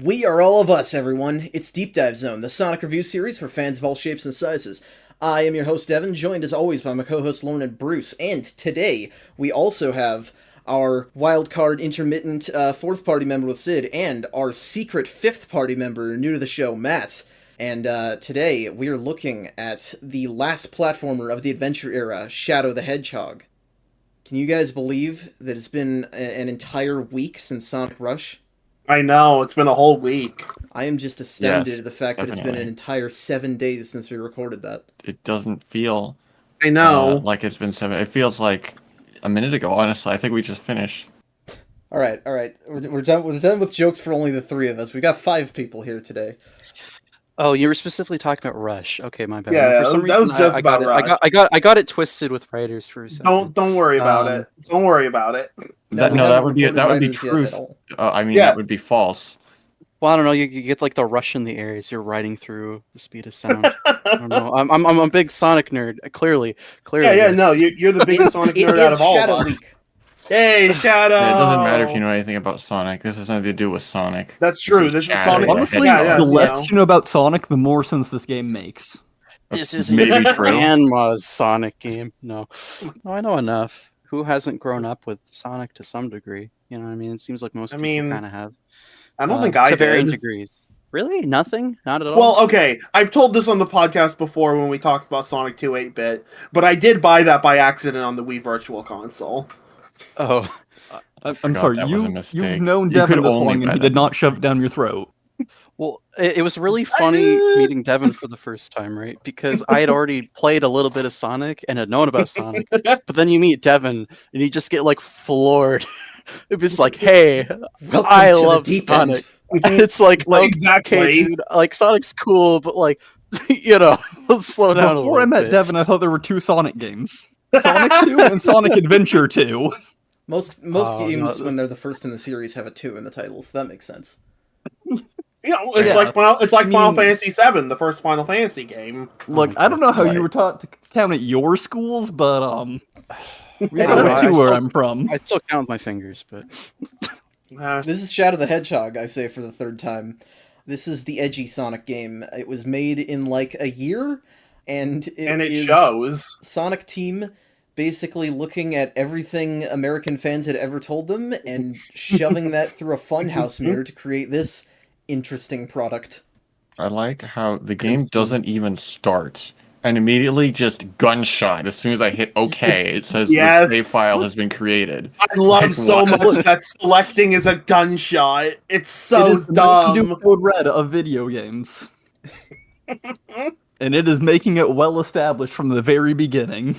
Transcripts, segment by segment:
We are all of us, everyone. It's Deep Dive Zone, the Sonic review series for fans of all shapes and sizes. I am your host, Devin, joined as always by my co-hosts Lauren and Bruce, and today we also have our wildcard intermittent fourth party member with Sid, and our secret fifth party member new to the show, Matt. And today we are looking at the last platformer of the adventure era, Shadow the Hedgehog. Can you guys believe that it's been an entire week since Sonic Rush? I know, it's been a whole week. I am just astounded at the fact that it's been definitely. an entire 7 days since we recorded that. It doesn't feel I know. like it's been 7. It feels like a minute ago, honestly. I think we just finished. Alright. We're done with jokes for only the three of us. We got 5 people here today. Oh, you were specifically talking about Rush. Okay, my bad. Yeah, For some that was reason, just I got about it. Rush. I got it twisted with writers for a second. Don't worry about it. Don't worry about it. That we would haven't be recorded true. writers yet at all. Yeah. That would be false. Well, I don't know. You get like the rush in the air as you're riding through the speed of sound. I don't know. I'm a big Sonic nerd. Clearly. Yeah, yes. no, you're the biggest Sonic It nerd is out of all Shadow of us. Leak. Hey, Shadow! Yeah, it doesn't matter if you know anything about Sonic. This has nothing to do with Sonic. That's true. This is Shadow Sonic. the Honestly, Yeah, the you less know. you know about Sonic, the more sense this game makes. This is Maybe true. grandma's Sonic game. No, I know enough. Who hasn't grown up with Sonic to some degree? You know what I mean? It seems like most people kind of have. I don't think I to varying did. degrees. Really? Nothing? Not at all? Well, okay, I've told this on the podcast before when we talked about Sonic 2 8-bit, but I did buy that by accident on the Wii Virtual Console. Oh. I'm forgot sorry, that was a mistake. you've known You Devin could this only long and buy he that. did not shove it down your throat. Well, it was really funny meeting Devin for the first time, right? Because I had already played a little bit of Sonic and had known about Sonic, but then you meet Devin and you just get like floored. It was like, hey, Welcome I to the love deep Sonic. It's like, Like, okay, exactly. dude, like Sonic's cool, but like, let's slow down a Before little I met bit. Devin, I thought there were 2 Sonic games. Sonic 2 and Sonic Adventure 2. Most Oh, games, no, when they're the first in the series, have a 2 in the title, so that makes sense. You know, it's Yeah. like Final mean- Fantasy VII, the first Final Fantasy game. Look, my I don't know how God. you were taught to count at your schools, but we I have know, a I 2 where still- I'm from. I still count with my fingers, but This is Shadow the Hedgehog, I say for the third time. This is the edgy Sonic game. It was made in like a year, and and it is shows. Sonic Team basically looking at everything American fans had ever told them and shoving that through a funhouse mirror to create this interesting product. I like how the game doesn't even start. And immediately just gunshot. As soon as I hit OK, it says Yes. the save file has been created. I love Like, so what? much that selecting is a gunshot. It's so It is the Mountain Dew dumb. Code Red of video games. And it is making it well established from the very beginning.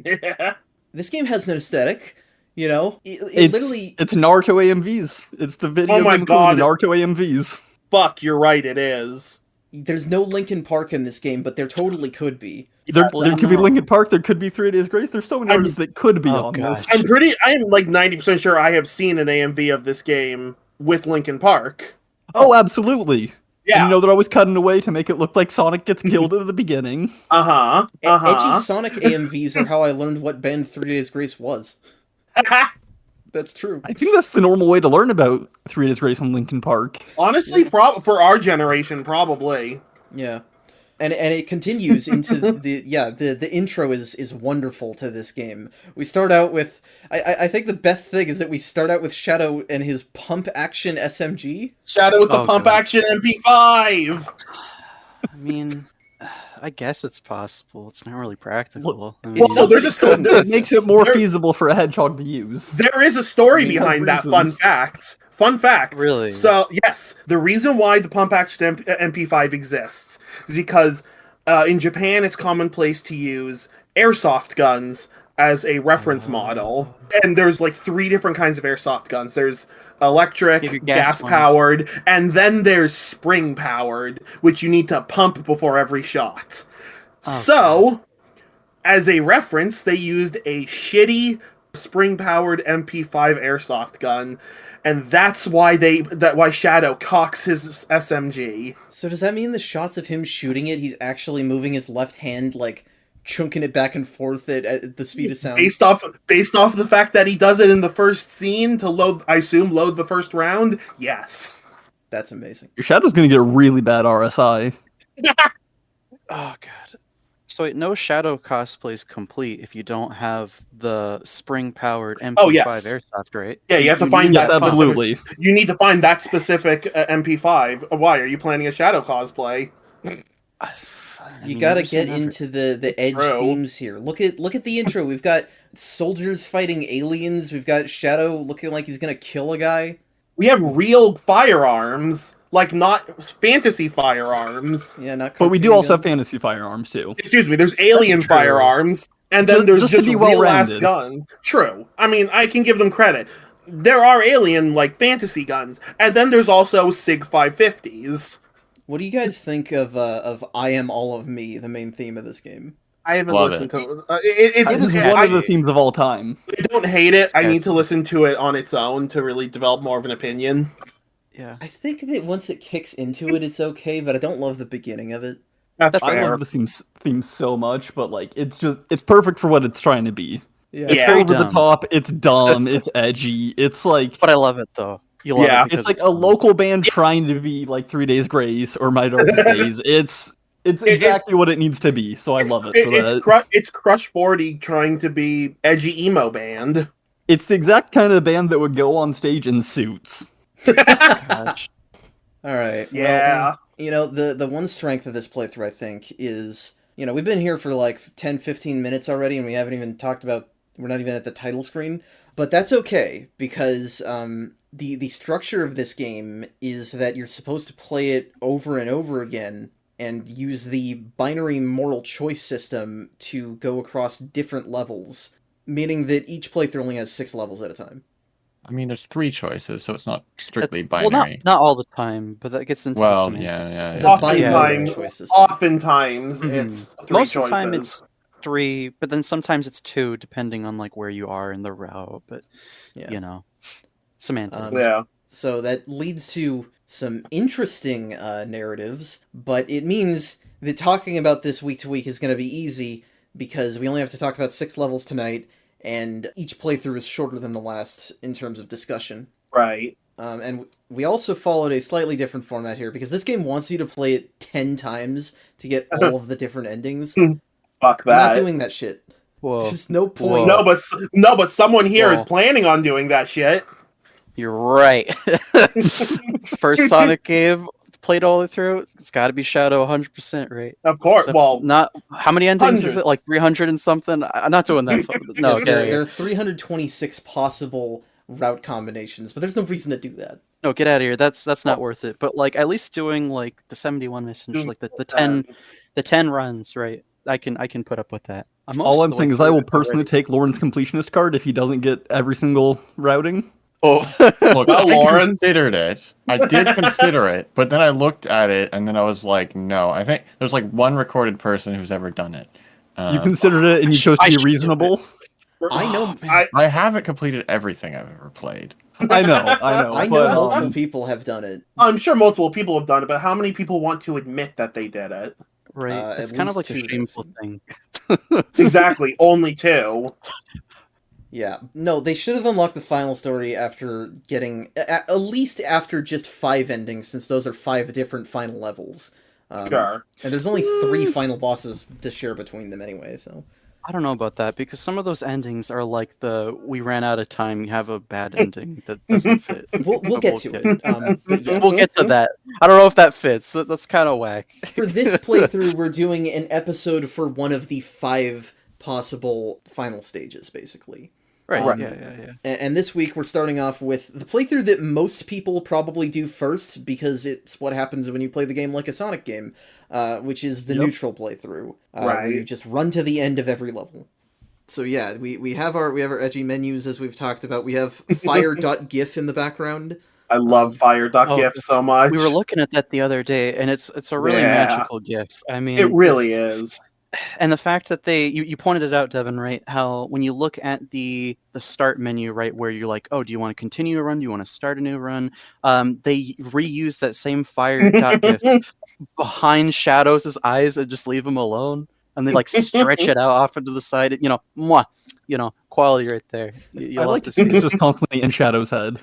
Yeah. This game has an aesthetic, you know? It It's literally... it's Naruto AMVs. It's the video Oh my game God. called Naruto AMVs. Fuck, you're right, it is. There's no Linkin Park in this game, but there totally could be. There well, could be no. Linkin Park. There could be 3 Days Grace. There's so many I'm- artists that could be Oh, on God. this. I'm like 90% sure I have seen an AMV of this game with Linkin Park. Oh, absolutely. Yeah. You know, they're always cutting away to make it look like Sonic gets killed at the beginning. Uh-huh. Edgy Sonic AMVs are how I learned what band 3 Days Grace was. That's true. I think that's the normal way to learn about 3 Days Grace and Linkin Park. Honestly, for our generation, probably. Yeah. And it continues into the intro is wonderful to this game. We start out with I think the best thing is that we start out with Shadow and his pump action SMG. Shadow with the Oh, pump God. action MP5. I mean, I guess it's possible. It's not really practical. I mean, Well, there's a couldn't. It makes it more there- feasible for a hedgehog to use. There is a story I mean, behind that reasons. fun fact. Fun fact. Really? So, yes, the reason why the pump action MP5 exists is because in Japan it's commonplace to use airsoft guns as a reference model. And there's like 3 different kinds of airsoft guns. There's electric, Give your gas gas-powered, and then there's spring-powered, which you need to pump before every shot. Oh, So, as a reference, they used a shitty spring-powered MP5 airsoft gun, and that's why why Shadow cocks his SMG. So does that mean the shots of him shooting it, he's actually moving his left hand, like, chunking it back and forth at the speed of sound? Based off the fact that he does it in the first scene to load the first round, yes. That's amazing. Your Shadow's gonna get a really bad RSI. Oh god. So wait, no Shadow cosplay is complete if you don't have the spring-powered MP5 Oh, yes. airsoft, right? Yeah, you have to find Yes, that specific- absolutely. You need to find that specific MP5. Why? Are you planning a Shadow cosplay? You gotta get into the edge True. themes here. Look at the intro. We've got soldiers fighting aliens. We've got Shadow looking like he's gonna kill a guy. We have real firearms, like not fantasy firearms. Yeah, not. But we do cartoon also have guns. fantasy firearms too. Excuse me, there's alien That's true. firearms, and then there's Just to just be real ass well-rounded. gun. True. I mean, I can give them credit. There are alien like fantasy guns, and then there's also SIG 550s. What do you guys think of I Am All of Me, the main theme of this game? I haven't Love listened it. to it. This is one of the themes of all time. I don't hate it. I Okay. need to listen to it on its own to really develop more of an opinion. Yeah. I think that once it kicks into it, it's okay, but I don't love the beginning of it. That's I fair. love the theme so much, but like it's perfect for what it's trying to be. Yeah. It's Yeah. over the Dumb. top, it's dumb, it's edgy, it's like But I love it though. You love Yeah. it because it's like a local band trying to be like 3 Days Grace or My Darkest Days. It's exactly what it needs to be, so I love it for that. It's Crush 40 trying to be edgy emo band. It's the exact kind of band that would go on stage in suits. Gosh. All right. Yeah. Well, the one strength of this playthrough, I think, is, we've been here for like 10, 15 minutes already, and we haven't even talked about, we're not even at the title screen. But that's okay, because the structure of this game is that you're supposed to play it over and over again and use the binary moral choice system to go across different levels, meaning that each playthrough only has 6 levels at a time. I mean, there's 3 choices, so it's not strictly Well, binary. not all the time, but that gets into the Well, semantics. yeah. The binary Oftentimes, choice system. oftentimes Mhm. it's 3 Most choices. of the time it's 3, but then sometimes it's 2, depending on like where you are in the route. But Yeah. Semantics. Yeah. So that leads to some interesting narratives, but it means that talking about this week to week is going to be easy because we only have to talk about 6 levels tonight, and each playthrough is shorter than the last in terms of discussion. Right. And we also followed a slightly different format here because this game wants you to play it 10 times to get all of the different endings. Fuck I'm not that. doing that shit. Whoa, There's no point. No, but someone here is Whoa. planning on doing that shit. you're right. First Sonic game played all the way through. It's got to be Shadow 100%, right? Of course. Except Well, not how many endings is 100. it? Like 300 and something. I'm not doing that. No, Yes, there okay. are 326 possible route combinations, but there's no reason to do that. No, get out of here. That's not worth it. But like at least doing like the 71 missions, like the 10 runs, right? I can put up with that. All I'm saying is I will personally take Lauren's completionist card if he doesn't get every single routing. Oh, Look, Well, I Lauren. considered it. I did consider it, but then I looked at it, and then I was like, no. I think there's like one recorded person who's ever done it. You considered it and you chose to I be should do it. reasonable. I know, I haven't completed everything I've ever played. I know. I know but, multiple people have done it. I'm sure multiple people have done it, but how many people want to admit that they did it? right. It's at kind of least like a 2 shameful thousand. thing. Exactly. Only 2. Yeah, no, they should have unlocked the final story after getting at least after just 5 endings, since those are 5 different final levels. Sure. And there's only 3 final bosses to share between them anyway. So I don't know about that because some of those endings are like we ran out of time. You have a bad ending that doesn't fit. we'll But get to it. But yes, We'll get to that. I don't know if that fits. That's kind of whack. for this playthrough, we're doing an episode for one of the 5 possible final stages, basically. Right. Um, Yeah. And this week we're starting off with the playthrough that most people probably do first, because it's what happens when you play the game like a Sonic game, which is the neutral playthrough, where you just run to the end of every level. So yeah, we have our edgy menus, as we've talked about. We have Fire.gif in the background. I love Fire.gif so much. We were looking at that the other day, and it's a really magical GIF. I mean, It really is. And the fact that you pointed it out, Devin, right? How when you look at the start menu, right, where you're like, oh, do you want to continue a run? Do you want to start a new run? They reuse that same Fire.gif behind Shadow's eyes and just leave him alone. And they like stretch it out off into the side. Quality right there. I like to see it's just constantly in Shadow's head.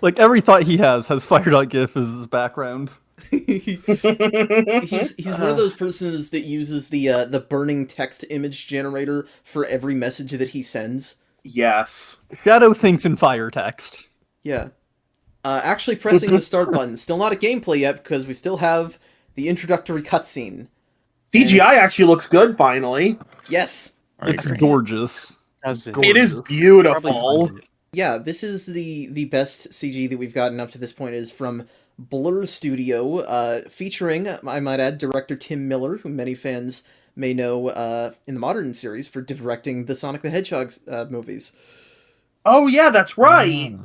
Like every thought he has Fire.gif as his background. He's one of those persons that uses the burning text image generator for every message that he sends. Yes. Shadow thinks in fire text. Yeah. Actually pressing the start button. Still not a gameplay yet because we still have the introductory cutscene. CGI actually looks good finally. Yes. It's gorgeous. Does it? It is Gorgeous. beautiful. Yeah, this is the best CG that we've gotten up to this point is from Blur Studio, featuring, I might add, director Tim Miller, who many fans may know in the modern series for directing the Sonic the Hedgehog movies. Oh yeah, that's right.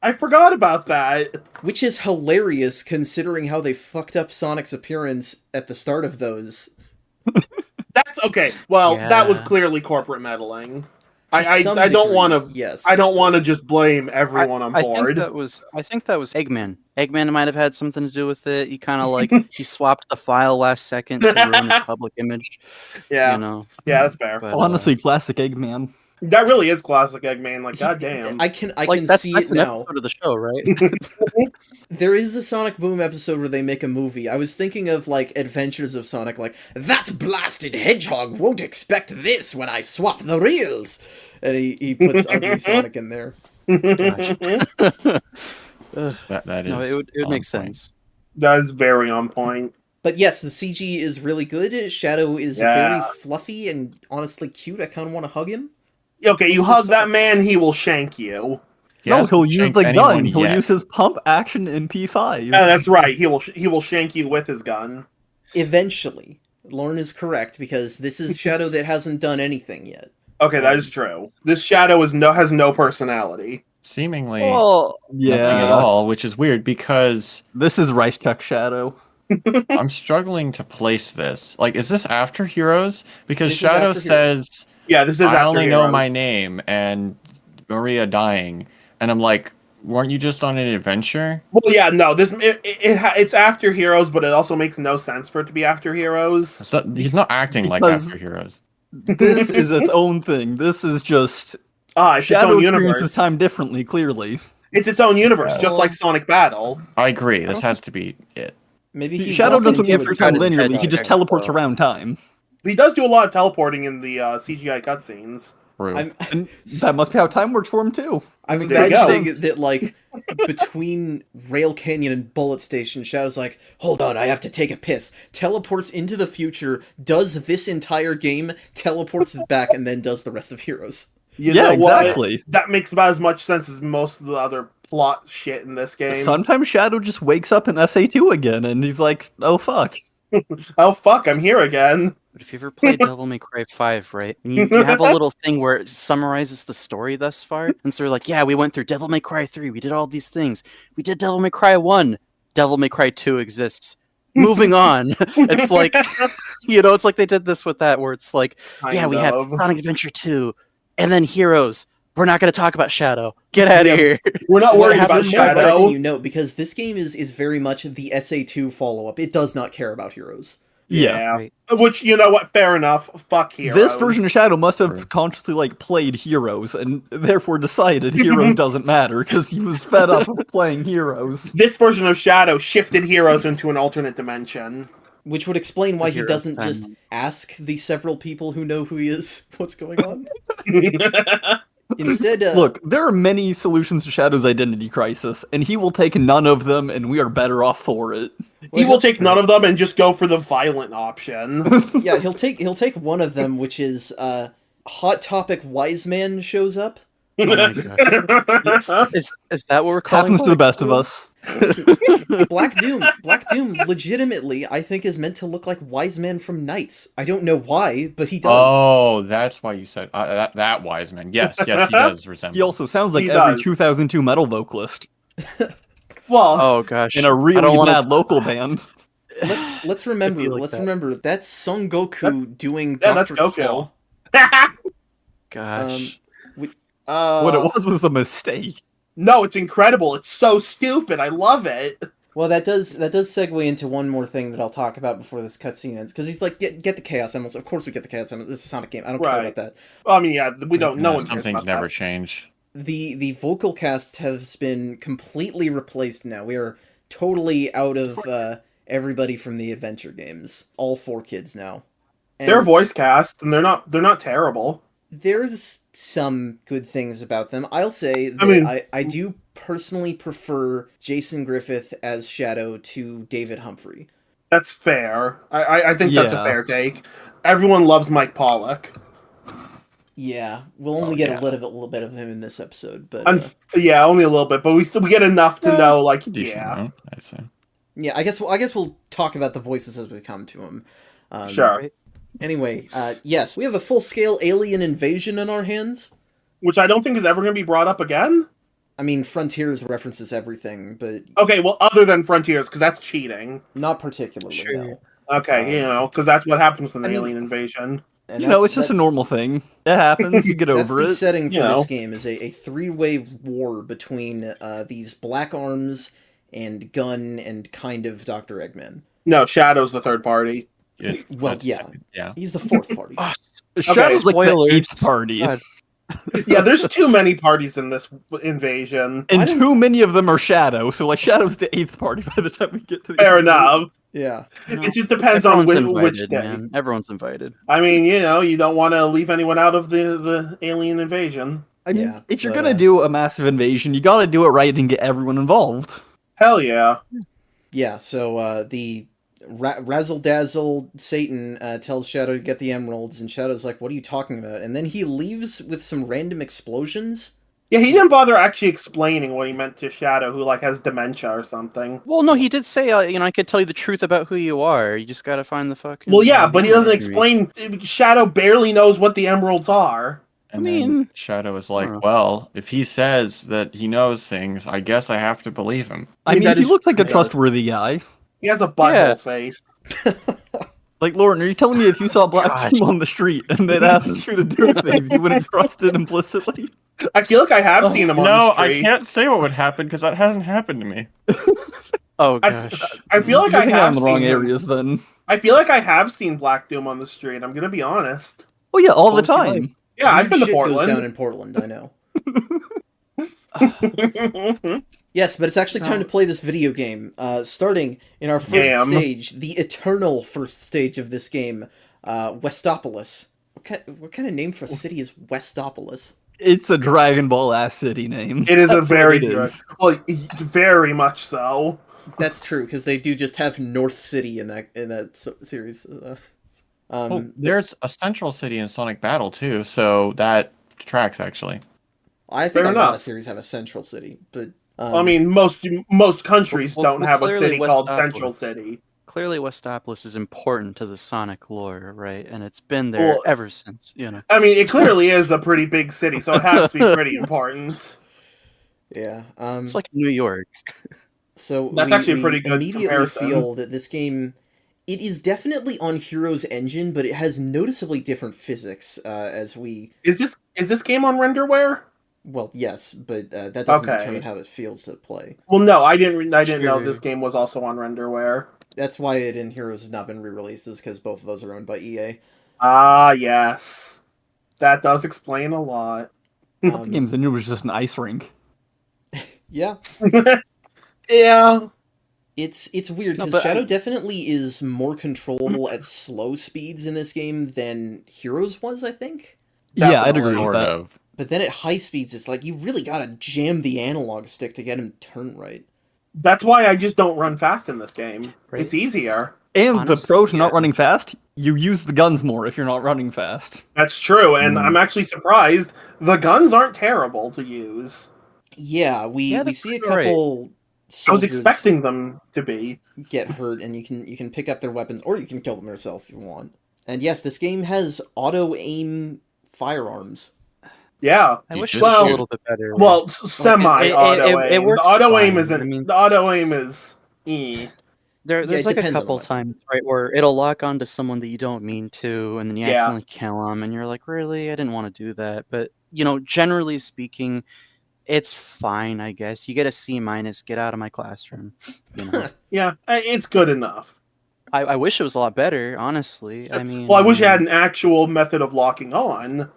I forgot about that. Which is hilarious considering how they fucked up Sonic's appearance at the start of those. That's okay. Well, that was Yeah. clearly corporate meddling. To I some don't degree, want to. Yes. I don't want to just blame everyone on I board. think that was Eggman. Eggman might have had something to do with it. He kind of like he swapped the file last second to ruin his public image. Yeah, You know. yeah, that's fair. But, Honestly, classic Eggman. That really is classic Eggman. Like, goddamn. I can like see it that's an now. episode of the show, right? There is a Sonic Boom episode where they make a movie. I was thinking of, like, Adventures of Sonic, like, that blasted hedgehog won't expect this when I swap the reels! And he puts ugly Sonic in there. That is. No, it would on make point. sense. That is very on point. But yes, the CG is really good. Shadow is Yeah. very fluffy and honestly cute. I kind of want to hug him. Okay, you This is hug so- that man, he will shank you. No, hasn't he'll use shanked the anyone gun. He'll yet. use his pump action MP5. Yeah, that's right. He will shank you with his gun. Eventually. Lauren is correct, because this is Shadow that hasn't done anything yet. Okay, that is true. This shadow has no personality. Seemingly Oh, nothing at Yeah, all, which is weird because this is Rice Chuck Shadow. I'm struggling to place this. Like, is this after Heroes? Because This is Shadow after Heroes. says, Yeah, this is I after only know Heroes. my name and Maria dying. And I'm like, weren't you just on an adventure? Well, yeah, no, it's after Heroes, but it also makes no sense for it to be after Heroes. So he's not acting like Because- after Heroes. This is its own thing. This is just It's Shadow its own experiences universe. time differently. Clearly, It's its own universe, Yeah. just like Sonic Battle. I agree. This has to be it. Maybe he Shadow walked doesn't into move a through time door. linearly. He just teleports around time, He does do a lot of teleporting in the CGI cutscenes. True. and that must be how time works for him too. I'm There you go. imagining that, like, between Rail Canyon and Bullet Station, Shadow's like, hold on, I have to take a piss. Teleports into the future, does this entire game, teleports it back, and then does the rest of Heroes. You Yeah, know what? exactly. That makes about as much sense as most of the other plot shit in this game. Sometimes Shadow just wakes up in SA2 again, and he's like, "Oh fuck." Oh fuck, I'm here again. but if you ever played Devil May Cry 5, right? And you have a little thing where it summarizes the story thus far. And so you're like, yeah, we went through Devil May Cry 3. We did all these things. We did Devil May Cry 1. Devil May Cry 2 exists. Moving on. It's like, it's like they did this with that, where it's like, yeah, we have Kind of. Sonic Adventure 2, and then Heroes. We're not going to talk about Shadow. Get out Yeah. of here. We're not worried Well, about you're more right Shadow. than you know, because this game is very much the SA2 follow-up. It does not care about Heroes. Yeah. Right. Which, you know what, fair enough. Fuck Heroes. This version of Shadow must have True. consciously played Heroes, and therefore decided Heroes doesn't matter because he was fed up of playing Heroes. This version of Shadow shifted Heroes into an alternate dimension. Which would explain why he Heroes doesn't time. just ask the several people who know who he is what's going on. Instead, Look, there are many solutions to Shadow's identity crisis, and he will take none of them, and we are better off for it. He will take none of them and just go for the violent option. yeah, he'll take one of them, which is Hot Topic Wise Man shows up. Oh my God. Is that what we're calling Happens to the best of us. Black Doom legitimately, I think, is meant to look like Wise Man from Knights. I don't know why, but he does. Oh, that's why you said that wise man. Yes, he does resemble. He also sounds like He every does. 2002 metal vocalist Well, Oh gosh. in a I really don't wanna bad local band. Let's remember. Could be like that. Remember that's Son Goku doing yeah, that's Dr. Goku. Claw. Gosh. What it was a mistake. No, it's incredible. It's so stupid. I love it. Well, that does segue into one more thing that I'll talk about before this cutscene ends. Because he's like, get the Chaos Emeralds. Of course we get the Chaos Emeralds. This is a Sonic game. I don't care Right. about that. Well, I mean, yeah, we don't. No one Some cares things about never that. change. the vocal cast has been completely replaced now. We are totally out of everybody from the adventure games. All 4 kids now. And They're voice cast, and they're not terrible. there's some good things about them. I'll say that I mean- I do personally prefer Jason Griffith as Shadow to David Humphrey. That's fair. I think that's a Yeah. fair take. Everyone loves Mike Pollock. Yeah, we'll only get a little bit of him in this episode, but Yeah, only a little bit, but we get enough to know, like, Decent yeah. amount, I'd say. yeah, I guess we'll talk about the voices as we come to them. Sure. Right. Anyway, yes, we have a full-scale alien invasion on our hands. Which I don't think is ever going to be brought up again. I mean, Frontiers references everything, but Okay, well, other than Frontiers, because that's cheating. not particularly. Sure. No. Okay, because that's what happens with an I mean- alien invasion. And It's just a normal thing. It happens. You get That's over the it. setting for You know. this game is a 3-way war between these Black Arms and Gunn and kind of Dr. Eggman. No, Shadow's the third party. Yeah, Well, that's yeah. second, yeah. He's the 4th party. Oh, Shadow's like the spoilers. 8th party. God. Yeah, there's too many parties in this invasion. And I don't- too many of them are Shadow, so like Shadow's the 8th party by the time we get to the Fair end. enough. Yeah. It just depends on Everyone's which invited, day. man. Everyone's invited. I mean, you don't want to leave anyone out of the alien invasion. I mean, Yeah, if you're but, gonna do a massive invasion, you gotta do it right and get everyone involved. Hell yeah. Yeah, so the Razzle Dazzle Satan tells Shadow to get the emeralds, and Shadow's like, what are you talking about? And then he leaves with some random explosions. Yeah, he didn't bother actually explaining what he meant to Shadow, who has dementia or something. Well, no, he did say, I could tell you the truth about who you are. You just gotta find the fucking. Well, yeah, but he doesn't emerald. explain. Shadow barely knows what the emeralds are. And I then mean- Shadow is like, Huh. well, if he says that he knows things, I guess I have to believe him. I mean, mean, that he is looks like a true. trustworthy guy. He has a butthole Yeah. face. Like, Lauren, are you telling me if you saw Black Gosh. Doom on the street and they'd asked you to do things, you wouldn't trust it implicitly? I feel like I have seen him on the No, street. I can't say what would happen because that hasn't happened to me. Oh gosh. I feel like You're I thinking have on the seen wrong him. areas then. I feel like I have seen Black Doom on the street. I'm gonna be honest. Oh yeah, all the What was he time. Yeah, I've Weird been to shit goes down Portland. in Portland, I know. Yes, but it's actually time to play this video game. Starting in our first Damn. stage, the eternal first stage of this game, Westopolis. What kind of name for a city is Westopolis? It's a Dragon Ball ass city name. It is That's a very what it good. is. Well, very much so. That's true, because they do just have North City in that series. Well, there's a central city in Sonic Battle too, so that tracks actually. I think fair a lot enough. of series have a central city, but I mean, most countries Well, don't have a clearly city called Westopolis. Central City. Clearly, Westopolis is important to the Sonic lore, right? And it's been there Well- ever since. I mean, it clearly is a pretty big city, so it has to be pretty important. yeah. It's like New York. So That's we, actually a we pretty good immediately comparison. feel that this game, it is definitely on Hero's engine, but it has noticeably different physics as we. Is this game on renderware? Well, yes, but that doesn't Okay. determine how it feels to play. Well, no, I didn't know Sure. this game was also on renderware. That's why it and Heroes have not been re-released, is because both of those are owned by EA. Ah, yes, that does explain a lot. The games I knew was just an ice rink. Yeah, Yeah, it's weird No, because but Shadow I- definitely is more controllable at slow speeds in this game than Heroes was, I think. Yeah, I'd agree with Sort that. of. But then at high speeds, it's like you really gotta jam the analog stick to get him to turn right. that's why I just don't run fast in this game. Right. It's easier. And Honestly, the pro to not yeah. running fast, you use the guns more if you're not running fast. That's true, and Hmm. I'm actually surprised. The guns aren't terrible to use. Yeah, we Yeah, we they're see a pretty great. couple I was soldiers expecting them to be. get hurt, and you can pick up their weapons, or you can kill them yourself if you want. And yes, this game has auto aim firearms. Yeah. I You wish it just was Well- a little bit better. Well, semi-auto aim. it works the auto aim fine. isn't. I mean- the auto aim is. There's it like a depends on couple the times, right, where it'll lock onto someone that you don't mean to, and then you Yeah. accidentally kill them, and you're like, really? I didn't want to do that. But, generally speaking, it's fine, I guess. You get a C minus, get out of my classroom. Yeah, it's good enough. I wish it was a lot better, honestly. I mean, Well, I wish it had an actual method of locking on.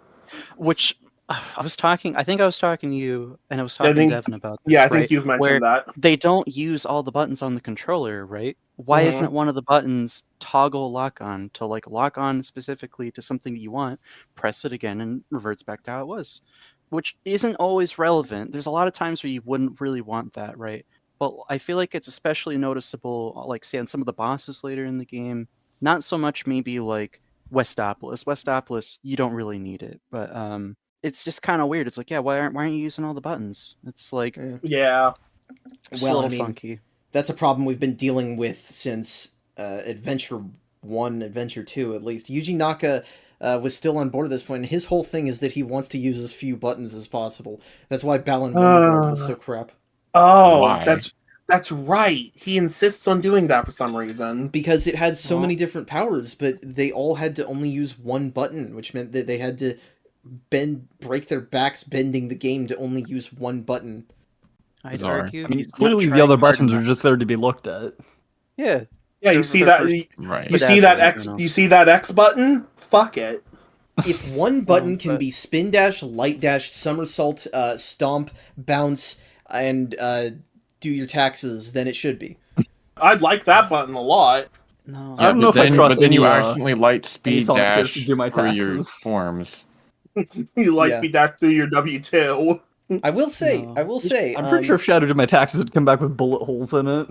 which I think I was talking to you, and I was talking think- to Devin about this. Yeah, I think right? you've mentioned Where that. they don't use all the buttons on the controller, right? Why Mhm. isn't one of the buttons toggle lock on to like lock on specifically to something that you want? Press it again and reverts back to how it was, which isn't always relevant. There's a lot of times where you wouldn't really want that, right? But I feel like it's especially noticeable, like say on some of the bosses later in the game. Not so much maybe like Westopolis. Westopolis, you don't really need it, but it's just kind of weird. It's like, yeah, why aren't you using all the buttons? It's like Yeah. it's Well, a I little mean, funky. that's a problem we've been dealing with since Adventure 1, Adventure 2, at least. Yuji Naka was still on board at this point, and his whole thing is that he wants to use as few buttons as possible. That's why Balan Wonderworld was so crap. Oh, Why? that's right. He insists on doing that for some reason. Because it had so Well- many different powers, but they all had to only use one button, which meant that they had to break their backs bending the game to only use one button. I'd Bizarre. argue. I mean, he's not clearly the trying other hard buttons are enough. just there to be looked at. Yeah. Yeah, you They're- see they're that? for- Right. You But see as that a, X? you know. You see that X button? Fuck it. If one button can but- be spin dash, light dash, somersault, stomp, bounce, and do your taxes, then it should be. I'd like that button a lot. No. I don't know but if I then, trust but then you any, accidentally light speed Sonic character dash to do my through your taxes. forms. You like Yeah. me dash through your W2. I will say, No. I'm pretty sure if Shadow did my taxes, it'd come back with bullet holes in it.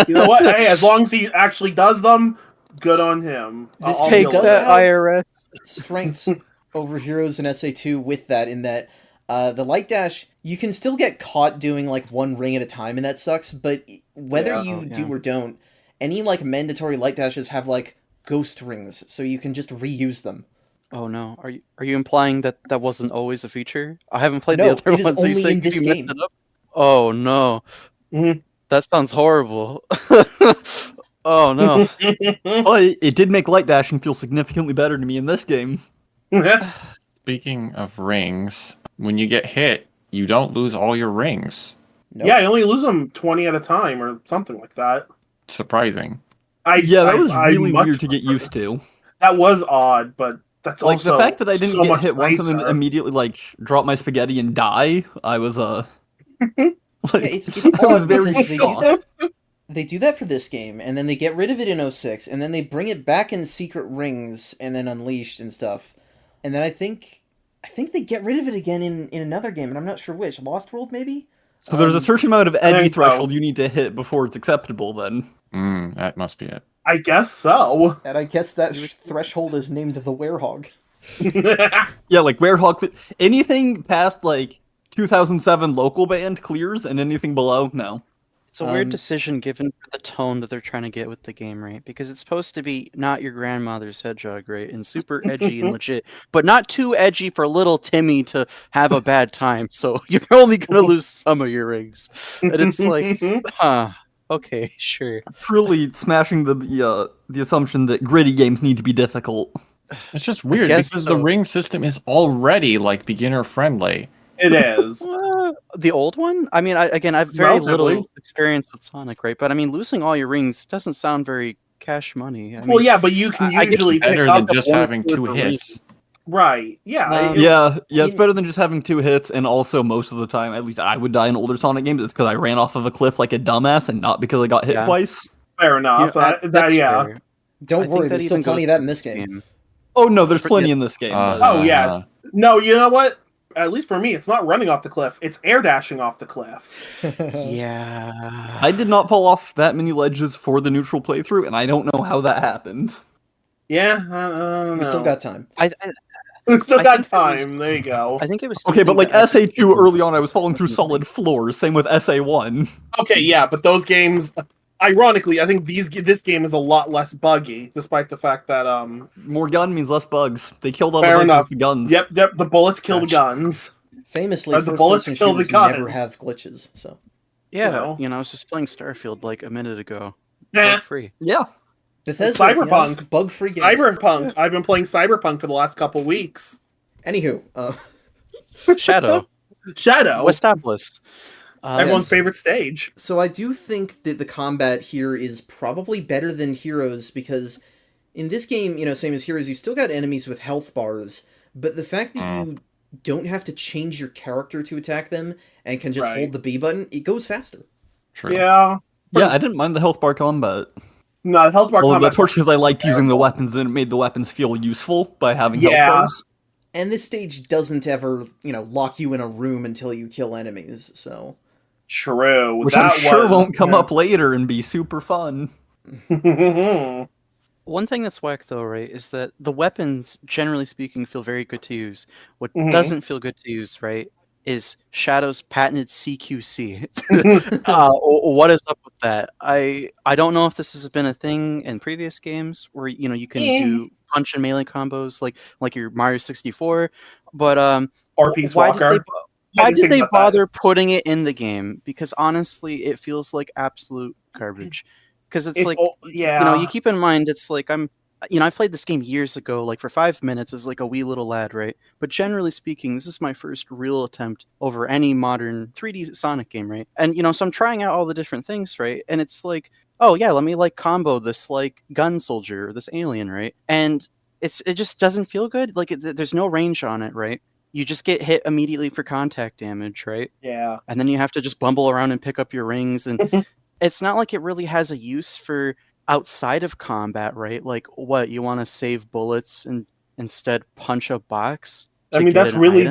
You know what? Hey, as long as he actually does them, good on him. This I'll take deal does with that it. have- IRS. strengths over heroes in SA2 with that, in that the light dash, you can still get caught doing like one ring at a time, and that sucks, but whether Yeah. you do Yeah. or don't, any like mandatory light dashes have like ghost rings, so you can just reuse them. Oh no. Are you implying that that wasn't always a feature? I haven't played No, the other it is ones. So you only say in this you messed game. it up? Oh no. Mhm. That sounds horrible. Oh no. But it did make light dashing feel significantly better to me in this game. Speaking of rings, when you get hit, you don't lose all your rings. Nope. Yeah, you only lose them 20 at a time or something like that. Surprising. Yeah, that was I really much weird to get prefer- used to. That was odd, but that's Like also the fact that I didn't so get much hit once and then nicer. immediately like drop my spaghetti and die. I was like, Yeah, it's I was odd very because shocked. they do that for this game, and then they get rid of it in 06, and then they bring it back in Secret Rings, and then Unleashed and stuff. And then I think they get rid of it again in another game, and I'm not sure which. Lost World, maybe? So there's a certain amount of edgy think so. threshold you need to hit before it's acceptable. Then That must be it. I guess so. And I guess that threshold is named the Werehog. yeah, like Werehog, anything past like 2007 local band clears, and anything below, no. It's a weird Um, decision given the tone that they're trying to get with the game, right? Because it's supposed to be not your grandmother's hedgehog, right? And super edgy and legit, but not too edgy for little Timmy to have a bad time. So you're only going to lose some of your rings. And it's like, huh, okay, sure. Truly smashing the assumption that gritty games need to be difficult. It's just weird guess because so. the ring system is already like beginner friendly. It is. The old one? I mean, I've very Relatively. little experience with Sonic, right? But I mean, losing all your rings doesn't sound very cash money. I Well, mean, yeah, but you can I get usually pick Better up than the just one having for 2 the hits. reason. Right. Yeah. Yeah, it's in- better than just having 2 hits, and also most of the time, at least I would die in older Sonic games. It's because I ran off of a cliff like a dumbass, and not because I got hit Yeah. twice. Fair enough. that's Yeah. fair. I Don't think worry, that there's still even plenty goes of that for in this game. Oh no, there's For- plenty yeah. in this game. Oh, yeah. No, you know what? At least for me, it's not running off the cliff. It's air dashing off the cliff. Yeah. I did not fall off that many ledges for the neutral playthrough, and I don't know how that happened. Yeah. I don't We still know. got time. We still I got think it time. was- There you go. I think it was Okay, but something like that SA2 early on, I was falling through Wasn't solid floors. Same with SA1. Okay, yeah, but those games, ironically, I think this game is a lot less buggy, despite the fact that More gun means less bugs. They killed all Fair the bugs enough. with the guns. Yep, the bullets kill the Gotcha. guns. Famously, The bullets first-person kill the shooters gun. never have glitches, so... Yeah, You know. I was just playing Starfield like a minute ago. Nah, Bug free. Yeah. Bethesda, Cyberpunk. bug-free games. Cyberpunk. I've been playing Cyberpunk for the last couple weeks. Anywho, Shadow. Shadow, Westopolis. everyone's yes. favorite stage. so I do think that the combat here is probably better than Heroes, because in this game, same as Heroes, you still got enemies with health bars, but the fact that you don't have to change your character to attack them and can just Right. hold the B button, it goes faster. True. Yeah. Yeah, I didn't mind the health bar combat. No, the health bar Well, combat. that's partially because I liked using the weapons and it made the weapons feel useful by having health Yeah. bars. And this stage doesn't ever, lock you in a room until you kill enemies, so... True. Which that I'm sure was, won't come up later and be super fun. One thing that's whack, though, right, is that the weapons, generally speaking, feel very good to use. What Mhm. doesn't feel good to use, right, is Shadow's patented CQC. What is up with that? I don't know if this has been a thing in previous games where you can do punch and melee combos like your Mario 64, but Or Peace why Walker. did why did they bother putting it in the game? Because honestly, it feels like absolute garbage. Because it's like, you keep in mind, it's like I've played this game years ago, like for 5 minutes as like a wee little lad, right? But generally speaking, this is my first real attempt over any modern 3D Sonic game, right? And so I'm trying out all the different things, right? And it's like, oh yeah, let me like combo this like gun soldier or this alien, right? And it just doesn't feel good. Like there's no range on it, right? You just get hit immediately for contact damage, right? Yeah. And then you have to just bumble around and pick up your rings, and it's not like it really has a use for outside of combat, right? Like, what, you want to save bullets and instead punch a box? I mean, that's really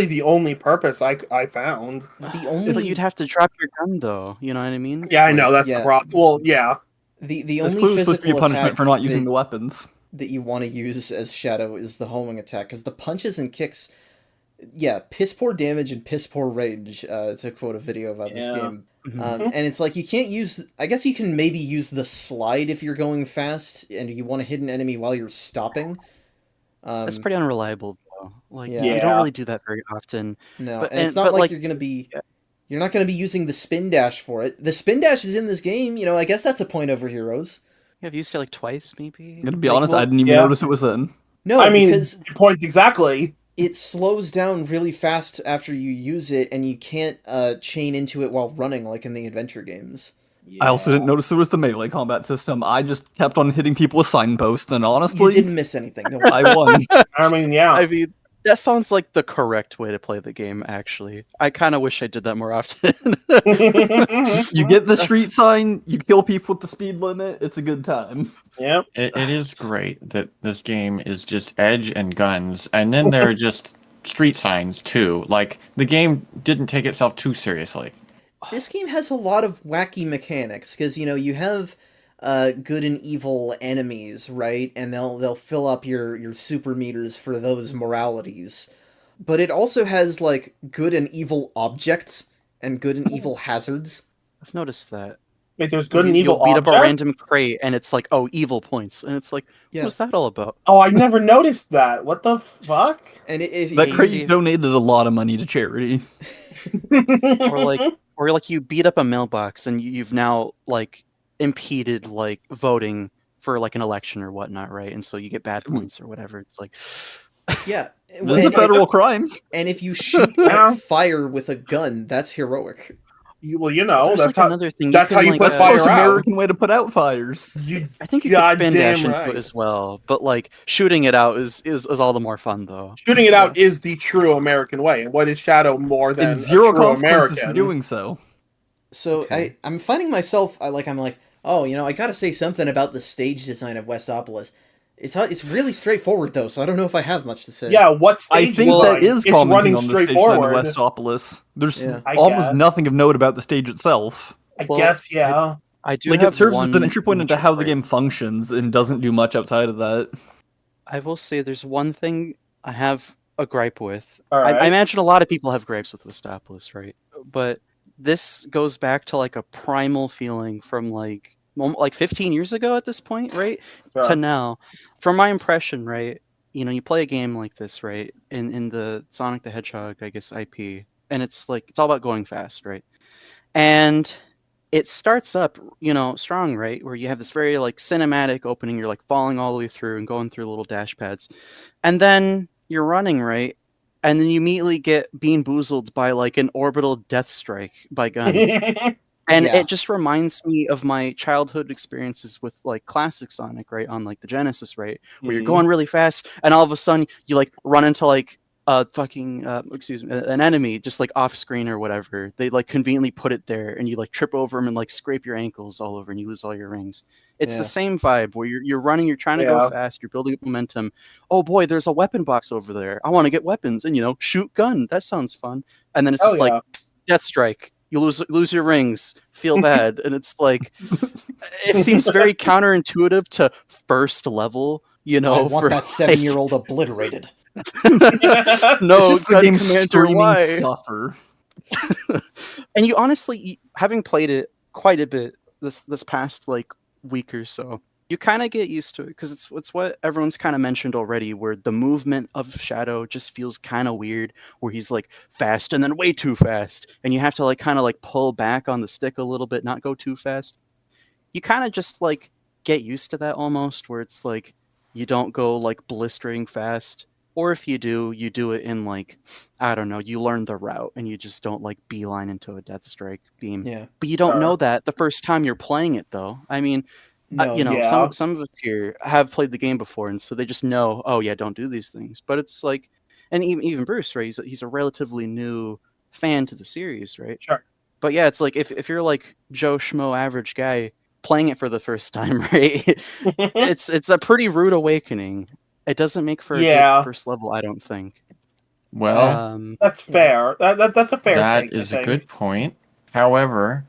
the only purpose I found. The only... But you'd have to drop your gun, though. You know what I mean? Yeah, I know, that's the problem. Well, yeah. The It's only clearly physical supposed to be a punishment for not using the weapons. that you want to use as Shadow is the homing attack, because the punches and kicks, piss poor damage and piss poor range, to quote a video about this game. And it's like, you can't use... I guess you can maybe use the slide if you're going fast and you want to hit an enemy while you're stopping. That's pretty unreliable, though. Like, Yeah. you don't really do that very often. No, and it's not like you're going to be... You're not going to be using the spin dash for it. The spin dash is in this game, I guess that's a point over heroes. Yeah, I've used it like twice, maybe. I'm gonna be honest, I didn't even notice it was in. No, I mean, because your point exactly. it slows down really fast after you use it, and you can't chain into it while running like in the adventure games. I also didn't notice there was the melee combat system. I just kept on hitting people with signposts, and honestly... You didn't miss anything. No, I won. I mean, yeah. I mean, that sounds like the correct way to play the game, actually. I kind of wish I did that more often. You get the street sign, you kill people with the speed limit, it's a good time. Yep. It is great that this game is just edge and guns, and then there are just street signs too. Like, the game didn't take itself too seriously. this game has a lot of wacky mechanics, because, you have good and evil enemies, right? And they'll fill up your super meters for those moralities. But it also has, like, good and evil objects and good and evil hazards. I've noticed that. Wait, there's good and evil You'll beat up a objects? random crate, and it's like, oh, evil points. And it's like, what's that all about? Oh, I never noticed that. What the fuck? And if That you crate see- donated a lot of money to charity. Or like you beat up a mailbox, and you've now like impeded like voting for like an election or whatnot, right? And so you get bad points or whatever. It's like, yeah, This is a federal crime. and if you shoot at fire with a gun, that's heroic. Well, there's that's like how, another thing. that's how you can, put like, fire Most out. American way to put out fires. I think you can spin dash into right. it as well, but like shooting it out is all the more fun though. Shooting it out is the true American way. And what is Shadow more than And zero a true consequences American? for doing so. So Okay. I'm finding myself, I'm like, oh, I gotta say something about the stage design of Westopolis. It's really straightforward, though, so I don't know if I have much to say. Yeah, what I stage think design? that is It's commenting running on the stage design of straightforward. Westopolis. There's Yeah. I almost guess. nothing of note about the stage itself. I Well, guess, yeah. I do Like, have it serves as one an entry point into major how the gripe. game functions and doesn't do much outside of that. I will say there's one thing I have a gripe with. All right. I imagine a lot of people have gripes with Westopolis, right? But this goes back to like a primal feeling from like 15 years ago at this point, right? Sure. To now. From my impression, right? You play a game like this, right? In the Sonic the Hedgehog, I guess, IP. And it's like, it's all about going fast, right? And it starts up, strong, right? Where you have this very like cinematic opening. You're like falling all the way through and going through little dash pads. And then you're running, right? And then you immediately get bean boozled by like an orbital death strike by gun. And Yeah. it just reminds me of my childhood experiences with like classic Sonic, right? On like the Genesis, right? Where you're going really fast and all of a sudden you like run into like an enemy just like off screen or whatever, they like conveniently put it there, and you like trip over them and like scrape your ankles all over, and you lose all your rings. It's the same vibe where you're running, you're trying to go fast, you're building up momentum. Oh boy, there's a weapon box over there. I want to get weapons, and shoot gun. That sounds fun. And then it's just like death strike. You lose your rings. Feel bad, and it's like it seems very counterintuitive to first level. I want that 7-year-old obliterated. No, it's just the game screaming suffer. And you honestly, having played it quite a bit this past like week or so, you kind of get used to it, because it's what everyone's kind of mentioned already, where the movement of Shadow just feels kind of weird, where he's like fast and then way too fast, and you have to like kind of like pull back on the stick a little bit, not go too fast. You kind of just like get used to that almost, where it's like you don't go like blistering fast. Or if you do it in like, I don't know, you learn the route and you just don't like beeline into a death strike beam. Yeah. But you don't know that the first time you're playing it, though. I mean, some of us here have played the game before, and so they just know, oh yeah, don't do these things. But it's like, and even Bruce, right? He's a relatively new fan to the series, right? Sure. But yeah, it's like if you're like Joe Schmo average guy playing it for the first time, right? it's a pretty rude awakening. It doesn't make for a good first level, I don't think. Well, that's fair. That's a fair that take, is a good point. However,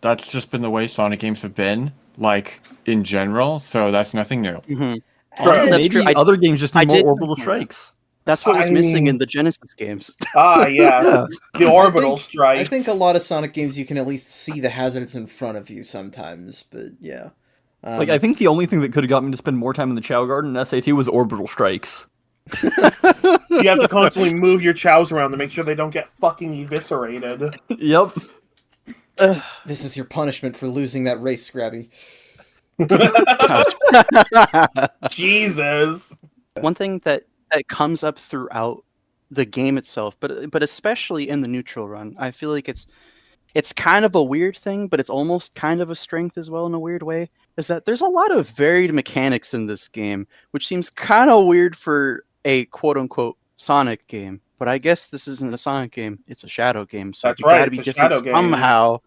that's just been the way Sonic games have been, like, in general, so that's nothing new. Mm-hmm. Maybe other games just need more orbital strikes. That's what was missing in the Genesis games. Yes. The orbital strikes. I think a lot of Sonic games you can at least see the hazards in front of you sometimes, but yeah. I think the only thing that could have got me to spend more time in the Chow Garden in SAT was orbital strikes. You have to constantly move your chows around to make sure they don't get fucking eviscerated. Yep. This is your punishment for losing that race, Scrabby. Jesus. One thing that comes up throughout the game itself, but especially in the neutral run, I feel like it's kind of a weird thing, but it's almost kind of a strength as well in a weird way, is that there's a lot of varied mechanics in this game, which seems kind of weird for a quote-unquote Sonic game. But I guess this isn't a Sonic game, it's a Shadow game, so it's gotta be different somehow.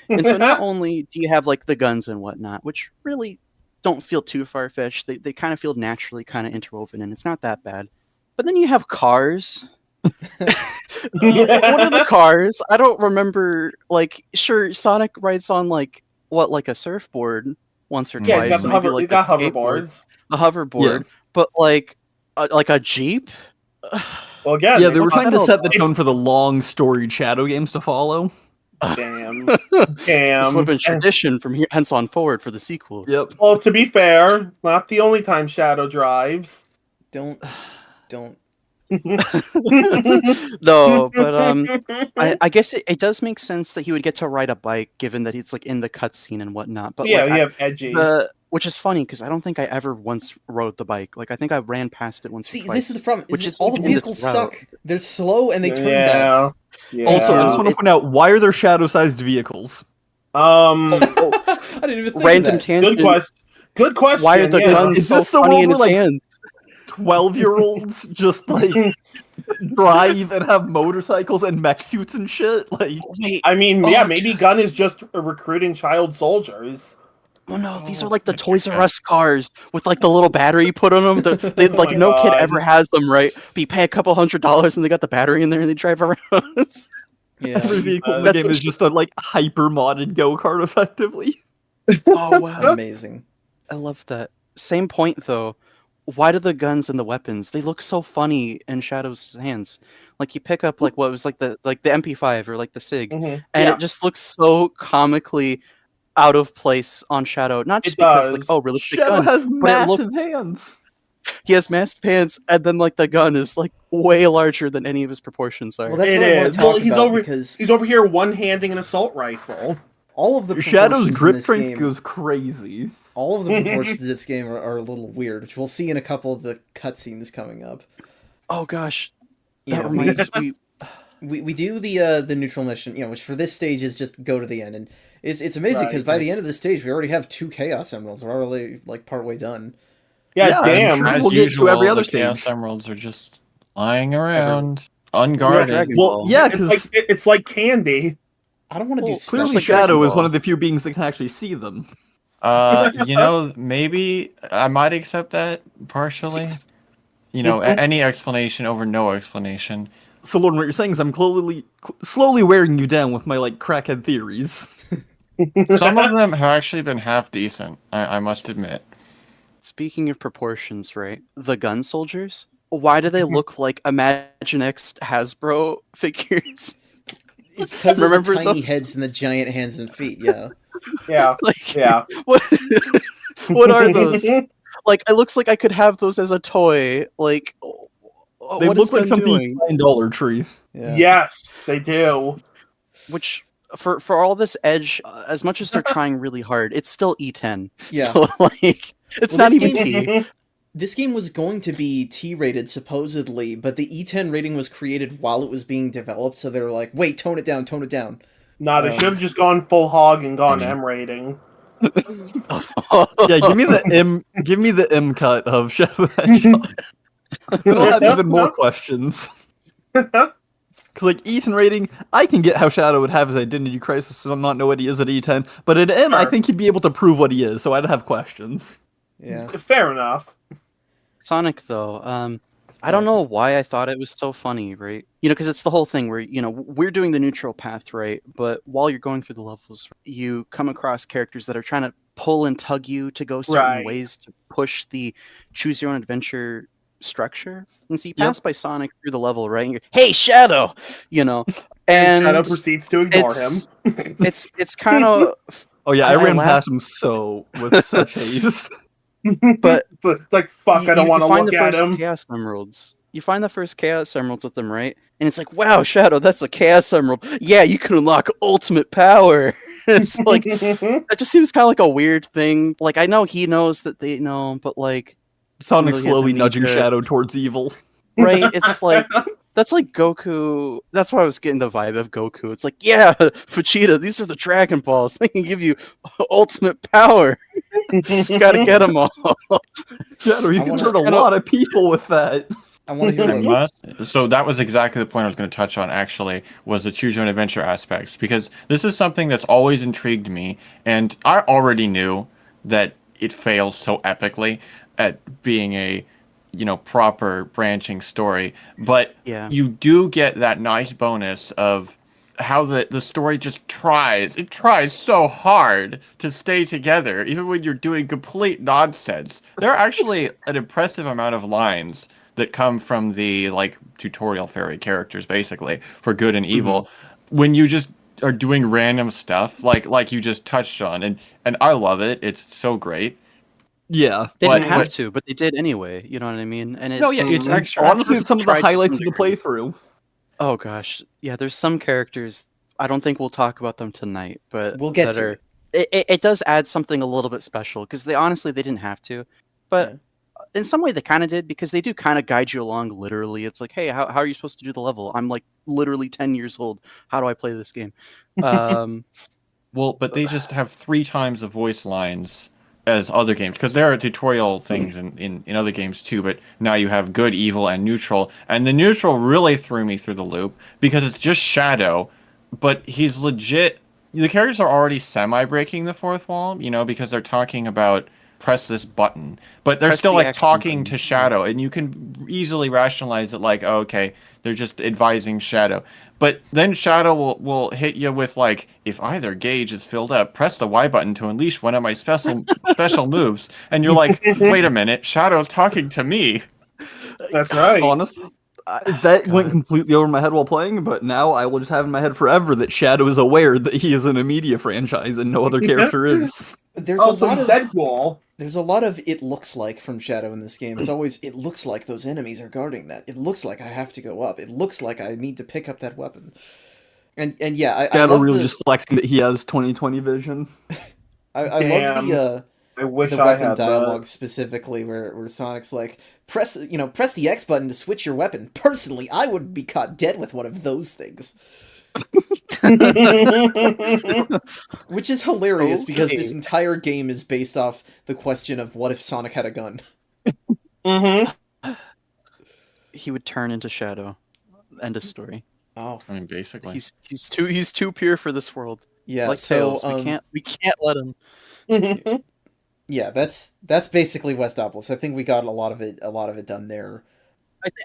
And so not only do you have like the guns and whatnot, which really don't feel too far-fetched, they kind of feel naturally kind of interwoven, and it's not that bad. But then you have cars. What are the cars? I don't remember. Like, sure, Sonic rides on like a surfboard once or twice. Yeah, you got hoverboards. A hoverboard, but like a Jeep. Well, again, yeah, they were trying to set the tone for the long storied Shadow games to follow. Damn. This would have been tradition from hence on forward for the sequels. Yep. Well, to be fair, not the only time Shadow drives. Don't. No, but I guess it does make sense that he would get to ride a bike, given that he's like in the cutscene and whatnot. But yeah, like, we have Edgy. Which is funny because I don't think I ever once rode the bike. Like I think I ran past it once. See, or twice, this is the problem. which is all the vehicles suck. They're slow and they turn back. Yeah. Also, I just want to point out, why are there shadow-sized vehicles? I didn't even think random of that. tangent. Good question. Why are the guns Is so this the funny world in his where, like, hands? 12-year-olds just like drive and have motorcycles and mech suits and shit? Like, Wait, I mean, maybe Gun is just recruiting child soldiers. oh no, these are like the Toys R Us cars with like the little battery you put on them. They like no kid ever has them, right? But you pay a couple $100 and they got the battery in there and they drive around. Yeah. every vehicle in the game is just a like hyper modded go-kart effectively. Oh wow. Amazing. I love that. Same point though. Why do the guns and the weapons, they look so funny in Shadow's hands? Like you pick up like what was like the MP5 or like the SIG, and it just looks so comically out of place on Shadow. Not just because like, oh, really, Shadow has massive hands. He has massive hands, and then like the gun is like way larger than any of his proportions are. Well, that's It what I want is. to talk Well, about because he's over here one-handing an assault rifle. all of the Shadow's proportions in grip this strength game- goes crazy. All of the proportions of this game are a little weird, which we'll see in a couple of the cutscenes coming up. Oh gosh, Yeah, that reminds me. we do the neutral mission, which for this stage is just go to the end, and it's amazing because by the end of this stage we already have 2 Chaos Emeralds. We're already like partway done. Yeah, damn. sure. As We'll get to usual, every other the Chaos stage. Emeralds are just Lying around, It's unguarded. Dragon Well, Ball. yeah, It's because like it's like candy. I don't want to Well, do clearly like Shadow Dragon is one Ball. of the few beings that can actually see them. Maybe I might accept that partially. Any explanation over no explanation. So, Lauren, what you're saying is I'm slowly wearing you down with my like crackhead theories. Some of them have actually been half decent, I must admit. Speaking of proportions, right? The gun soldiers. Why do they look like Imaginext Hasbro figures? It's because of the Remember tiny those? heads and the giant hands and feet. Yeah. Yeah, Like, yeah. what? What are those? Like, it looks like I could have those as a toy. Like, They what look is like Gun something doing? in Dollar Tree. Yeah. Yes, they do. Which for all this edge, as much as they're trying really hard, it's still E10. Yeah. So like, it's Well, not this even game- T. This game was going to be T-rated, supposedly, but the E10 rating was created while it was being developed, so they were like, wait, tone it down, tone it down. Nah, they should have just gone full hog and gone Mhm. M rating. Yeah, give me the M cut of Shadow the Hedgehog. Then I'll have even more questions. Because like E10 rating, I can get how Shadow would have his identity crisis and not know what he is at E10, but at M, I Sure. think he'd be able to prove what he is, so I'd have questions. Yeah. Fair enough. Sonic, though, I don't know why I thought it was so funny, right? Because it's the whole thing where, we're doing the neutral path, right? But while you're going through the levels, you come across characters that are trying to pull and tug you to go certain Right. ways to push the choose your own adventure structure. And so you Yep. pass by Sonic through the level, right? And you're, hey, Shadow! And And Shadow proceeds to ignore it's- him. it's kind of... Oh yeah, I I ran laughed. past him with such haste. But like, fuck, I don't want to find look the at first him. Chaos Emeralds. You find the first Chaos Emeralds with them, right? And it's like, wow, Shadow, that's a Chaos Emerald. Yeah, you can unlock ultimate power. It's like, that just seems kind of like a weird thing. Like, I know he knows that they know, but like, Sonic Really has slowly a nudging major- Shadow towards evil. right? It's like, that's like Goku. That's why I was getting the vibe of Goku. It's like, yeah, Vegeta, these are the Dragon Balls. They can give you ultimate power. Just gotta get them all. Shadow, you I can wanna- hurt a lot of people with that. I want to hear I what... must. So that was exactly the point I was going to touch on, actually, was the choose your own adventure aspects, because this is something that's always intrigued me, and I already knew that it fails so epically at being a proper branching story, but Yeah. you do get that nice bonus of how the story just tries so hard to stay together, even when you're doing complete nonsense. There are actually an impressive amount of lines that come from the tutorial fairy characters, basically, for good and evil, when you just are doing random stuff like you just touched on, and I love it. It's so great. Yeah. They But- didn't have but- to, but they did anyway. You know what I mean? And No, yeah, it's extra. Honestly, it's some of the tried to highlights of some the degree. playthrough. Oh gosh, yeah. There's some characters. I don't think we'll talk about them tonight, but We'll get that to are. it. It does add something a little bit special because they didn't have to, but in some way they kind of did because they do kind of guide you along. Literally, it's like, hey, how are you supposed to do the level? I'm like literally 10 years old. How do I play this game? Well, but they just have 3 times the voice lines as other games, because there are tutorial things in other games too, but now you have good, evil, and neutral, and the neutral really threw me through the loop because it's just Shadow, but he's legit. The characters are already semi-breaking the fourth wall, because they're talking about press this button, but they're Press still the action talking button. to Shadow, and you can easily rationalize it like, oh, okay, they're just advising Shadow. But then Shadow will hit you with if either gauge is filled up, press the Y button to unleash one of my special moves, and you're like, wait a minute, Shadow's talking to me. That's right. Honestly, that went God. completely over my head while playing, but now I will just have in my head forever that Shadow is aware that he is in a media franchise and no other character is. There's Oh, a so lot he's of Deadpool. There's a lot of it looks like from Shadow in this game. It's always, it looks like those enemies are guarding that. It looks like I have to go up. It looks like I need to pick up that weapon. And yeah, I Shadow love really the, just flexing that he has 20/20 vision. I love Damn. I wish the I weapon had dialogue that. specifically where Sonic's like, press the X button to switch your weapon. Personally, I would be caught dead with one of those things. Which is hilarious because this Okay. entire game is based off the question of what if Sonic had a gun. Mm-hmm. he would turn into Shadow. End of story. Oh, I mean, basically. He's too pure for this world. yeah. Like So Tails, we can't let him. yeah, that's basically Westopolis. I think we got a lot of it done there.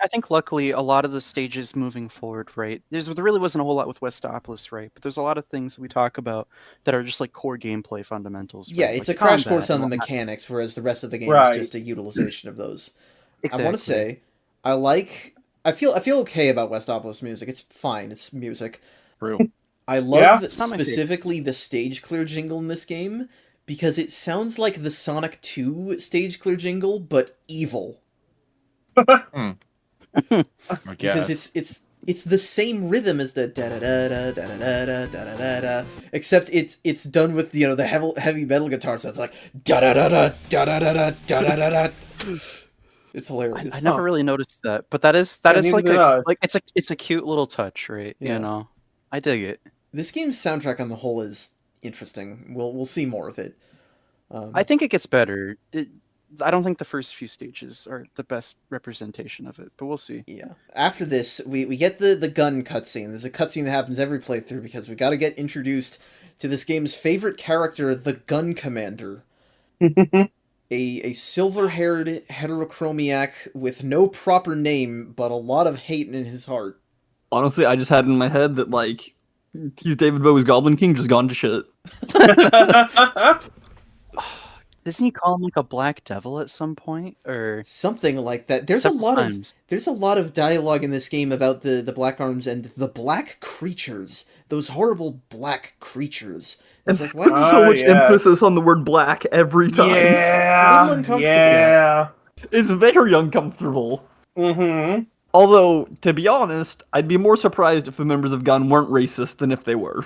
I think luckily a lot of the stages moving forward, right? There really wasn't a whole lot with Westopolis, right? But there's a lot of things that we talk about that are just like core gameplay fundamentals. Yeah, right? it's like a crash combat course on and the whatnot. mechanics, whereas the rest of the game Right. is just a utilization of those. Exactly. I want to say, I feel okay about Westopolis music. It's fine. It's music. True. I love Yeah? It's not my specifically the stage clear jingle in this game because it sounds like the Sonic 2 stage clear jingle, but evil. I Because guess. it's the same rhythm as the da da da da da da da da da da, except it's done with the heavy metal guitar, so it's like da da da da da da da da da da da. It's hilarious. I never really noticed that, but that is neither like did I. it's a cute little touch, right? Yeah. You know, I dig it. This game's soundtrack on the whole is interesting. We'll see more of it. I think it gets better. I don't think the first few stages are the best representation of it, but we'll see. Yeah. After this, we get the gun cutscene. There's a cutscene that happens every playthrough because we got to get introduced to this game's favorite character, the Gun Commander. A silver-haired heterochromiac with no proper name, but a lot of hate in his heart. Honestly, I just had in my head that, like, he's David Bowie's Goblin King just gone to shit. Doesn't he call him like a black devil at some point, or Something like that. There's several a lot times? of there's a lot of dialogue in this game about the Black Arms and the black creatures. Those horrible black creatures. It's like what? Put so much yeah. emphasis on the word black every time. It's a Yeah. little uncomfortable. Yeah. It's very uncomfortable. Mm-hmm. Although, to be honest, I'd be more surprised if the members of Gun weren't racist than if they were.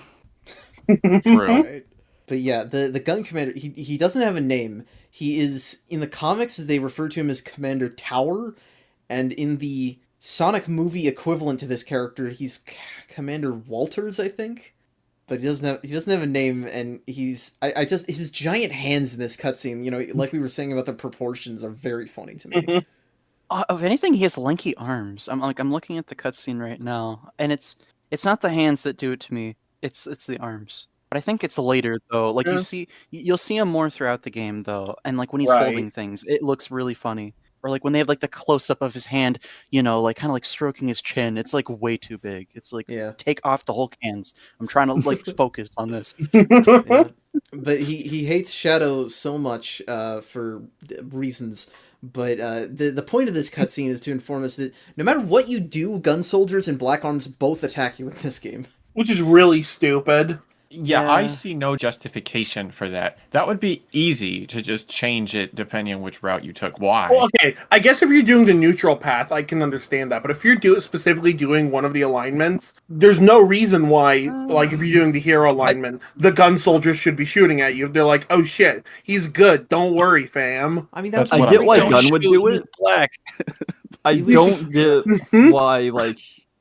True. Right. But yeah, the Gun Commander, he doesn't have a name. He is, in the comics, they refer to him as Commander Tower, and in the Sonic movie equivalent to this character, he's Commander Walters, I think. But he doesn't have a name, and his giant hands in this cutscene, like we were saying about the proportions, are very funny to me. Of anything, he has lanky arms. I'm looking at the cutscene right now, and it's not the hands that do it to me. It's the arms. But I think it's later though. Like Yeah. you'll see him more throughout the game though, and like when he's Right. holding things, it looks really funny. Or like when they have like the close up of his hand, like kind of like stroking his chin. It's like way too big. It's like Yeah. take off the Hulk hands. I'm trying to like focus on this. Yeah. But he hates Shadow so much for reasons. But the point of this cutscene is to inform us that no matter what you do, gun soldiers and Black Arms both attack you in this game. Which is really stupid. Yeah, I Yeah. see no justification for that. That would be easy to just change it depending on which route you took. Why? Well, okay, I guess if you're doing the neutral path, I can understand that. But if you're specifically doing one of the alignments, there's no reason why, like if you're doing the hero alignment, the gun soldiers should be shooting at you. They're like, oh shit, he's good. Don't worry, fam. I mean, that's That's I what get I'm why thinking. Gun would do He's it. black. I You- don't get Mhm. why, like,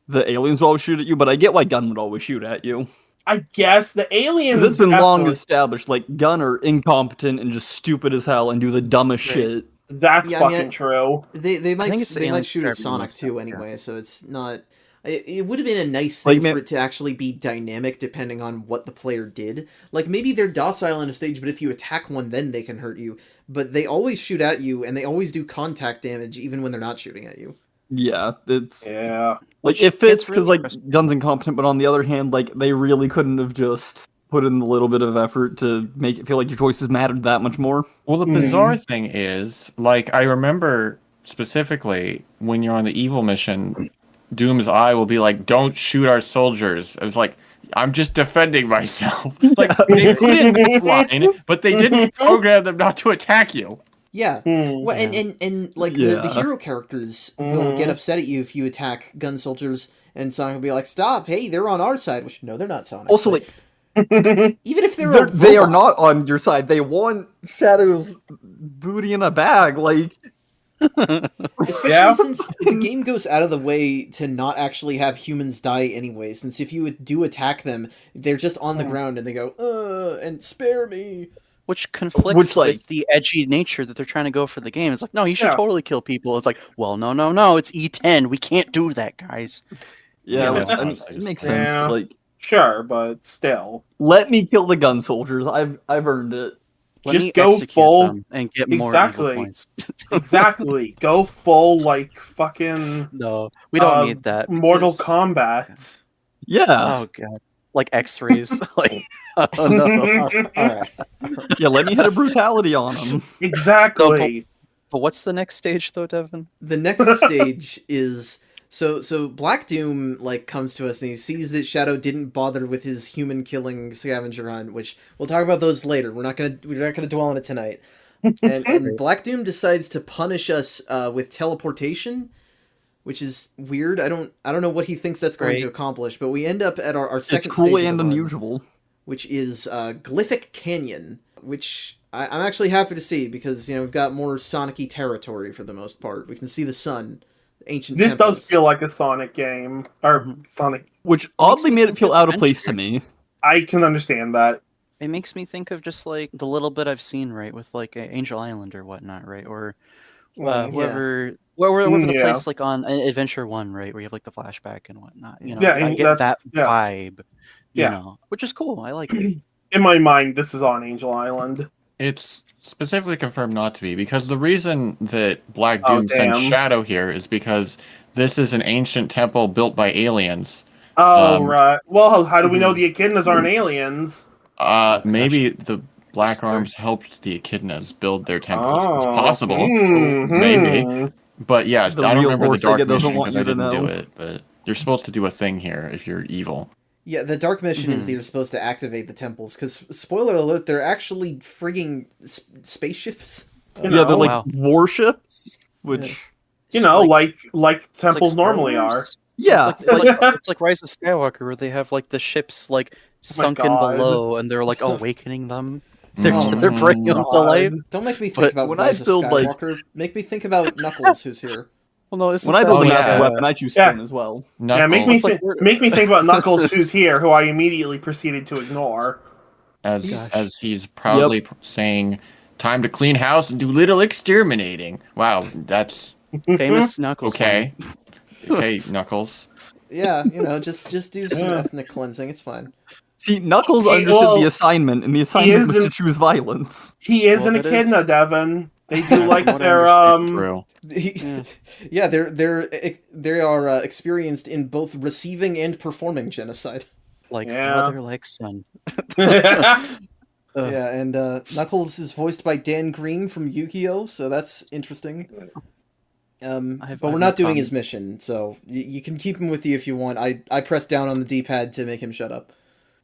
the aliens would always shoot at you, but I get why Gun would always shoot at you. I guess the aliens. Because it's been long definitely- established, like, Gun are incompetent and just stupid as hell and do the dumbest Right. shit. That's Yeah, I mean, fucking true. they might think it's the they might aliens shoot that at are Sonic most too out anyway, so it's not. It would have been a nice thing Like, man- for it to actually be dynamic depending on what the player did. Like maybe they're docile on a stage, but if you attack one, then they can hurt you. But they always shoot at you, and they always do contact damage even when they're not shooting at you. Yeah, it's... Yeah. Like, Which it fits gets because, really like, frustrating. Gun's incompetent, but on the other hand, like, they really couldn't have just put in a little bit of effort to make it feel like your choices mattered that much more. Well, the bizarre thing is, like, I remember specifically when you're on the evil mission, Doom's eye will be like, "Don't shoot our soldiers." I was like, "I'm just defending myself." Like, they put it in that line, but they didn't program them not to attack you. Yeah. Hmm. Well, Yeah. and like the Yeah. hero characters will get upset at you if you attack gun soldiers, and Sonic will be like, "Stop! Hey, they're on our side." Which no, they're not Sonic. Also, but like, even if they're they are robot- not on your side. They want Shadow's booty in a bag. Like, Especially Yeah. since the game goes out of the way to not actually have humans die anyway, since if you do attack them, they're just on the ground and they go, and spare me. Which conflicts like- with the edgy nature that they're trying to go for the game. It's like, no, you should Yeah. totally kill people. It's like, well, no, it's E10. We can't do that, guys. Yeah, Yeah, like, I mean, honestly, it just- makes sense. Yeah. But, like, Sure, but still. let me kill the gun soldiers. I've earned it. Let Just me go execute full- them and get more evil points. Exactly. Go full, like, fucking No, we don't need that. Mortal because- Kombat. Yeah, Oh god, like X-rays. Like, oh no. All right. yeah. Let me hit a brutality on them. Exactly. But what's the next stage, though, Devin? The next stage is so Black Doom like comes to us and he sees that Shadow didn't bother with his human killing scavenger hunt, which we'll talk about those later. We're not gonna dwell on it tonight. And Black Doom decides to punish us with teleportation, which is weird. I don't know what he thinks that's going Right. to accomplish, but we end up at our second It's cruel stage of and the run, unusual. which is Glyphic Canyon, which I'm actually happy to see because we've got more Sonic-y territory for the most part. We can see the sun, ancient. This temples. does feel like a Sonic game. Or Sonic. Which oddly me made it think feel of out of place to adventure. me. I can understand that. It makes me think of just like the little bit I've seen, right, with like Angel Island or whatnot, right, or Mm, wherever the yeah. place like on Adventure 1, right, where you have like the flashback and whatnot. Yeah, I and get that that's- yeah. vibe. You Yeah. know, which is cool. I like it. In my mind, this is on Angel Island. It's specifically confirmed not to be, because the reason that Black Oh, Doom sends damn. Shadow here is because this is an ancient temple built by aliens. Oh, Um, right. Well, how do we know the Echidnas aren't aliens? Maybe the Black Just Arms helped the Echidnas build their temples. Oh, It's possible, mhm. maybe. But yeah, The I don't real remember the Lord dark Sega doesn't mission want because I you to didn't do know. it. But you're supposed to do a thing here if you're evil. Yeah, the dark mission is that you're supposed to activate the temples, because, spoiler alert, they're actually frigging spaceships. You Yeah, they're know, like Wow. warships, which You know, like It's like temples Star normally are. Wars. yeah, It's like Rise of Skywalker, where they have like the ships like sunken God. below, and they're like awakening them. Oh They're bringing them to God. life. Don't make me think But about when I Rise of build, like- Skywalker. Make me think about Knuckles, who's here. Well, no, isn't when I that build a Oh, like, massive yeah. weapon, I choose Yeah. stone as well. Knuckles. Yeah, It's like we're- make me think about Knuckles, who's here, who I immediately proceeded to ignore. as Gosh. he's proudly saying, "Time to clean house and do little exterminating." Wow, that's famous Knuckles. okay. Okay, Knuckles. Yeah, just do some Yeah. ethnic cleansing. It's fine. See, Knuckles Hey, understood well, the assignment, and the assignment was to isn't- choose violence. He is Well, an that is- Echidna, Devin. They do From like what I their understand, True. Yeah. Yeah, they are experienced in both receiving and performing genocide. Like Yeah. brother, like son. Ugh. Yeah, and Knuckles is voiced by Dan Green from Yu-Gi-Oh, so that's interesting. But we're not doing his mission, so you can keep him with you if you want. I pressed down on the D-pad to make him shut up.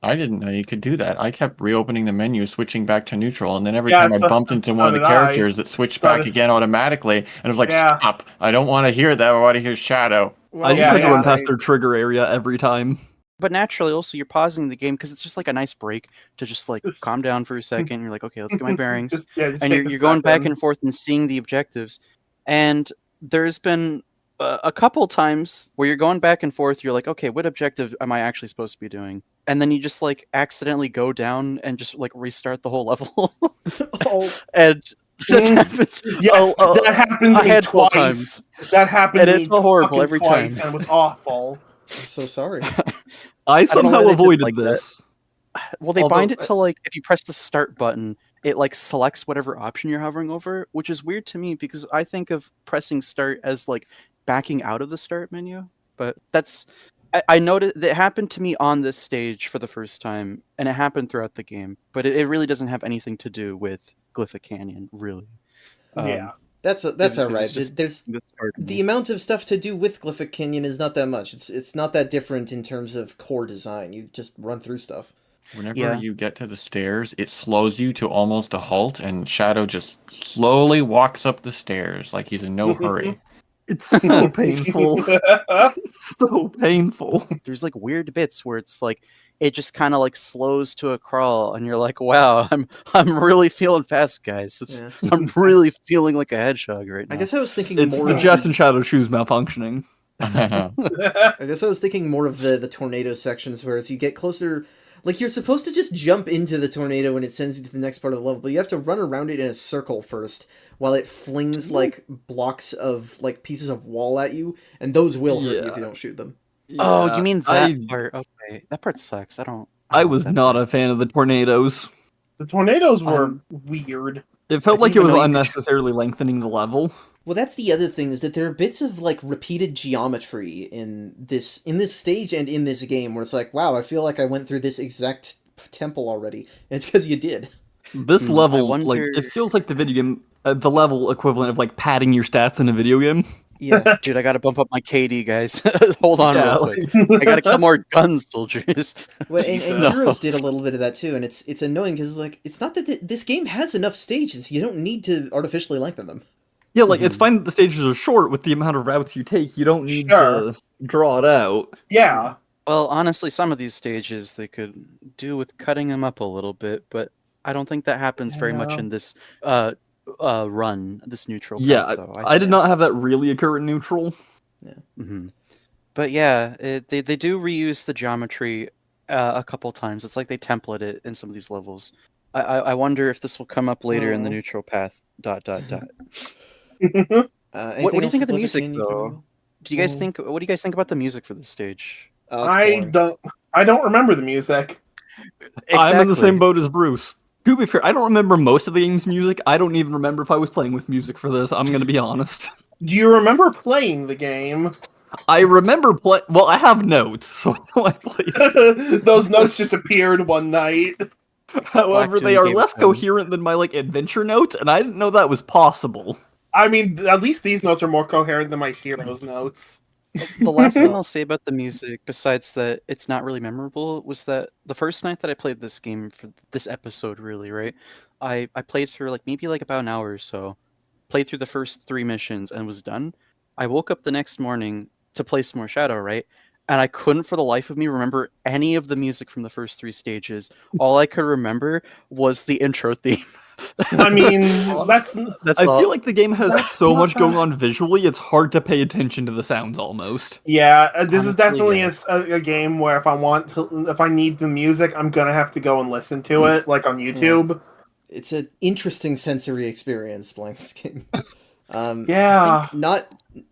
I didn't know you could do that. I kept reopening the menu, switching back to neutral, and then every Yeah, time I so- bumped into so one of the did I. characters, it switched So back did- again automatically, and it was like, Yeah. "Stop! I don't want to hear that. I want to hear Shadow." Well, I just yeah, had to yeah, run past they- their trigger area every time. But naturally, also, you're pausing the game because it's just like a nice break to just like Just- calm down for a second. You're like, okay, let's get my bearings. just And take you're a going back second. and forth and seeing the objectives. And there's been a couple times where you're going back and forth. You're like, okay, what objective am I actually supposed to be doing? And then you just like accidentally go down and just like restart the whole level. Oh, And that Mm. happens. Yes, a- that happened a to me handful of twice. times. That happened And to it's me horrible fucking every twice, time. and it was awful. I'm so sorry. I know somehow why they did avoided like that. this. Well, they Although- bind it to like if you press the start button, it like selects whatever option you're hovering over, which is weird to me because I think of pressing start as like backing out of the start menu. But that's I noticed that happened to me on this stage for the first time, and it happened throughout the game. But it really doesn't have anything to do with Glyphic Canyon, really. Yeah. That's it all was right. just There's the start the menu. amount of stuff to do with Glyphic Canyon is not that much. It's not that different in terms of core design. You just run through stuff. Whenever Yeah. you get to the stairs, it slows you to almost a halt, and Shadow just slowly walks up the stairs like he's in no hurry. It's so painful. It's so painful. There's like weird bits where it's like it just kind of like slows to a crawl, and you're like, "Wow, I'm really feeling fast, guys. It's Yeah. I'm really feeling like a hedgehog right now." I guess I was thinking It's more the of Jets and Shadow shoes malfunctioning. I guess I was thinking more of the tornado sections, where as you get closer, Like, you're supposed to just jump into the tornado when it sends you to the next part of the level, but you have to run around it in a circle first, while it flings, like, blocks of, like, pieces of wall at you, and those will hurt you if you don't shoot them. Oh, Yeah, you mean that part? Okay, that part sucks. I don't I like was that not part. a fan of the tornadoes. The tornadoes were weird. It felt I like it didn't was even know you could unnecessarily lengthening the level. Well, that's the other thing, is that there are bits of, like, repeated geometry in this stage and in this game, where it's like, wow, I feel like I went through this exact temple already. And it's because you did. This I level, wonder- like, it feels like the video game, the level equivalent of, like, padding your stats in a video game. Yeah. Dude, I gotta bump up my KD, guys. Hold on Yeah, real quick. I gotta kill more gun soldiers. Well, and Jesus. Heroes did a little bit of that too, and it's annoying because, like, it's not that this game has enough stages. You don't need to artificially lengthen them. Yeah, like, it's fine that the stages are short with the amount of routes you take. You don't need to draw it out. Yeah. Well, honestly, some of these stages they could do with cutting them up a little bit, but I don't think that happens very much Yeah. in this run, this neutral path, Yeah, though. I did not have that really occur in neutral. Hmm. But yeah, they do reuse the geometry a couple times. It's like they template it in some of these levels. I wonder if this will come up later in the neutral path. ... What do you think of the music, though? Do you guys think? What do you guys think about the music for this stage? I don't remember the music. I'm in the same boat as Bruce. To be fair, I don't remember most of the game's music. I don't even remember if I was playing with music for this. I'm gonna be honest. Do you remember playing the game? I remember Well, I have notes, so I know I played. Those notes just appeared one night. However, they are less coherent than my adventure notes, and I didn't know that was possible. I mean, at least these notes are more coherent than my Heroes notes. The last thing I'll say about the music, besides that it's not really memorable, was that the first night that I played this game for this episode, really, right? I played through maybe about an hour or so, played through the first 3 missions and was done. I woke up the next morning to play some more Shadow, right? And I couldn't for the life of me remember any of the music from the first 3 stages. All I could remember was the intro theme. I mean, that's I feel like the game has so much going on visually, it's hard to pay attention to the sounds almost. yeah. This is Honestly, definitely a game where if I need the music, I'm gonna have to go and listen to it, like on YouTube. It's an interesting sensory experience playing this game. Yeah.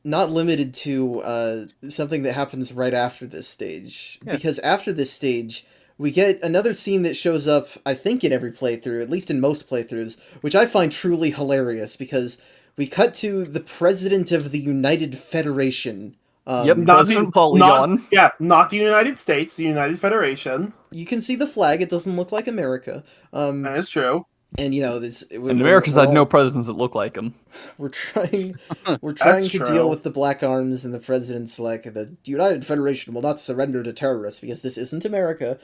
Not limited to something that happens right after this stage. Yeah. Because after this stage, we get another scene that shows up, I think, in every playthrough, at least in most playthroughs, which I find truly hilarious, because we cut to the President of the United Federation. Yep, Not President Polygon. Not the United States, the United Federation. You can see the flag, it doesn't look like America. That is true. And, And America's had no presidents that look like him. We're trying That's to true. deal with the Black Arms, and the president's like, the United Federation will not surrender to terrorists because this isn't America.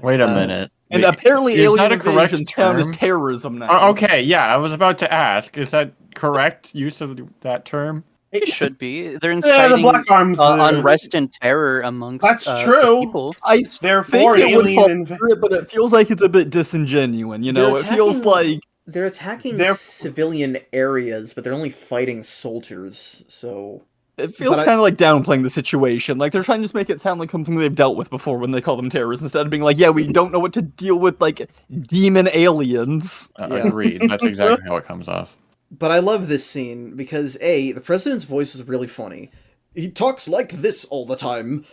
Wait a minute. And apparently is alien that a correct invasion's count as term? terrorism now. Okay, yeah, I was about to ask. Is that correct use of that term? It should be. They're Yeah, inciting the Black Arms. unrest and terror amongst That's the true. people. I Therefore, think it would fall alien under it, but it feels like it's a bit disingenuous, They're It feels like... They're attacking They're- civilian areas, but they're only fighting soldiers, so... It feels But I- kind of like downplaying the situation. Like, they're trying to just make it sound like something they've dealt with before when they call them terrorists, instead of being like, yeah, we don't know what to deal with, demon aliens. Yeah. Agreed. That's exactly how it comes off. But I love this scene, because A, the president's voice is really funny. He talks like this all the time.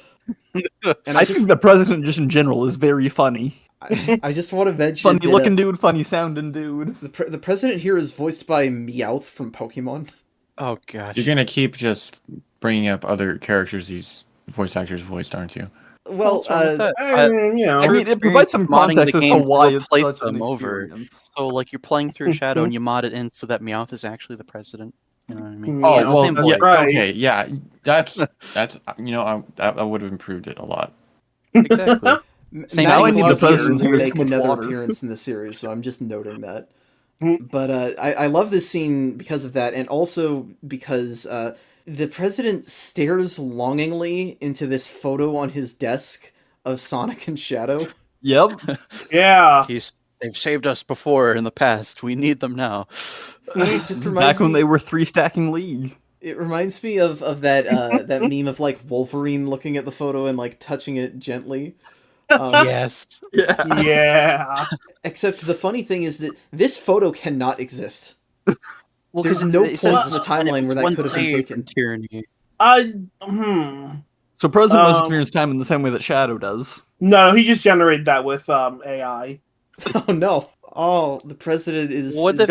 And I think the president, just in general, is very funny. I just want to mention Funny that, looking dude, funny sounding dude. the president here is voiced by Meowth from Pokemon. Oh gosh. You're gonna keep just bringing up other characters these voice actors voiced, aren't you? Well, What's wrong with that? You know. I mean, it provides some modding context the as to game to why it's replace such an them over. experience. So, you're playing through Shadow and you mod it in so that Meowth is actually the president. You know what I mean? Oh, It's the well, same that's voice. right. Okay, yeah, that's I would have improved it a lot. Exactly. Same Matt now I need the Claus here president to will drink make too much another water. appearance in the series, so I'm just noting that. Mm. But I love this scene because of that, and also because the president stares longingly into this photo on his desk of Sonic and Shadow. Yep. Yeah. They've saved us before in the past. We need them now. It just Back reminds when me. they were 3-stacking League. It reminds me of that that meme of Wolverine looking at the photo and touching it gently. Yes. Yeah. Yeah. Except the funny thing is that this photo cannot exist. Well, There's 'cause no it says point in the planet timeline was where that once could have been saved taken. from tyranny. Hmm. So President must Um, experience time in the same way that Shadow does. No, he just generated that with AI. Oh no! Oh, the president is. What is-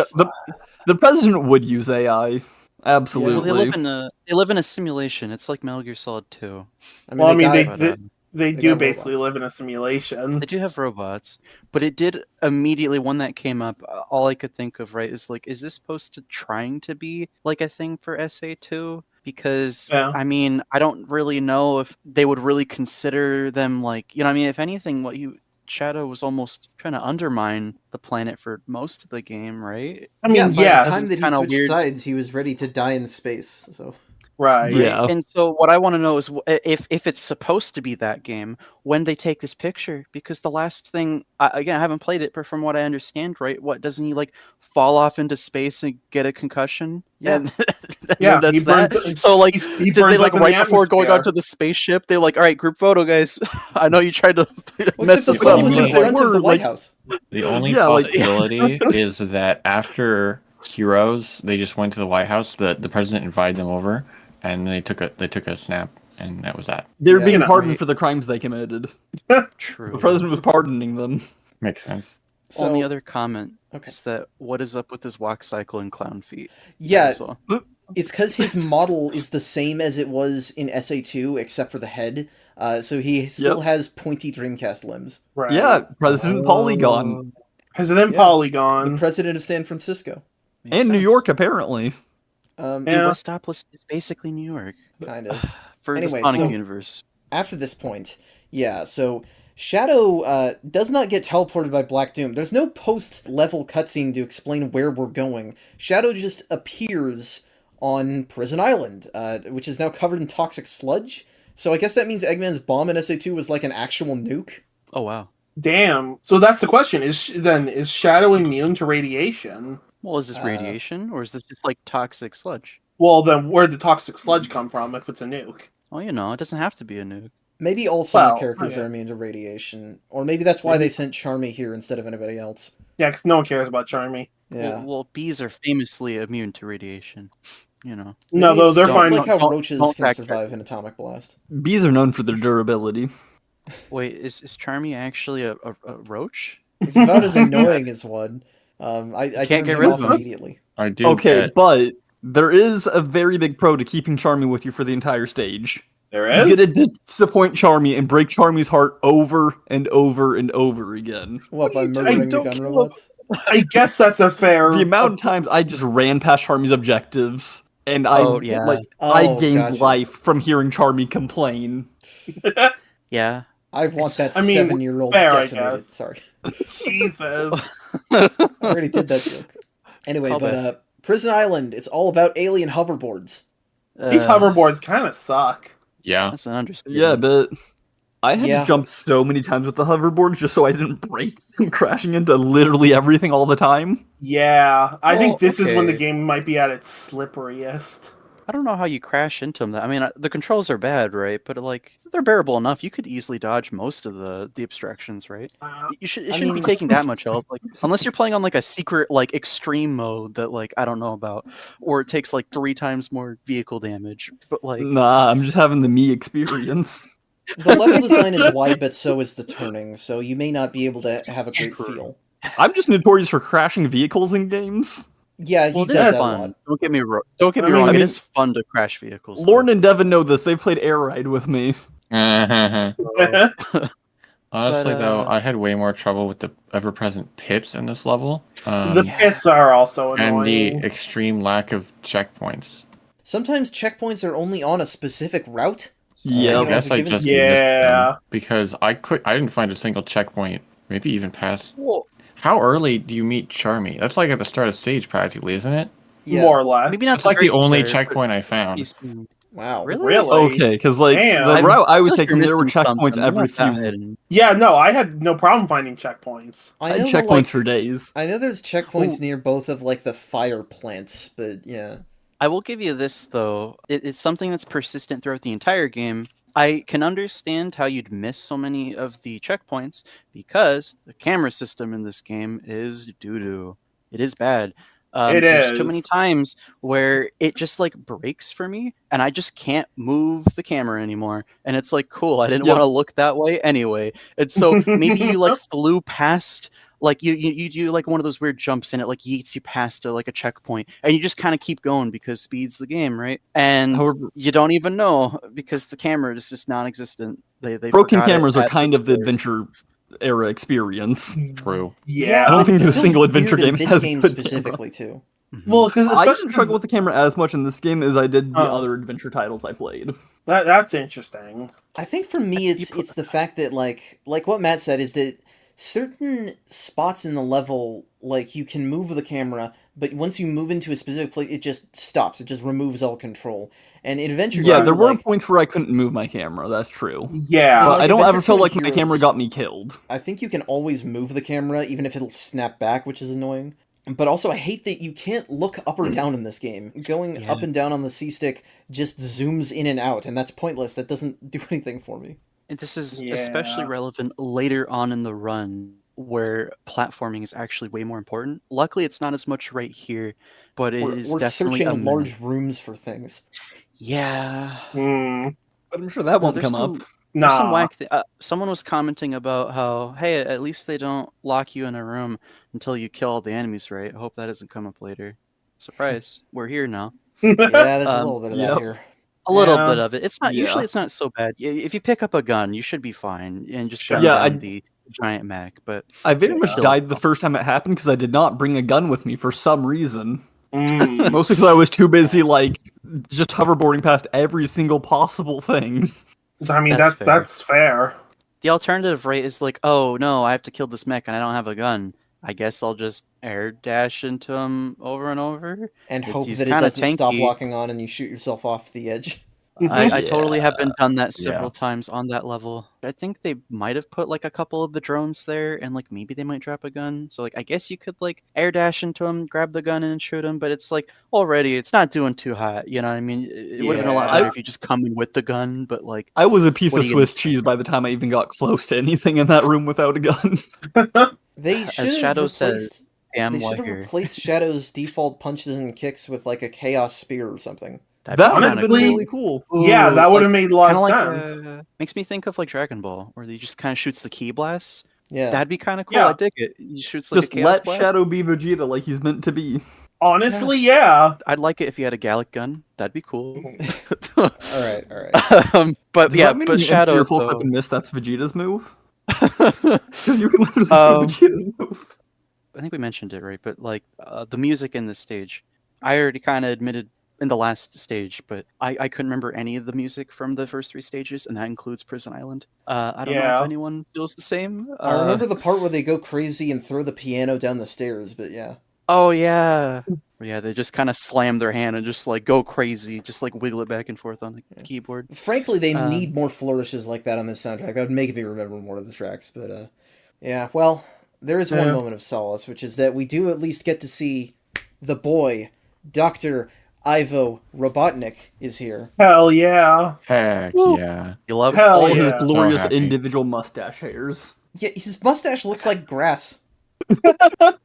The president would use AI. Well, Absolutely. they live in a simulation. It's like Metal Gear Solid 2. Well, I mean, got- But, they they do got basically robots. live in a simulation. they do have robots, but it did immediately when that came up. All I could think of, right, is like, is this supposed to trying to be like a thing for SA2? Because Yeah. I mean, I don't really know if they would really consider them like, I mean, if anything, Shadow was almost trying to undermine the planet for most of the game, right? I mean, yeah, by yes, the time that he kinda switched weird. sides, he was ready to die in space. So right. Yeah. And so what I want to know is if it's supposed to be that game, when they take this picture, because the last thing, again, I haven't played it, but from what I understand, right, what doesn't he like fall off into space and get a concussion? Yeah. And Yeah, that's he burns- that. So like, he did they burns like up in the right before going atmosphere. onto the spaceship? They're like, all right, group photo, guys. I know you tried to well, mess except us the up. photo was in Only- front of the Were, White like- House. The only Yeah, like- possibility is that after Heroes, they just went to the White House. The president invited them over, and they took a snap, and that was that. They're Yeah. being know, pardoned right. for the crimes they committed. True. The president was pardoning them. Makes sense. So, Only other comment Okay. is that what is up with his walk cycle and clown feet? yeah, That's all. it's because his model is the same as it was in SA2, except for the head. So he still Yep. has pointy Dreamcast limbs. Right. Yeah, President Polygon. President Yeah. Polygon. The president of San Francisco. Makes And New sense. York, apparently. Yeah. Westopolis is basically New York Kind of. for Anyway, the Sonic so- universe. After this point, yeah, so Shadow does not get teleported by Black Doom. There's no post-level cutscene to explain where we're going. Shadow just appears on Prison Island, which is now covered in toxic sludge. So I guess that means Eggman's bomb in SA2 was like an actual nuke. Oh wow. Damn. So that's the question: is Shadow immune to radiation? Well, is this Uh, radiation or is this just like toxic sludge? Well, then where'd the toxic sludge come from if it's a nuke? Oh, it doesn't have to be a nuke. Maybe all Sonic Well, characters okay. are immune to radiation. Or maybe that's why they sent Charmy here instead of anybody else. Yeah, because no one cares about Charmy. Yeah. Well, bees are famously immune to radiation. No, Maybe though it's- they're it's fine. like how Don't- roaches don't can fact survive an atomic blast. Bees are known for their durability. Wait, is Charmy actually a roach? It's about as annoying as one. I can't turned get him rid off of him. immediately. I do. Okay, get- but there is a very big pro to keeping Charmy with you for the entire stage. There You is. get to disappoint Charmy and break Charmy's heart over and over and over again. What, by I murdering the don't gun kill him. robots? I guess that's a fair. The amount of times I just ran past Charmy's objectives, and Oh, yeah. I Oh, gained gotcha. life from hearing Charmy complain. Yeah. I want that I mean, 7-year-old fair, I decimated. guess. Sorry. Jesus. I already did that joke. Anyway, Call but Prison Island, it's all about alien hoverboards. These hoverboards kind of suck. Yeah. That's an understatement. Yeah, but I had Yeah. to jump so many times with the hoverboards just so I didn't break them, crashing into literally everything all the time. Yeah, I think Well, this is when the okay. game might be at its slipperiest. I don't know how you crash into them. I mean, the controls are bad, right? But like, they're bearable enough. You could easily dodge most of the obstructions, right? It shouldn't mean- be taking that much health, like unless you're playing on like a secret like extreme mode that like I don't know about, or it takes like 3 times more vehicle damage. But like, Nah, I'm just having the me experience. The level design is wide, but so is the turning, so you may not be able to have a great True. feel. I'm just notorious for crashing vehicles in games. Yeah, he well, does this is that a lot. fun. Don't get me wrong. Don't get me I mean- wrong. I It mean- is fun to crash vehicles. though. Lauren and Devin know this. They've played Air Ride with me. Honestly, But, though, I had way more trouble with the ever-present pits in this level. The pits are also and the annoying. extreme lack of checkpoints. Sometimes checkpoints are only on a specific route. Yeah, I know, guess I given- just Yeah. missed them because I didn't find a single checkpoint. Maybe even past. Well, How early do you meet Charmy? That's like at the start of stage, practically, isn't it? Yeah. More or less. maybe not That's like the very only start, but checkpoint I found. you soon- Wow. Really? Really? Okay, because like Damn. the I route I was feel like taking, you're there were missing checkpoints something. every Not that few. hidden. Yeah, no, I had no problem finding checkpoints. I I had know checkpoints like, for days. I know there's checkpoints Ooh. near both of like the fire plants, but yeah. I will give you this though. It's something that's persistent throughout the entire game. I can understand how you'd miss so many of the checkpoints because the camera system in this game is doo-doo. It is bad. There's too many is. times where it just like breaks for me and I just can't move the camera anymore. And it's like, cool, I didn't Yep. want to look that way anyway. And so maybe you like flew past, like you do like one of those weird jumps and it like yeets you past like a checkpoint and you just kind of keep going because speed's the game, right? And However- you don't even know because the camera is just non-existent. They Broken forgot it cameras are at kind of the start. adventure era experience. True. Yeah. I don't but think it's a still single adventure weird in game this has game good camera. specifically too. Mhm. Well, because I didn't struggle with the camera as much in this game as I did the Oh. other adventure titles I played. that's interesting. I think for me, it's the fact that like what Matt said is that certain spots in the level, like you can move the camera, but once you move into a specific place, it just stops. It just removes all control. And in Adventure Yeah, Two, there were like, points where I couldn't move my camera. That's true. Yeah. But like I don't Adventure ever feel 2 like and my camera Heroes- got me killed. I think you can always move the camera, even if it'll snap back, which is annoying. But also, I hate that you can't look up or down in this game. Going Yeah. up and down on the C-stick just zooms in and out, and that's pointless. That doesn't do anything for me. And this is Yeah. especially relevant later on in the run where platforming is actually way more important. Luckily, it's not as much right here, but it is We're definitely searching a large minute. rooms for things. Yeah. Hmm. But I'm sure that No, won't there's come some, up. there's some Nah. whack. Someone was commenting about how, hey, at least they don't lock you in a room until you kill all the enemies, right? I hope that doesn't come up later. Surprise, we're here now. Yeah, there's a Um, little bit of yep. that here. A little Yeah. bit of it. It's not Yeah. usually. It's not so bad. If you pick up a gun, you should be fine and just Sure. gun Yeah, down the giant mech. But I very much Still. died the first time it happened because I did not bring a gun with me for some reason. Mm. Mostly because I was too busy, like, just hoverboarding past every single possible thing. I mean, That's that's fair. the alternative, right, is like, oh no, I have to kill this mech and I don't have a gun. I guess I'll just air dash into him over and over. And It's- hope he's that it kinda doesn't stop tanky. locking on and you shoot yourself off the edge. I totally have been done that Yeah. several times on that level. I think they might have put like a couple of the drones there, and like maybe they might drop a gun. So like I guess you could like air dash into him, grab the gun, and shoot him. But it's like already it's not doing too hot. You know what I mean? It would have been a lot Yeah. better if you just come in with the gun. But like I was a piece What of are you gonna Swiss cheese by the time I even got close to anything in that room without a gun. They should have Shadow replaced, says, damn they should have wire. replaced Shadow's default punches and kicks with like a chaos spear or something. That'd That be would have kinda been Honestly- really cool. Yeah, Ooh, that would like- have made a lot Kinda of like sense. makes me think of like Dragon Ball, where he just kind of shoots the ki blasts. Yeah. That'd be kind of cool. Yeah. I dig it. He shoots like Just a chaos let blast. Shadow be Vegeta like he's meant to be. Honestly, yeah. I'd like it if he had a Gallic gun. That'd be cool. Alright, alright. But Does yeah, that mean but you Shadow. your full though- clip and miss, that's Vegeta's move? Because you can literally Um, do Vegeta's move. I think we mentioned it right, but like the music in this stage, I already kind of admitted in the last stage, but I couldn't remember any of the music from the first 3 stages, and that includes Prison Island. I don't know Yeah. if anyone feels the same. I remember the part where they go crazy and throw the piano down the stairs, but yeah. Oh yeah, yeah. They just kind of slam their hand and just like go crazy, just like wiggle it back and forth on the keyboard. Frankly, they Um, need more flourishes like that on this soundtrack. That would make me remember more of the tracks, but yeah, well, there is one Yeah. moment of solace, which is that we do at least get to see the boy, Dr. Ivo Robotnik, is here. Hell yeah. Heck Woo. yeah. You love Hell All yeah. his glorious happy. individual mustache hairs. Yeah, his mustache looks like grass.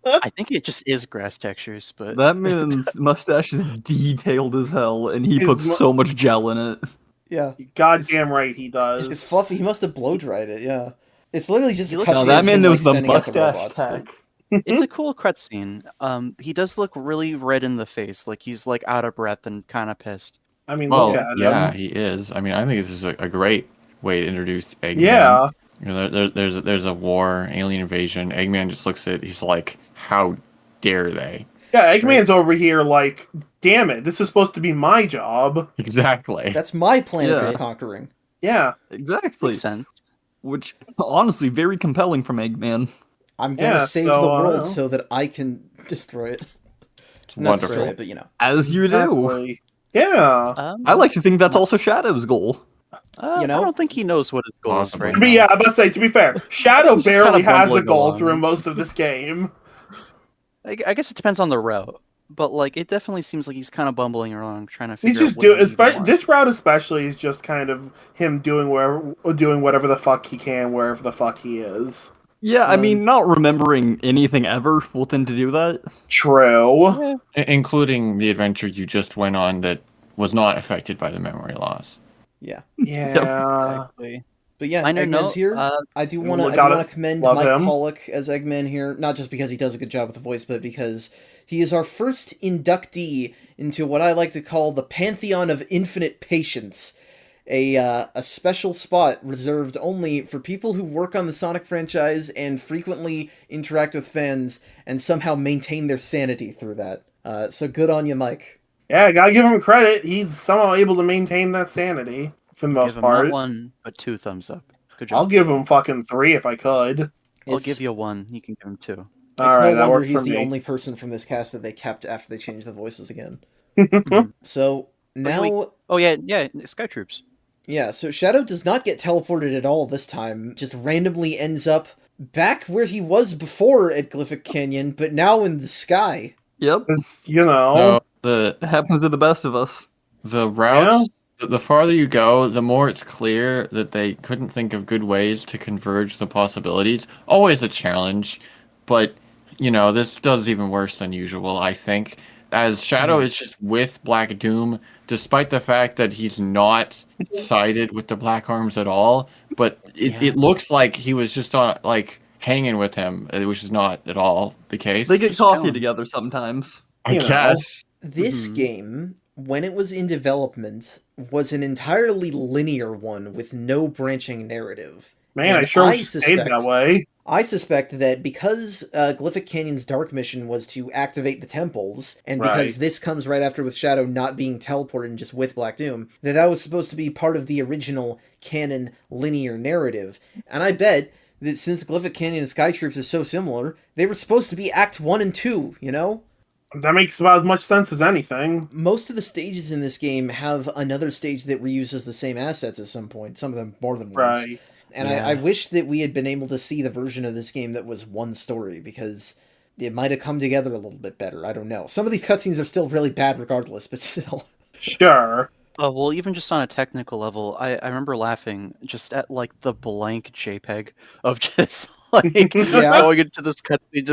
I think it just is grass textures, but That man's mustache is detailed as hell, and he His puts mu- so much gel in it. Yeah. Goddamn right he does. It's fluffy. He must have blow dried it, yeah. It's literally just He a looks- No, cutscene that of man him, knows like, the sending out the mustache robots, but- tech. it's a cool cutscene. He does look really red in the face, like he's like out of breath and kind of pissed. I mean, Well, look at yeah, him. he is. I mean, I think this is a great way to introduce Eggman. Yeah. You know, there's a war, alien invasion. Eggman just looks at. He's like, how dare they? Yeah, Eggman's over here like, damn it, this is supposed to be my job. Exactly. That's my planet Yeah. they're conquering. Yeah. Exactly. Makes sense. Which, honestly, very compelling from Eggman. I'm gonna Yeah, save so, the I world don't know. so that I can destroy it. It's Not wonderful. destroy it, but you know. As you do. Exactly. Yeah. I like to think that's also Shadow's goal. You know? I don't think he knows what his goal is right Possibly. To be, now. yeah, I'm about to say, to be fair, Shadow He's just barely kinda has a bumbling goal along. through most of this game. I guess it depends on the route. but like it definitely seems like he's kind of bumbling along, trying to He's figure out just what he even doing wants. this route, especially is just kind of him doing whatever the fuck he can wherever the fuck he is. Yeah, I mean, not remembering anything ever will tend to do that. True. Yeah. Including the adventure you just went on that was not affected by the memory loss. Yeah. Yeah. Exactly. But yeah, Minor Eggman's note, here. I do want we to gotta commend love Mike him. Pollock as Eggman here, not just because he does a good job with the voice, but because he is our first inductee into what I like to call the Pantheon of Infinite Patience, a special spot reserved only for people who work on the Sonic franchise and frequently interact with fans and somehow maintain their sanity through that. So good on you, Mike. Yeah, I gotta give him credit. He's somehow able to maintain that sanity for the give most him not part. 1 but 2 thumbs up. Good job. I'll give him fucking 3 if I could. I'll give you 1. You can give him 2. It's Alright, no that wonder works he's for the me. only person from this cast that they kept after they changed the voices again. Mhm. So now, Oh yeah, Sky Troops. yeah, so Shadow does not get teleported at all this time, just randomly ends up back where he was before at Glyphic Canyon, but now in the sky. Yep, It's, you know, So the it happens to the best of us. routes, the farther you go, the more it's clear that they couldn't think of good ways to converge the possibilities. Always a challenge, but this does even worse than usual, I think. As Shadow is just with Black Doom, despite the fact that he's not sided with the Black Arms at all, but it looks like he was just on hanging with him, which is not at all the case. They get Just coffee chilling. together sometimes. I guess. This Mhm. game, when it was in development, was an entirely linear one with no branching narrative. man, I And sure wish it stayed that way. I suspect that because Glyphic Canyon's dark mission was to activate the temples, and because Right. this comes right after with Shadow not being teleported and just with Black Doom, that was supposed to be part of the original canon linear narrative. And I bet that since Glyphic Canyon and Sky Troops is so similar, they were supposed to be Act 1 and 2, you know? That makes about as much sense as anything. Most of the stages in this game have another stage that reuses the same assets at some point, some of them more than once. Right. And Yeah. I wish that we had been able to see the version of this game that was one story, because it might have come together a little bit better. I don't know. Some of these cutscenes are still really bad regardless, but still. Sure. Oh, well, even just on a technical level, I remember laughing just at like the blank JPEG of just like Yeah. going into this cutscene,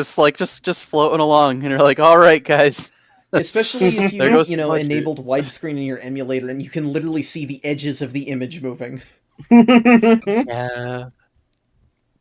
just floating along, and you're like, all right, guys. Especially if There goes you the budget. enabled widescreen in your emulator and you can literally see the edges of the image moving. Yeah.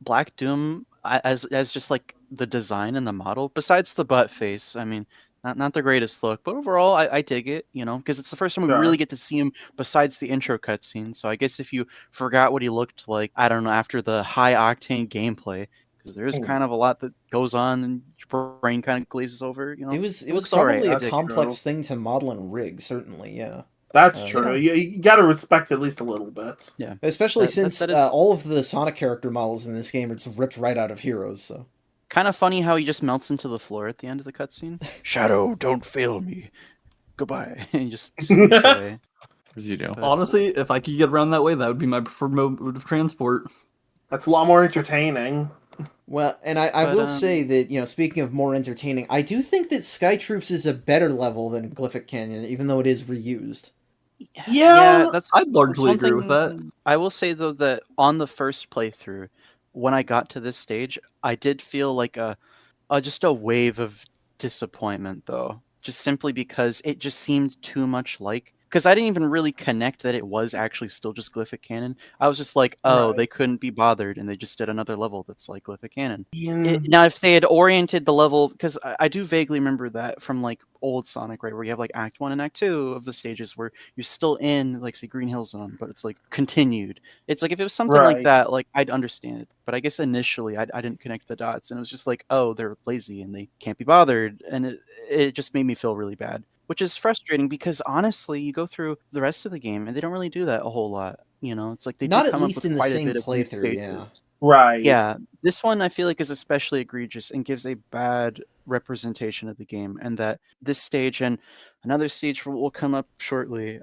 Black Doom as just like the design and the model, besides the butt face, I mean, not the greatest look, but overall I dig it, because it's the first time we Sure. really get to see him besides the intro cutscene. So I guess if you forgot what he looked like, I don't know, after the high octane gameplay, because there is kind of a lot that goes on and your brain kind of glazes over, It was looks probably alright, I a dig it. complex thing to model and rig, certainly, yeah. That's Uh, true. You gotta respect at least a little bit. Yeah. Especially That since is all of the Sonic character models in this game are just ripped right out of Heroes, so. kind of funny how he just melts into the floor at the end of the cutscene. Shadow, don't fail me. Goodbye. And he just sneaks away. As you do. But- Honestly, if I could get around that way, that would be my preferred mode of transport. That's a lot more entertaining. Well, and I But, will say that, speaking of more entertaining, I do think that Sky Troops is a better level than Glyphic Canyon, even though it is reused. Yeah, I'd largely one agree with that. I will say though that on the first playthrough, when I got to this stage, I did feel like just a wave of disappointment though, just simply because it just seemed too much like. Because I didn't even really connect that it was actually still just Glyphic Canon. I was just like, oh, Right. they couldn't be bothered, and they just did another level that's like Glyphic Canon. Yeah. Now, if they had oriented the level, because I do vaguely remember that from like old Sonic, right, where you have like Act 1 and Act 2 of the stages where you're still in, like, say, Green Hill Zone, but it's like continued. It's like if it was something like Right. that, like I'd understand it. But I guess initially I didn't connect the dots, and it was just like, oh, they're lazy and they can't be bothered, and it just made me feel really bad. Which is frustrating because honestly, you go through the rest of the game and they don't really do that a whole lot. It's like they Not do at come up least with in the quite a same bit of new playthrough, yeah. stages. Right. Yeah, this one I feel like is especially egregious and gives a bad representation of the game, and that this stage and another stage will come up shortly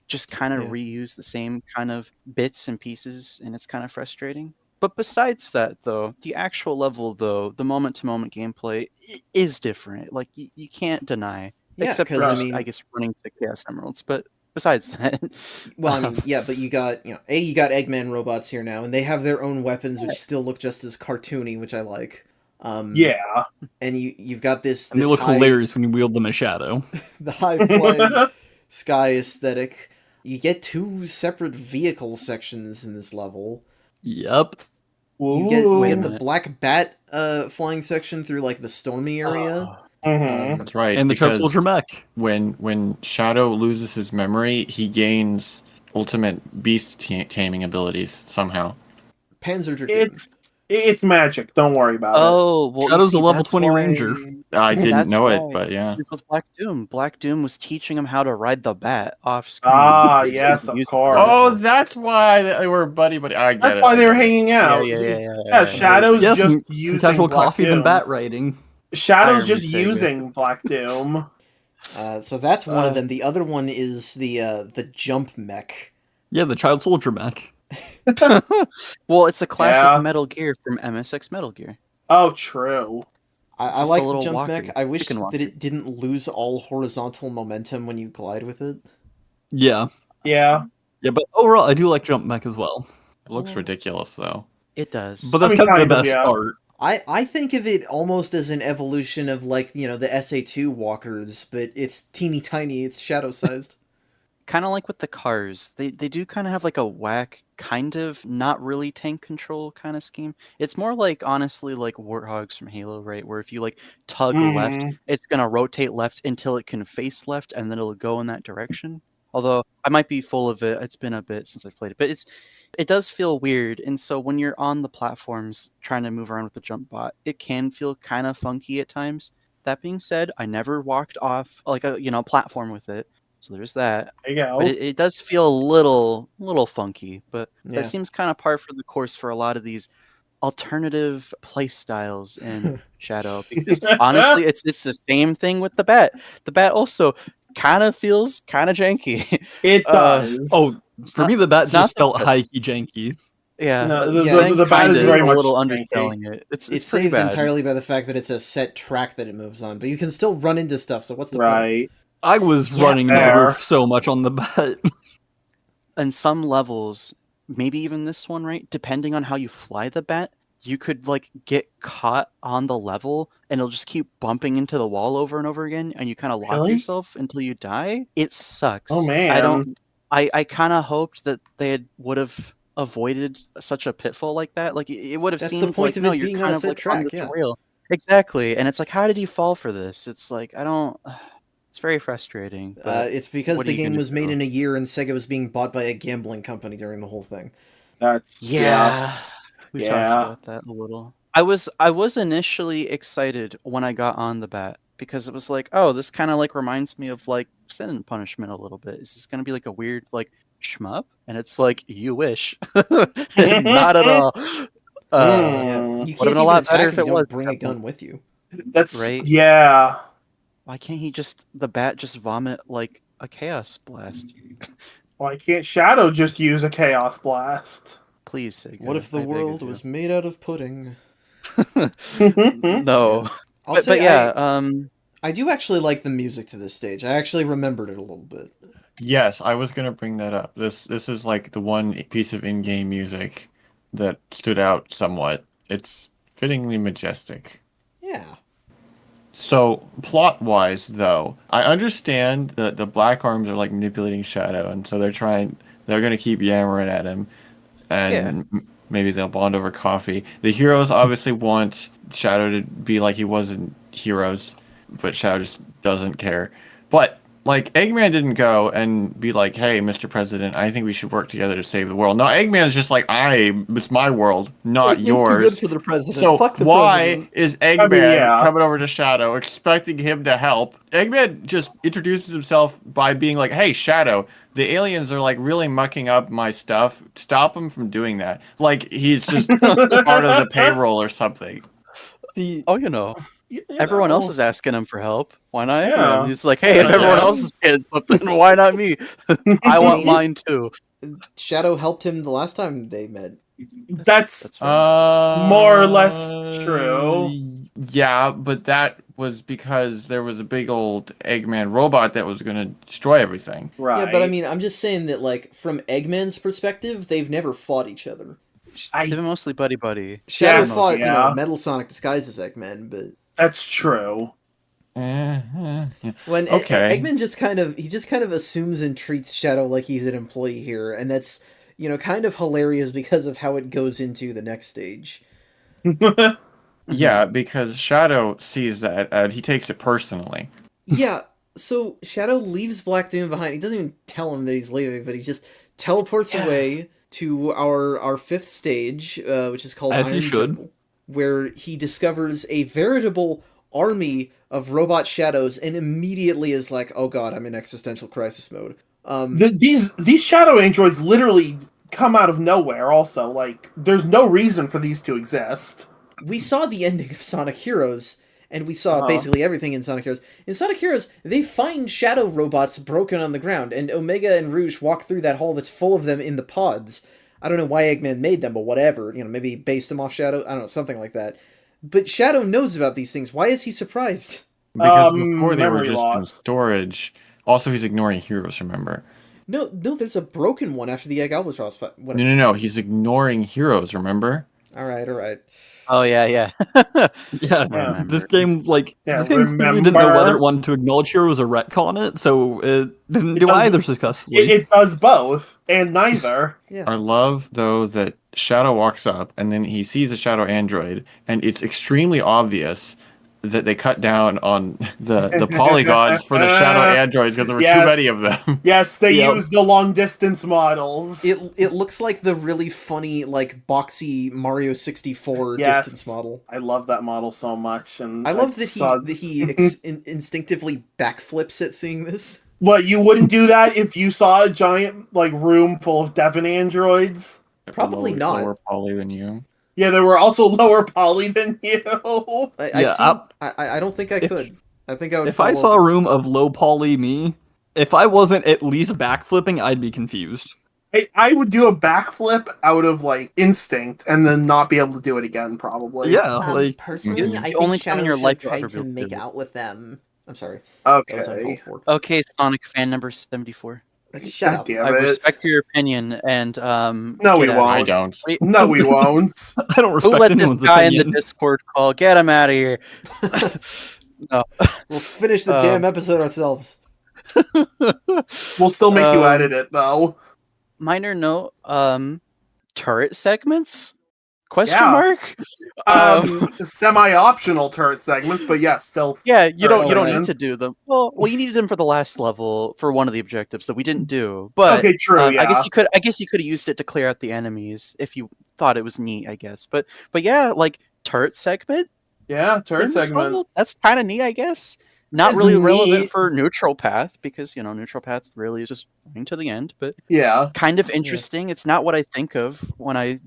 just kind of Yeah. reuse the same kind of bits and pieces, and it's kind of frustrating. But besides that, though, the actual level, though, the moment-to-moment gameplay is different. Like, you can't deny. Yeah, Except because for I just, mean, I guess, running to Chaos Emeralds. But besides that... well, I mean, yeah, but you got you got Eggman robots here now, and they have their own weapons, which still look just as cartoony, which I like. Yeah. And you've got this And they this look high, hilarious when you wield them as Shadow. the high flying sky aesthetic. You get 2 separate vehicle sections in this level. Yep. You get Ooh. the black bat flying section through like the stormy area. Mhm. That's right. And the Trout because Soldier mech. when Shadow loses his memory, he gains ultimate beast taming abilities somehow. Panzer Dragoon. It's magic. Don't worry about it. Oh, well, you Shadow's see, a level that's 20 why- ranger. I didn't That's know it, why but yeah. it was Black Doom. Black Doom was teaching him how to ride the bat off screen. Ah, because he was yes, of used course. for it. Oh, that's why they were buddy. I get That's it. why they were I get it. hanging Yeah, out. yeah. Shadow's Yeah, just some using casual Black coffee Doom. than bat riding. Shadow's Hire me, just Sega. using Black Doom. So that's one of them. The other one is the jump mech. Yeah, the Child Soldier mech. Well, it's a classic Yeah. Metal Gear from MSX Metal Gear. Oh, true. It's I just like a the little jump walker, mech. I wish chicken walker. that it didn't lose all horizontal momentum when you glide with it. Yeah. Yeah. Yeah, but overall, I do like jump mech as well. It looks ridiculous though. It does. But that's I mean, kind of the kind of, best yeah. part. I think of it almost as an evolution of like the SA2 walkers, but it's teeny tiny. It's shadow sized. Kind of like with the cars. They do kind of have like a whack, kind of not really tank control kind of scheme. It's more like, honestly, like Warthogs from Halo, right? Where if you like tug left, Mhm. it's going to rotate left until it can face left, and then it'll go in that direction. Although I might be full of it. It's been a bit since I've played it, but it does feel weird. And so when you're on the platforms trying to move around with the jump bot, it can feel kind of funky at times. That being said, I never walked off like a platform with it. So there's that. There you go. But it does feel a little funky, but Yeah. that seems kind of par for the course for a lot of these alternative play styles in Shadow. Because honestly, it's the same thing with the bat. The bat also kind of feels kind of janky. It does. Oh, for me, the bat it's not just the felt best. high-key janky. Yeah, No, the- saying the bat kinda is very a much little janky. underselling it. It's It's pretty saved bad. entirely by the fact that it's a set track that it moves on, but you can still run into stuff. So what's the point? Right. I was Yeah, running into the fair. roof so much on the bat. And some levels, maybe even this one, right? Depending on how you fly the bat, you could like get caught on the level and it'll just keep bumping into the wall over and over again, and you kind of lock Really? yourself until you die. It sucks. Oh, man. I kind of hoped that they would have avoided such a pitfall like that. Like it would have That's the seemed point like, of no, it you're being on kind a of set like track, on this yeah. rail. Exactly. And it's like, how did you fall for this? It's like, I don't. It's very frustrating. But It's because what are the you game gonna was made do? in a year and Sega was being bought by a gambling company during the whole thing. That's Yeah, we Yeah. talked about that a little. I was initially excited when I got on the bat because it was like, oh, this kind of like reminds me of like Sin and Punishment a little bit. Is this gonna be like a weird like shmup? And it's like, you wish, not at all. Yeah, you Would've can't been a even lot attack better if if you it don't was bring a that gun one. with you. That's Right. Yeah. Why can't the bat just vomit like a chaos blast? Why can't Shadow just use a Chaos Blast? Please, Sega. What if the I beg world of was made out of pudding? you. No. I'll But say yeah, I do actually like the music to this stage. I actually remembered it a little bit. Yes, I was gonna bring that up. This is like the one piece of in-game music that stood out somewhat. It's fittingly majestic. Yeah. So plot-wise, though, I understand that the Black Arms are like manipulating Shadow, and so they're gonna keep yammering at him, and maybe they'll bond over coffee. The heroes obviously want Shadow to be like he was in Heroes, but Shadow just doesn't care. But like Eggman didn't go and be like, "Hey, Mr. President, I think we should work together to save the world." No, Eggman is just like, "It's my world, not Eggman's yours." too good for the president. So Fuck the why president. is Eggman yeah. coming over to Shadow, expecting him to help? Eggman just introduces himself by being like, "Hey, Shadow, the aliens are like really mucking up my stuff. Stop them from doing that." Like he's just part of the payroll or something. See, oh, everyone else is asking him for help. Why not? Yeah. Eggman? He's like, hey, if everyone else is getting something, why not me? I want mine too. Shadow helped him the last time they met. That's fair. more or less true. Yeah, but that was because there was a big old Eggman robot that was going to destroy everything. Right. Yeah, but I mean, I'm just saying that, like, from Eggman's perspective, they've never fought each other. They've been mostly buddy. Shadow Yes, fought, yeah. Metal Sonic disguised as Eggman, but That's true. Yeah. when Okay. Eggman just kind of assumes and treats Shadow like he's an employee here, and that's kind of hilarious because of how it goes into the next stage. Yeah, because Shadow sees that and he takes it personally. Yeah, so Shadow leaves Black Doom behind. He doesn't even tell him that he's leaving, but he just teleports away to our fifth stage, which is called As Iron he should. Jungle, where he discovers a veritable army of robot shadows and immediately is like, oh god, I'm in existential crisis mode. These shadow androids literally come out of nowhere also. Like, there's no reason for these to exist. We saw the ending of Sonic Heroes, and we saw basically everything in Sonic Heroes. In Sonic Heroes, they find shadow robots broken on the ground, and Omega and Rouge walk through that hall that's full of them in the pods. I don't know why Eggman made them, but whatever. Maybe based them off Shadow. I don't know, something like that. But Shadow knows about these things. Why is he surprised? Because before they were memory just in loss. storage. Also, he's ignoring Heroes, remember? No, there's a broken one after the Egg Albatross fight. No. He's ignoring Heroes, remember? All right. Oh yeah. Yeah, Yeah. this game, this game clearly didn't know remember? whether it wanted to acknowledge Heroes or retcon it, so it didn't do does- either successfully. It does both, and neither. I love, though, that Shadow walks up and then he sees a Shadow android, and it's extremely obvious that they cut down on the polygons for the Shadow androids because there were too many of them. Yes, they used the long distance models. It looks like the really funny, boxy Mario 64 distance model. I love that model so much, and I love that he instinctively backflips at seeing this. What, you wouldn't do that if you saw a giant room full of Devon androids? Probably not. Lower poly than you. Yeah, they were also lower poly than you. I don't think I could. I think I would. If I saw a room of low poly me, if I wasn't at least backflipping, I'd be confused. I would do a backflip out of instinct and then not be able to do it again, probably. Yeah, personally, I think only time in your life tried you'll to ever make do it. out with them. I'm sorry. That was uncalled Okay. for. Okay, Sonic fan number 74. Shut God up. damn I it. respect your opinion, and No, we get out. won't. I don't. No, we won't. I don't respect Who let this anyone's guy in opinion. the Discord call? Get him out of here. No. We'll finish the damn episode ourselves. We'll still make you edit it, though. Minor note, turret segments? Question Yeah. mark? Semi-optional turret segments, but yes, still. Yeah, you don't Turret need to do them. Well, you needed them for the last level for one of the objectives that we didn't do. But Okay, true. Yeah. I guess you could have used it to clear out the enemies if you thought it was neat, I guess. But yeah, turret segment. Yeah, turret in this segment. level, that's kind of neat, I guess. Not It's really relevant neat. for neutral path because neutral path really is just going to the end, but Yeah. kind of interesting. It's not what I think of when I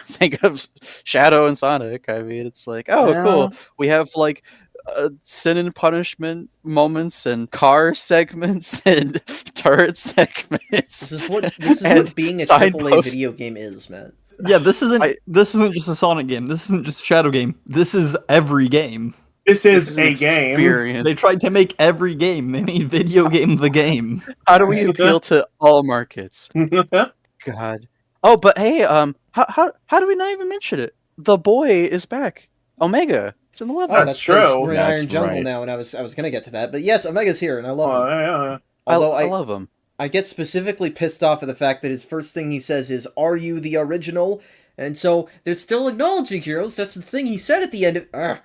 think of Shadow and Sonic. I mean, it's like, oh, Yeah. cool. We have sin and punishment moments and car segments and turret segments. This is what and being a AAA signposts. video game is, Matt. Yeah, this isn't just a Sonic game. This isn't just a Shadow game. This is every game. This is an a game. experience. They tried to make every game. They made video game the game. How do we appeal to all markets? God. Oh, but hey, how do we not even mention it? The boy is back. Omega. It's in the level. Oh, that's true. We're in That's Iron Jungle right. now, and I was gonna get to that, but yes, Omega's here, and I love him. Yeah. Although I love him. I get specifically pissed off at the fact that his first thing he says is, "Are you the original?" And so they're still acknowledging Heroes. That's the thing he said at the end of.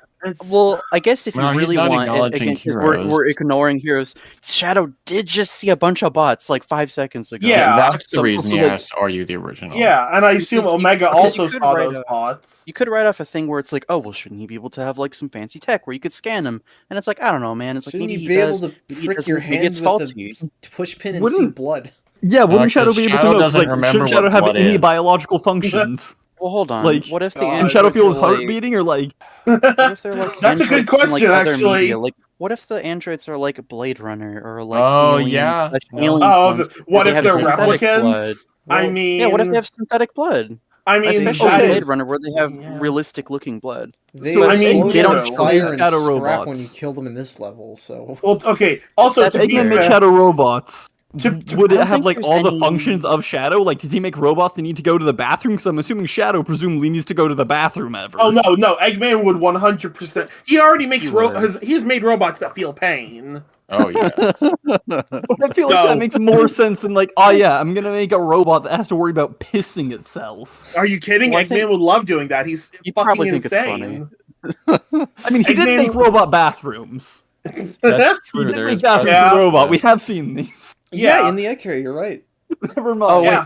Well, I guess if you Well, he's really not want, and acknowledging again, 'cause Heroes. we're ignoring Heroes. Shadow did just see a bunch of bots 5 seconds ago. Yeah. That's the So- reason so, he like- asked, are you the original? Yeah, and I assume Because you- Omega because you also could saw write those a- bots. You could write off a thing where it's like, oh, well, shouldn't he be able to have some fancy tech where you could scan them? And it's like, I don't know, man. It's like Shouldn't maybe you he be does. able to maybe he prick your doesn't, maybe it's hands faulty. with a push pin and see Wouldn't- blood? Yeah, wouldn't Because Shadow be able to Shadow know? doesn't remember Shouldn't Shadow what have blood any is. biological functions? Well, hold on. Like, What if the God. Can Shadow androids feel his are heart like? beating, or like? What if they're like That's a good androids from, question, other actually. media? What if the androids are like Blade Runner or Oh, Alien yeah. slash No. Aliens Oh, ones? what they if have they're synthetic replicants? blood? I Well, mean, Yeah, what if they have synthetic blood? I mean, Especially that in is- Blade Runner, where they have yeah. realistic looking blood. They So, I mean, explode they don't on show fire and shadow scrap robots. when you kill them in this level. So Well, okay. Also, That's to be Eggman made fair, Shadow robots. To- Would I it don't have think like there's all the any- functions of Shadow? Like, did he make robots that need to go to the bathroom? Because I'm assuming Shadow presumably needs to go to the bathroom ever. oh no, Eggman would 100%. He already makes He would. he's made robots that feel pain. Oh yeah. But I feel like So- that makes more sense than like, oh yeah, I'm gonna make a robot that has to worry about pissing itself. Are you kidding? Well, I Eggman think- would love doing that. He's You fucking probably think it's insane. I mean, he did Eggman- make robot bathrooms. That's He true. did There make is bathrooms Yeah. for robot. We have seen these. yeah, Yeah. in the egg carrier, you're right. Never mind. Oh, wait. Yeah.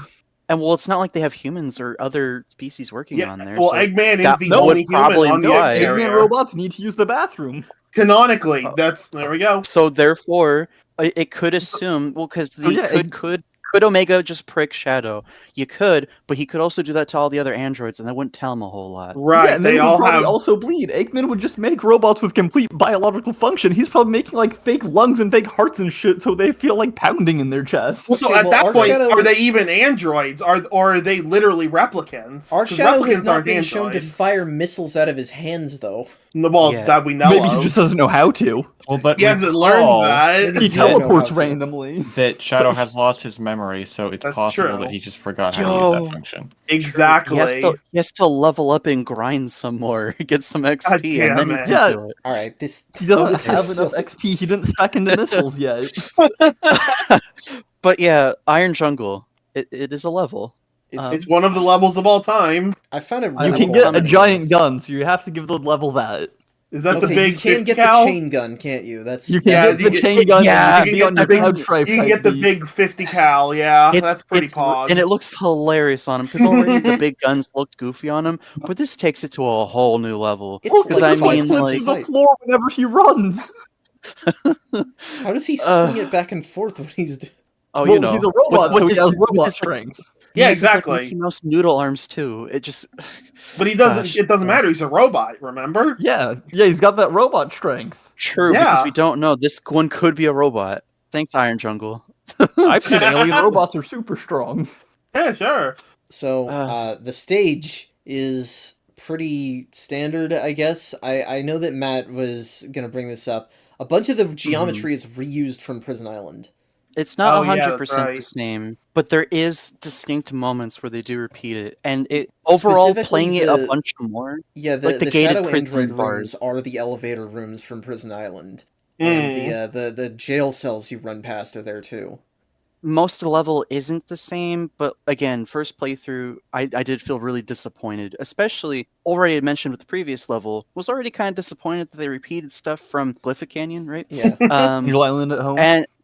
And well, it's not like they have humans or other species working Yeah, on there. well, so Eggman is that the would only human probably on the imply- egg Eggman carrier. robots need to use the bathroom. Canonically, there we go. So therefore, it could assume because So yeah, could Omega just prick Shadow? You could, but he could also do that to all the other androids, and that wouldn't tell him a whole lot. Right, Yeah, and they then he all would probably have. also bleed. Eggman would just make robots with complete biological function. He's probably making like fake lungs and fake hearts and shit, so they feel like pounding in their chest. Well, so Okay, at well, that our point, Shadow- are they even androids? Or are they literally replicants? Our 'Cause Shadow replicants has not aren't been shown to androids. fire missiles out of his hands, though. Well, Yeah. that we know Maybe of. he just doesn't know how to. Well, but He hasn't recall learned that. He Yeah, I know teleports how to. randomly. that Shadow has lost his memory, so it's That's possible true. that he just forgot how to Yo. use that function. Exactly. He has to level up and grind some more, get some XP, and then he damn can it. Yeah. do it. All right, this He doesn't this have is enough silly. XP. He didn't spec into missiles yet. But yeah, Iron Jungle, it is a level. It's, It's one of the levels of all time. I found it. You really can cool. get a giant gun, so you have to give the level that. Is that Okay, the big you can 50 get cal? the chain gun, can't you? That's You can Yeah, get you the get- chain gun. yeah, and you be can on get your the cloud stripe. You can get the type big 50 cal, yeah. It's That's pretty it's pog. and it looks hilarious on him because already the big guns looked goofy on him, but this takes it to a whole new level. It's Because like I this one mean, flips like- to the floor whenever he runs. How does he swing it back and forth when he's? Oh, well, you know, he's a robot, with so he his- has with robot his- strength. he Yeah, uses, like, exactly. Mickey Mouse noodle arms too. It just But he doesn't. Gosh. It doesn't matter. He's a robot. Remember? Yeah, he's got that robot strength. true Yeah. because we don't know. This one could be a robot. Thanks, Iron Jungle. I've seen alien robots are super strong. Yeah, sure. So the stage is pretty standard, I guess. I know that Matt was gonna bring this up. A bunch of the geometry is reused from Prison Island. It's not Oh, yeah, 100% the right. same, but there is distinct moments where they do repeat it, and it overall Specifically playing it the- a bunch more. Yeah, Like the gated Shadow prison Android bars. rooms are the elevator rooms from Prison Island, Mm. and the jail cells you run past are there too. Most of the level isn't the same, but again, first playthrough, I did feel really disappointed. Especially, already mentioned with the previous level, was already kind of disappointed that they repeated stuff from Glyphic Canyon, right? Yeah. Angel Island at home.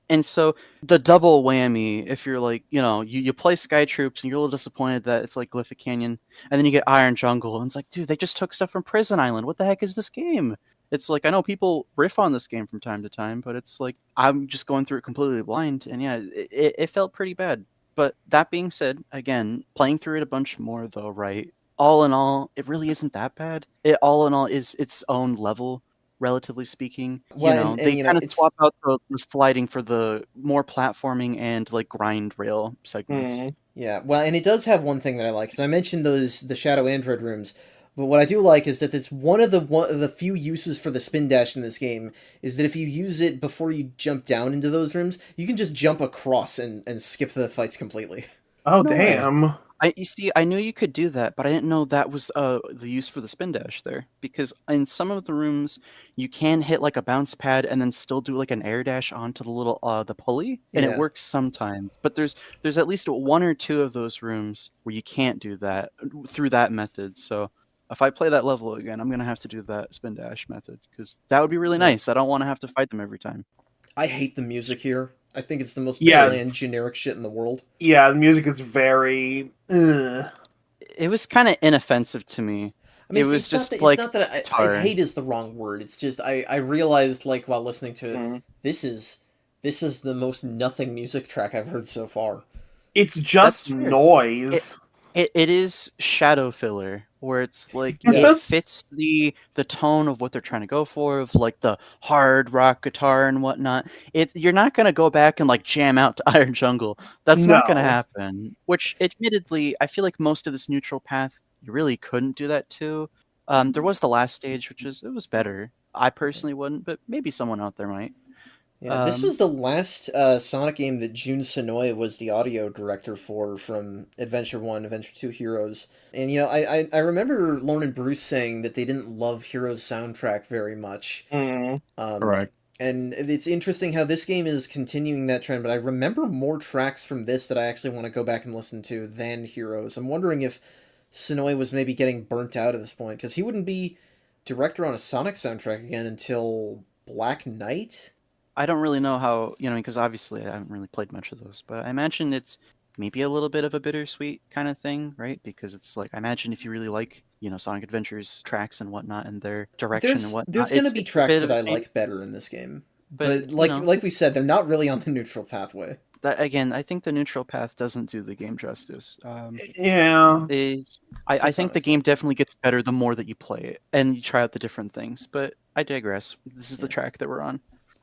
And so the double whammy, if you're like, you play Sky Troops and you're a little disappointed that it's like Glyphic Canyon, and then you get Iron Jungle, and it's like, dude, they just took stuff from Prison Island. What the heck is this game? It's like, I know people riff on this game from time to time, but it's like, I'm just going through it completely blind, and yeah, it felt pretty bad. But that being said, again, playing through it a bunch more though, right? All in all, it really isn't that bad. It all in all is its own level, relatively speaking. Well, and, They you know, kind of it's- swap out the sliding for the more platforming and like grind rail segments. Mm. Yeah, well, and it does have one thing that I like. So I mentioned the Shadow Android rooms, but what I do like is that it's one of the few uses for the spin dash in this game is that if you use it before you jump down into those rooms, you can just jump across and skip the fights completely. Oh No way. damn. You see, I knew you could do that, but I didn't know that was the use for the spin dash there. Because in some of the rooms, you can hit like a bounce pad and then still do like an air dash onto the little the pulley, and Yeah. it works sometimes. But there's at least one or two of those rooms where you can't do that through that method. So if I play that level again, I'm gonna have to do that spin dash method because that would be really nice. I don't want to have to fight them every time. I hate the music here. I think it's the most Yes. bland, generic shit in the world. Yeah, the music is very. It was kind of inoffensive to me. I mean, It it's was not just that, like it's not that I guitar. hate is the wrong word. It's just I realized like while listening to it, Mhm. this is the most nothing music track I've heard so far. It's just That's fair. noise. It is shadow filler, where it's like Yeah. it fits the tone of what they're trying to go for, of like the hard rock guitar and whatnot. You're not gonna go back and like jam out to Iron Jungle. That's not gonna No. happen. Which, admittedly, I feel like most of this neutral path you really couldn't do that to. There was the last stage, which was better. I personally wouldn't, but maybe someone out there might. Yeah, this was the last Sonic game that Jun Sonoy was the audio director for, from Adventure 1, Adventure 2 Heroes. And, I remember Lorne and Bruce saying that they didn't love Heroes' soundtrack very much. Correct. And it's interesting how this game is continuing that trend, but I remember more tracks from this that I actually want to go back and listen to than Heroes. I'm wondering if Sonoy was maybe getting burnt out at this point, because he wouldn't be director on a Sonic soundtrack again until Black Knight? I don't really know how, because obviously I haven't really played much of those, but I imagine it's maybe a little bit of a bittersweet kind of thing, right? Because it's like, I imagine if you really like, Sonic Adventure's tracks and whatnot and their direction and whatnot. There's going to be it's a tracks bit of that I a pain, like better in this game. but Like we said, they're not really on the neutral pathway. again, I think the neutral path doesn't do the game justice. Yeah. I think the game definitely gets better the more that you play it and you try out the different things, but I digress. This is the track that we're on.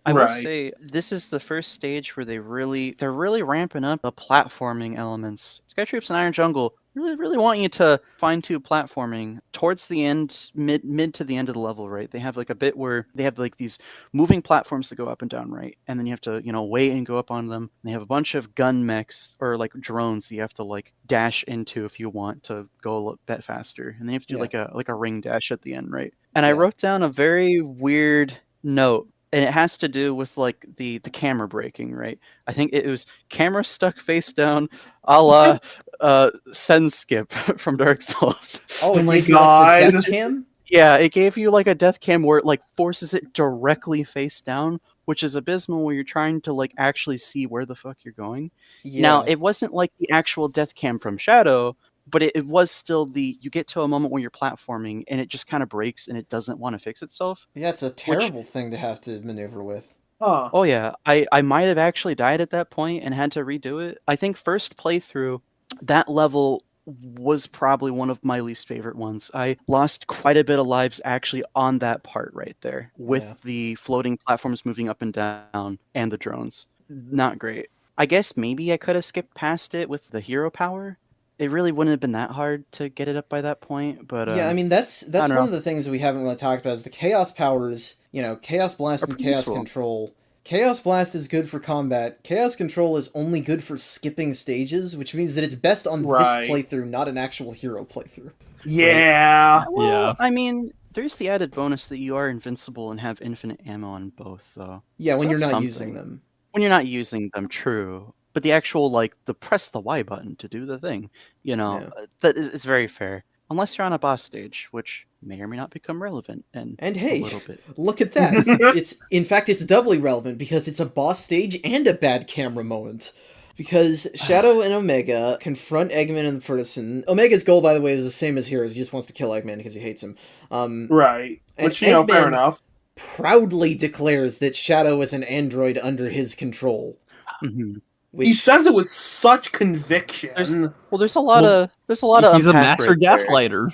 I will say this is the first stage where they're really ramping up the platforming elements. Sky Troops and Iron Jungle really want you to fine-tune platforming towards the end, mid to the end of the level, right? They have like a bit where they have like these moving platforms that go up and down, right? And then you have to, wait and go up on them. And they have a bunch of gun mechs or like drones that you have to like dash into if you want to go a little bit faster. And then you have to do like a ring dash at the end, right? And I wrote down a very weird note. And it has to do with like the camera breaking, right? I think it was camera stuck face down, a la Sen Skip from Dark Souls. Oh, my gave you like the God. death cam? Yeah, it gave you like a death cam where it like forces it directly face down, which is abysmal where you're trying to like actually see where the fuck you're going. Yeah. Now, it wasn't like the actual death cam from Shadow, but it was still you get to a moment where you're platforming and it just kind of breaks and it doesn't want to fix itself. Yeah, it's a terrible thing to have to maneuver with. Huh. Oh yeah, I might have actually died at that point and had to redo it. I think first playthrough, that level was probably one of my least favorite ones. I lost quite a bit of lives actually on that part right there with the floating platforms moving up and down and the drones. Not great. I guess maybe I could have skipped past it with the hero power. It really wouldn't have been that hard to get it up by that point, but yeah, I mean that's one know. of the things that we haven't really talked about is the Chaos powers, Chaos Blast and Chaos useful. Control. Chaos Blast is good for combat. Chaos Control is only good for skipping stages, which means that it's best on this playthrough, not an actual hero playthrough. Yeah. Well, I mean, there's the added bonus that you are invincible and have infinite ammo on both, though. Yeah, when So you're that's not something. using them. When you're not using them, true. But the actual, like, the press the Y button to do the thing, that is very fair. Unless you're on a boss stage, which may or may not become relevant And a hey, little bit. look at that. It's doubly relevant because it's a boss stage and a bad camera moment. Because Shadow and Omega confront Eggman in person. Omega's goal, by the way, is the same as Heroes. He just wants to kill Eggman because he hates him. Right. And Which, fair Eggman enough. proudly declares that Shadow is an android under his control. Mm-hmm. He says it with such conviction. There's a lot of He's a unpack master right there. gaslighter.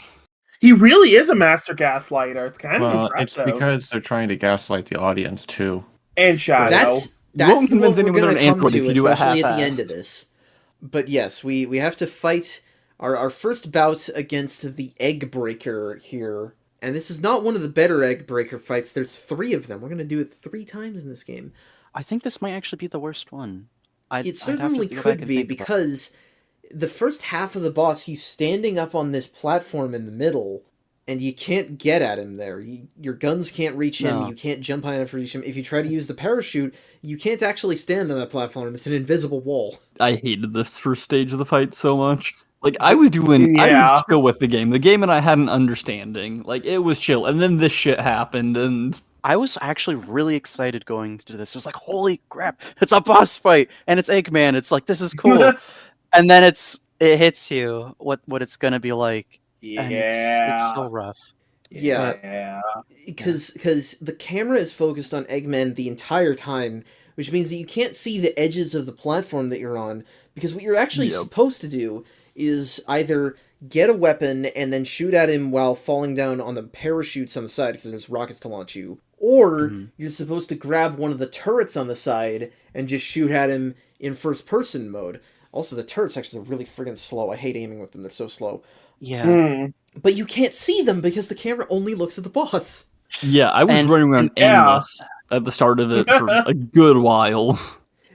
He really is a master gaslighter. It's kind of Well, it's impressive. because they're trying to gaslight the audience too. And Shadow. That's won't what convince we're anyone going they're to an come android if to, you do it especially at the half-assed. end of this. But yes, we have to fight our first bout against the Egg Breaker here. And this is not one of the better Egg Breaker fights. There's 3 of them. We're going to do it 3 times in this game. I think this might actually be the worst one. It certainly could be, because the first half of the boss, he's standing up on this platform in the middle, and you can't get at him there. Your guns can't reach him, you can't jump high enough to reach him. If you try to use the parachute, you can't actually stand on that platform. It's an invisible wall. I hated this first stage of the fight so much. Like, I was chill with the game. The game and I had an understanding. Like, it was chill. And then this shit happened, and I was actually really excited going to this. It was like, holy crap, it's a boss fight, and it's Eggman. It's like, this is cool. And then it hits you what it's gonna be like. And it's so rough. Yeah. Because the camera is focused on Eggman the entire time, which means that you can't see the edges of the platform that you're on, because what you're actually supposed to do is either get a weapon and then shoot at him while falling down on the parachutes on the side because there's rockets to launch you, or you're supposed to grab one of the turrets on the side and just shoot at him in first-person mode. Also, the turrets actually are really friggin' slow. I hate aiming with them. They're so slow. Yeah. But you can't see them because the camera only looks at the boss. Yeah, I was running around aimless at the start of it for a good while.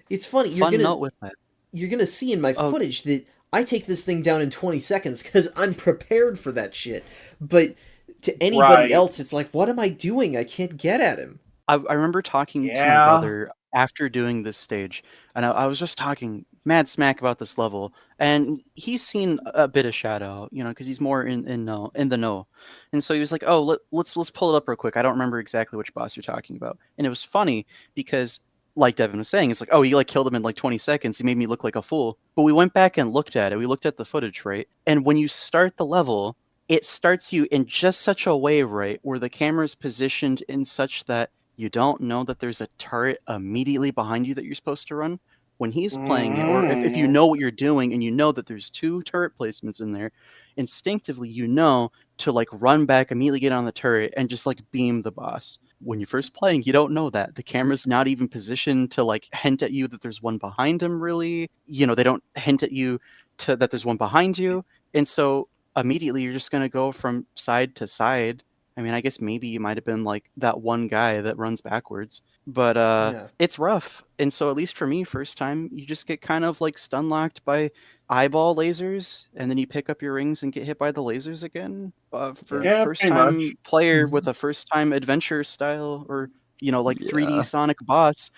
It's funny. Fun note with that. You're gonna see in my footage that I take this thing down in 20 seconds because I'm prepared for that shit. But to anybody else, it's like, what am I doing? I can't get at him. I remember talking to my brother after doing this stage, and I was just talking mad smack about this level, and he's seen a bit of Shadow, you know, because he's more in the know, and so he was like, "Oh, let's pull it up real quick. I don't remember exactly which boss you're talking about," and it was funny because, like Devin was saying, it's like, "Oh, you like killed him in like 20 seconds. He made me look like a fool." But we went back and looked at it. We looked at the footage, right? And when you start the level, it starts you in just such a way, right, where the camera is positioned in such that you don't know that there's a turret immediately behind you that you're supposed to run when he's playing it, or if you know what you're doing and you know that there's 2 turret placements in there, instinctively you know to like run back, immediately get on the turret and just like beam the boss. When you're first playing, you don't know that. The camera's not even positioned to like hint at you that there's one behind him, really. You know, they don't hint at you that there's one behind you. And so immediately you're just going to go from side to side. I mean, I guess maybe you might have been like that one guy that runs backwards, but it's rough. And so at least for me, first time, you just get kind of like stun locked by eyeball lasers, and then you pick up your rings and get hit by the lasers again. For first time player with a first time adventure style, or, you know, like 3D Sonic boss,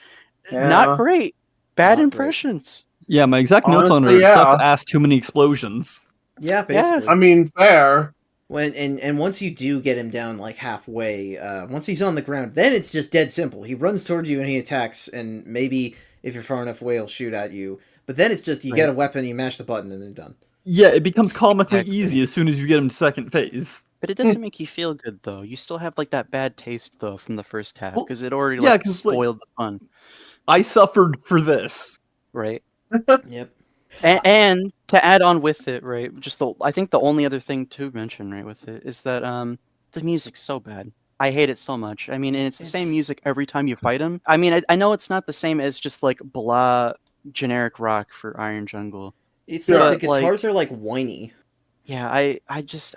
not great. Bad impressions. Great. Yeah, my exact notes on it sucks ass, too many explosions. Yeah, basically. I mean, fair. And once you do get him down like halfway, once he's on the ground, then it's just dead simple. He runs towards you and he attacks, and maybe if you're far enough away, he'll shoot at you. But then it's just you get a weapon, you mash the button, and then done. Yeah, it becomes comically easy as soon as you get him to second phase. But it doesn't make you feel good, though. You still have like that bad taste, though, from the first half, because it already like spoiled the fun. I suffered for this. Right. Yep. And to add on with it, right, I think the only other thing to mention, right, with it is that the music's so bad. I hate it so much. I mean, and it's the same music every time you fight him. I mean, I know it's not the same as just like blah generic rock for Iron Jungle. It's like the guitars are like whiny. Yeah, I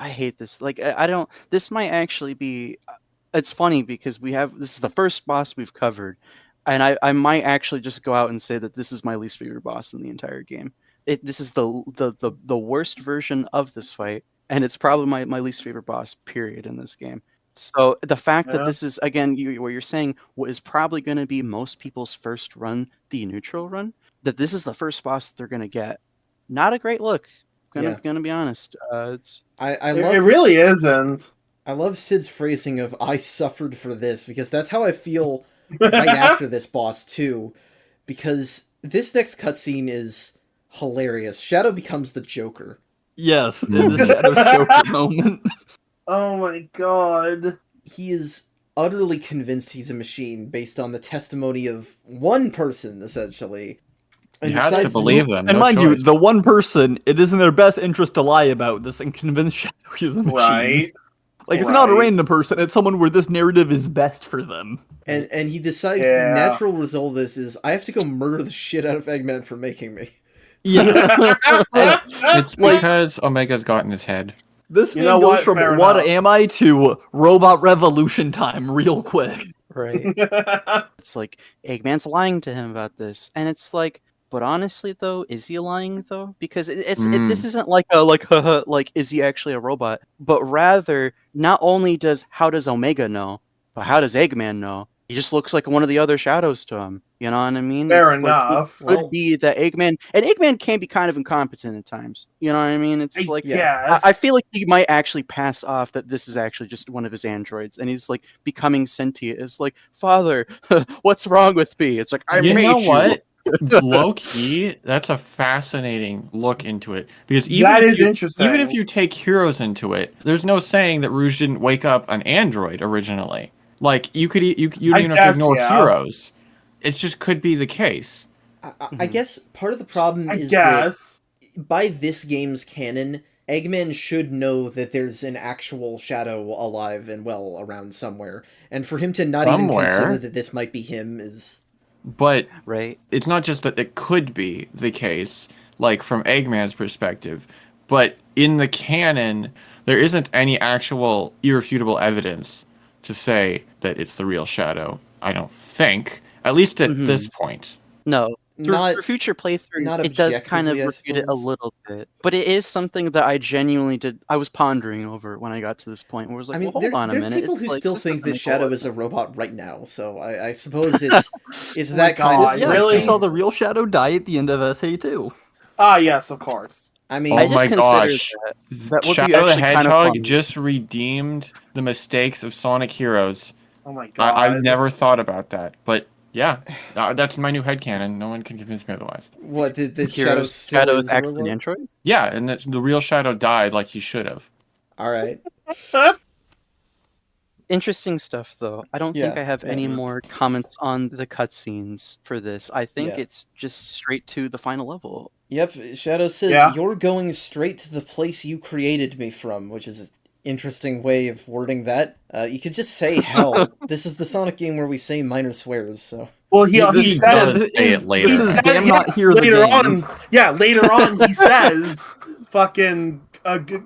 hate this. Like I don't. This might actually be. It's funny because this is the first boss we've covered, and I might actually just go out and say that this is my least favorite boss in the entire game. This is the worst version of this fight, and it's probably my least favorite boss, period, in this game. So the fact that this is, again, what you're saying, what is probably going to be most people's first run, the neutral run, that this is the first boss that they're going to get. Not a great look. Gonna be honest. It really isn't. I love Sid's phrasing of "I suffered for this" because that's how I feel right after this boss too. Because this next cutscene is hilarious. Shadow becomes the Joker. Yes, it is Shadow's Joker moment. Oh my god. He is utterly convinced he's a machine based on the testimony of one person, essentially. You have to believe them. And mind you, the one person, it is in their best interest to lie about this and convince Shadow he's a machine. Right. Like, it's not a random person, it's someone where this narrative is best for them. And he decides the natural result of this is, I have to go murder the shit out of Eggman for making me. Yeah. It's because Omega's got in his head. This game goes from what am I to robot revolution time real quick. Right. It's like, Eggman's lying to him about this. And it's like, but honestly, though, is he lying, though? Because this isn't like is he actually a robot? But rather, not only how does Omega know, but how does Eggman know? He just looks like one of the other shadows to him. You know what I mean? Fair enough. Like, it could be that Eggman can be kind of incompetent at times. You know what I mean? It's like, I feel like he might actually pass off that this is actually just one of his androids, and he's like becoming sentient. It's like, Father, what's wrong with me? It's like, I made you. You know what? Low key, that's a fascinating look into it, because interesting. Even if you take Heroes into it, there's no saying that Rouge didn't wake up an android originally. Like, you don't even have to ignore Heroes. It just could be the case. I guess part of the problem is that by this game's canon, Eggman should know that there's an actual Shadow alive and well around somewhere, and for him to not even Somewhere? consider that this might be him is... But Right. it's not just that it could be the case, like from Eggman's perspective, but in the canon, there isn't any actual irrefutable evidence to say that it's the real Shadow. I don't think, at least at this point. No. Not- Through future playthrough, not it does kind of objectively, I refute it a suppose. little bit. But it is something that I genuinely I was pondering over when I got to this point where I was like, I mean, well, hold on a there's minute. people it's who like, still this think doesn't that make Shadow lot is a sense. robot right now, so I suppose it's that kind God, of Yeah, really? you saw the real Shadow die at the end of SA2. Ah, yes, of course. I mean, Oh I did my consider gosh. that would be Shadow the actually kind of Hedgehog fun. just redeemed the mistakes of Sonic Heroes. Oh my god. I never thought about that, but yeah, that's my new headcanon. No one can convince me otherwise. what the Shadow Heroes, still Shadow is is a actually an robot? android? Yeah, and the real Shadow died like he should have. All right. Interesting stuff, though. I don't think Yeah, I have yeah. any more comments on the cutscenes for this. I think Yeah. it's just straight to the final level. Yep, Shadow says, Yeah. "You're going straight to the place you created me from," which is an interesting way of wording that. You could just say hell. This is the Sonic game where we say minor swears, so... Well, he This says does say it later. This is said- Damn Not Here the later game. on. Yeah, later on he says, "Fucking,"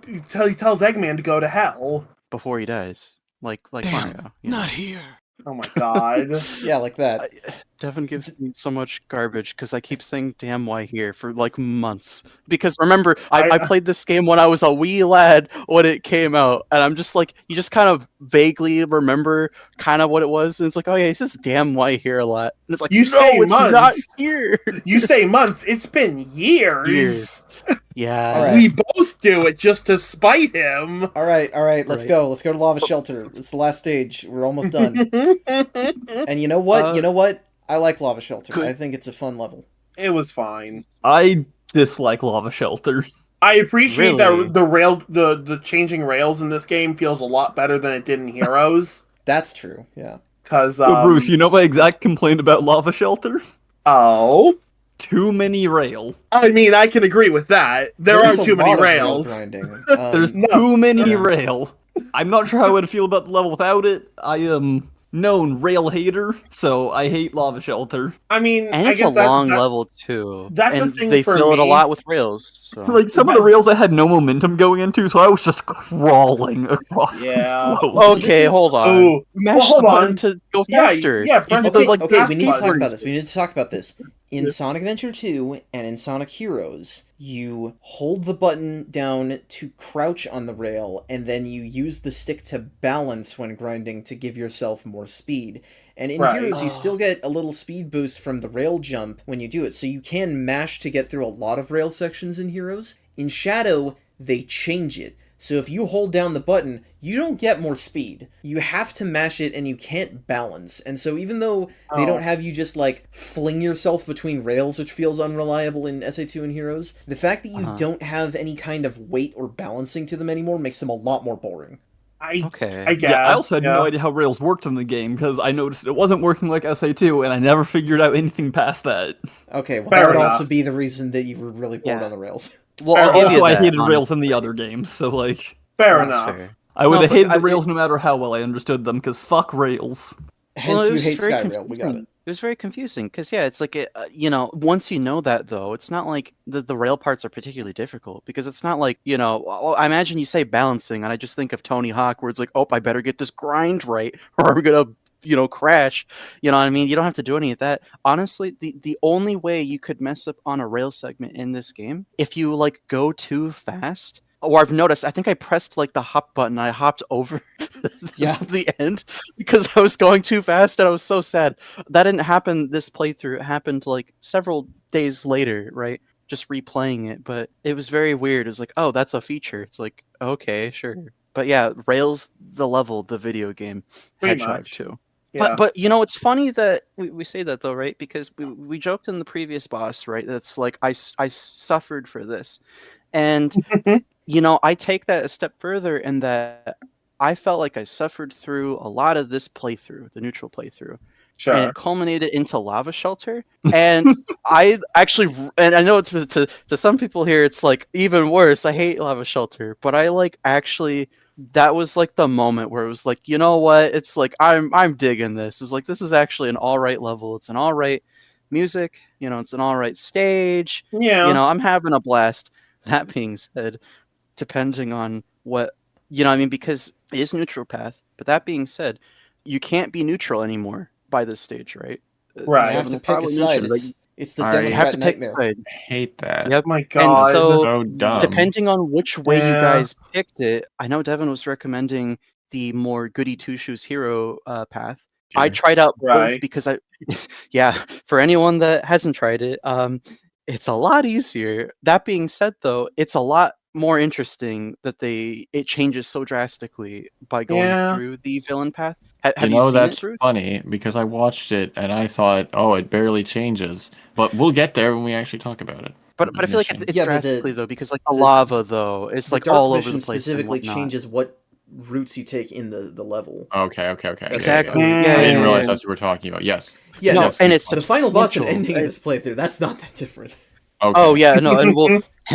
he tells Eggman to go to hell. Before he dies. Like Mario. you know? here. Oh my god. Yeah, like that. Devin gives me so much garbage because I keep saying damn why here for like months. Because remember, I played this game when I was a wee lad when it came out, and I'm just like, you just kind of vaguely remember kind of what it was, and it's like, oh yeah, he says damn why here a lot. And it's like, You no, say it's months. not here. You say months. It's been years. Years. Yeah. All right. We both do it just to spite him. All right, let's Right. go. Let's go to Lava Shelter. It's the last stage. We're almost done. And you know what? You know what? I like Lava Shelter. Good. I think it's a fun level. It was fine. I dislike Lava Shelter. I appreciate Really? that the changing rails in this game feels a lot better than it did in Heroes. That's true, yeah. Because So, Bruce, you know my exact complaint about Lava Shelter? oh, Too many rail. I mean, I can agree with that. There There's are a too many lot of rail rails. grinding. There's no. too many Yeah. rail. I'm not sure how I would feel about the level without it. I am known rail hater, so I hate Lava Shelter. I mean, And I it's a guess long level too. that's the and thing they for fill it a me. lot with rails. So. Like, some of the rails I had no momentum going into, so I was just crawling across Yeah. these slopes. Oh, Okay, hold on. Oh, Mash well, hold the button on. to go Yeah, faster. yeah, press You the- did, like, okay, base we need to talk buttons. about this. We need to talk about this. In Yeah. Sonic Adventure 2 and in Sonic Heroes, you hold the button down to crouch on the rail, and then you use the stick to balance when grinding to give yourself more speed. And in Right. Heroes, you still get a little speed boost from the rail jump when you do it, so you can mash to get through a lot of rail sections in Heroes. In Shadow, they change it. So if you hold down the button, you don't get more speed. You have to mash it and you can't balance. And so even though they don't have you just like fling yourself between rails, which feels unreliable in SA2 and Heroes, the fact that you don't have any kind of weight or balancing to them anymore makes them a lot more boring. Okay. I guess. Yeah, I also had yeah. no idea how rails worked in the game, because I noticed it wasn't working like SA2, and I never figured out anything past that. Okay, well Fair that would enough. also be the reason that you were really bored Yeah. on the rails. Well, I'll give Also, you I that, hated rails honestly. in the other games, so like, Fair That's enough. fair. I would No, have but hated I- the rails no matter how well I understood them, because fuck rails. Hence Well, it you was hate very Skyrail, we got confusing. it. It was very confusing because yeah, it's like once you know that though, it's not like the rail parts are particularly difficult because it's not like I imagine you say balancing and I just think of Tony Hawk where it's like, oh, I better get this grind right or I'm gonna crash. You know what I mean? You don't have to do any of that. Honestly, the only way you could mess up on a rail segment in this game if you like go too fast. Or I've noticed, I think I pressed like the hop button. I hopped over the end because I was going too fast and I was so sad. That didn't happen this playthrough. It happened like several days later, right? Just replaying it. But it was very weird. It's like, oh, that's a feature. It's like, okay, sure. But yeah, Rails the level, the video game, Pretty Hedgehog much. too. Yeah. But it's funny that we say that though, right? Because we joked in the previous boss, right? That's like, I suffered for this. And... I take that a step further in that I felt like I suffered through a lot of this playthrough, the neutral playthrough, Sure. and it culminated into Lava Shelter. And I actually, and I know it's to some people here, it's like even worse. I hate Lava Shelter, but I like actually. That was like the moment where it was like, you know what? It's like I'm digging this. It's like this is actually an all right level. It's an all right music. It's an all right stage. Yeah. I'm having a blast. That being said, depending on what I mean, because it is neutral path. But that being said, you can't be neutral anymore by this stage, right? Right. You You have to pick a side. It's the I You have Democrat to pick a nightmare. side. I hate that. Yep. Oh my And god. so, dumb. depending on which way you Yeah. guys picked it, I know Devin was recommending the more goody two shoes hero path. I Sure. tried out both Right. because yeah, for anyone that hasn't tried it, it's a lot easier. That being said, though, it's a lot more interesting that it changes so drastically by going Yeah. through the villain path. Have You you know, seen that's it, Bruce? funny because I watched it and I thought, oh, it barely changes. But we'll get there when we actually talk about it. But I feel like it's Yeah, but drastically though, because like the the- lava though, it's The like dark all over the mission place and specifically whatnot. changes what routes you take in the level. Okay. Exactly. Yeah. Yeah, I didn't realize yeah. that's what we're talking about. Yes. Yeah, No, Yes, and good it's point. The final boss and substantial, ending right? of this playthrough, that's not that different. Okay. Oh yeah, no, and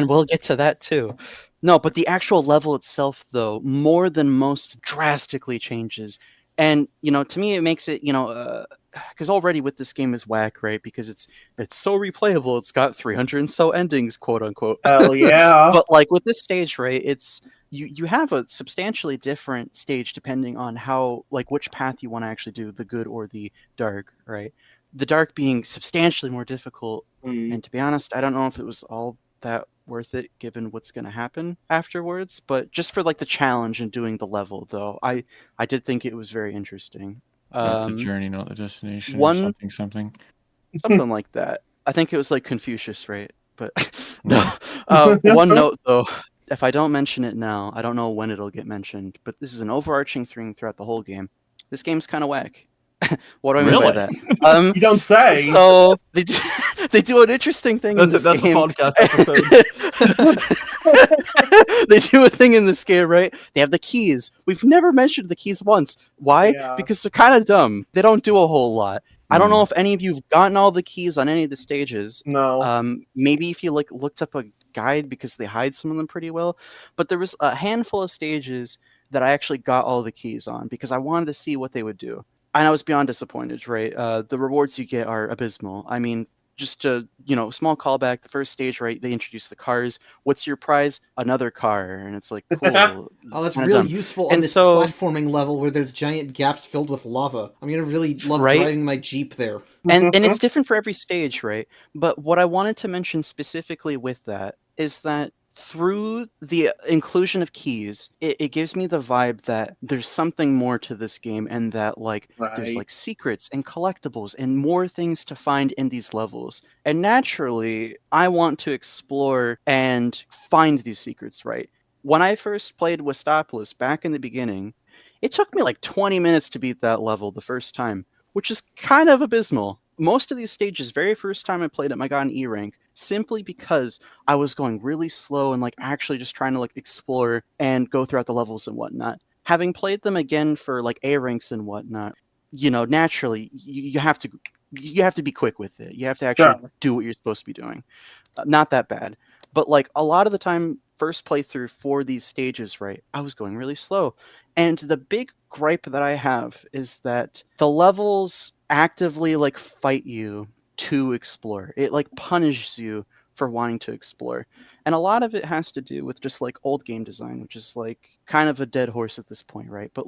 we'll get to that too. No, but the actual level itself, though, more than most, drastically changes. And to me, it makes it because already with this game is whack, right? Because it's so replayable. It's got 300 and so endings, quote unquote. Hell yeah. But like with this stage, right? It's you have a substantially different stage depending on how which path you want to actually do, the good or the dark, right? The dark being substantially more difficult. And to be honest, I don't know if it was all that worth it given what's going to happen afterwards. But just for the challenge and doing the level, though, I did think it was very interesting. Not the journey, not the destination. one- Or something. Something like that. I think it was like Confucius, right? But Yeah. no. One note though, if I don't mention it now, I don't know when it'll get mentioned. But this is an overarching theme throughout the whole game. This game's kind of whack. What do I mean by Really? that? You don't say. So they do an interesting thing in this That's a game. podcast episode. They do a thing in this game, right? They have the keys. We've never mentioned the keys once. Why? Yeah. Because they're kind of dumb. They don't do a whole lot. I don't Hmm. know if any of you've gotten all the keys on any of the stages. No. Maybe if you looked up a guide because they hide some of them pretty well. But there was a handful of stages that I actually got all the keys on because I wanted to see what they would do. And I was beyond disappointed, right? The rewards you get are abysmal. I mean, just a small callback. The first stage, right? They introduce the cars. What's your prize? Another car, and it's like, cool. Oh, that's Kinda really dumb. useful on And this so- platforming level where there's giant gaps filled with lava. I'm gonna really love Right? driving my Jeep there. and it's different for every stage, right? But what I wanted to mention specifically with that is that through the inclusion of keys, it gives me the vibe that there's something more to this game, and that there's Right. secrets and collectibles and more things to find in these levels. And naturally, I want to explore and find these secrets, right? When I first played Westopolis back in the beginning, it took me 20 minutes to beat that level the first time, which is kind of abysmal. Most of these stages, very first time I played them, I got an E rank simply because I was going really slow and actually just trying to explore and go throughout the levels and whatnot. Having played them again for A ranks and whatnot, naturally you have to be quick with it. You have to actually Sure. do what you're supposed to be doing. Not that bad, but a lot of the time, first playthrough for these stages, right, I was going really slow. And the big gripe that I have is that the levels actively fight you to explore. It punishes you for wanting to explore. And a lot of it has to do with just old game design, which is kind of a dead horse at this point, right? But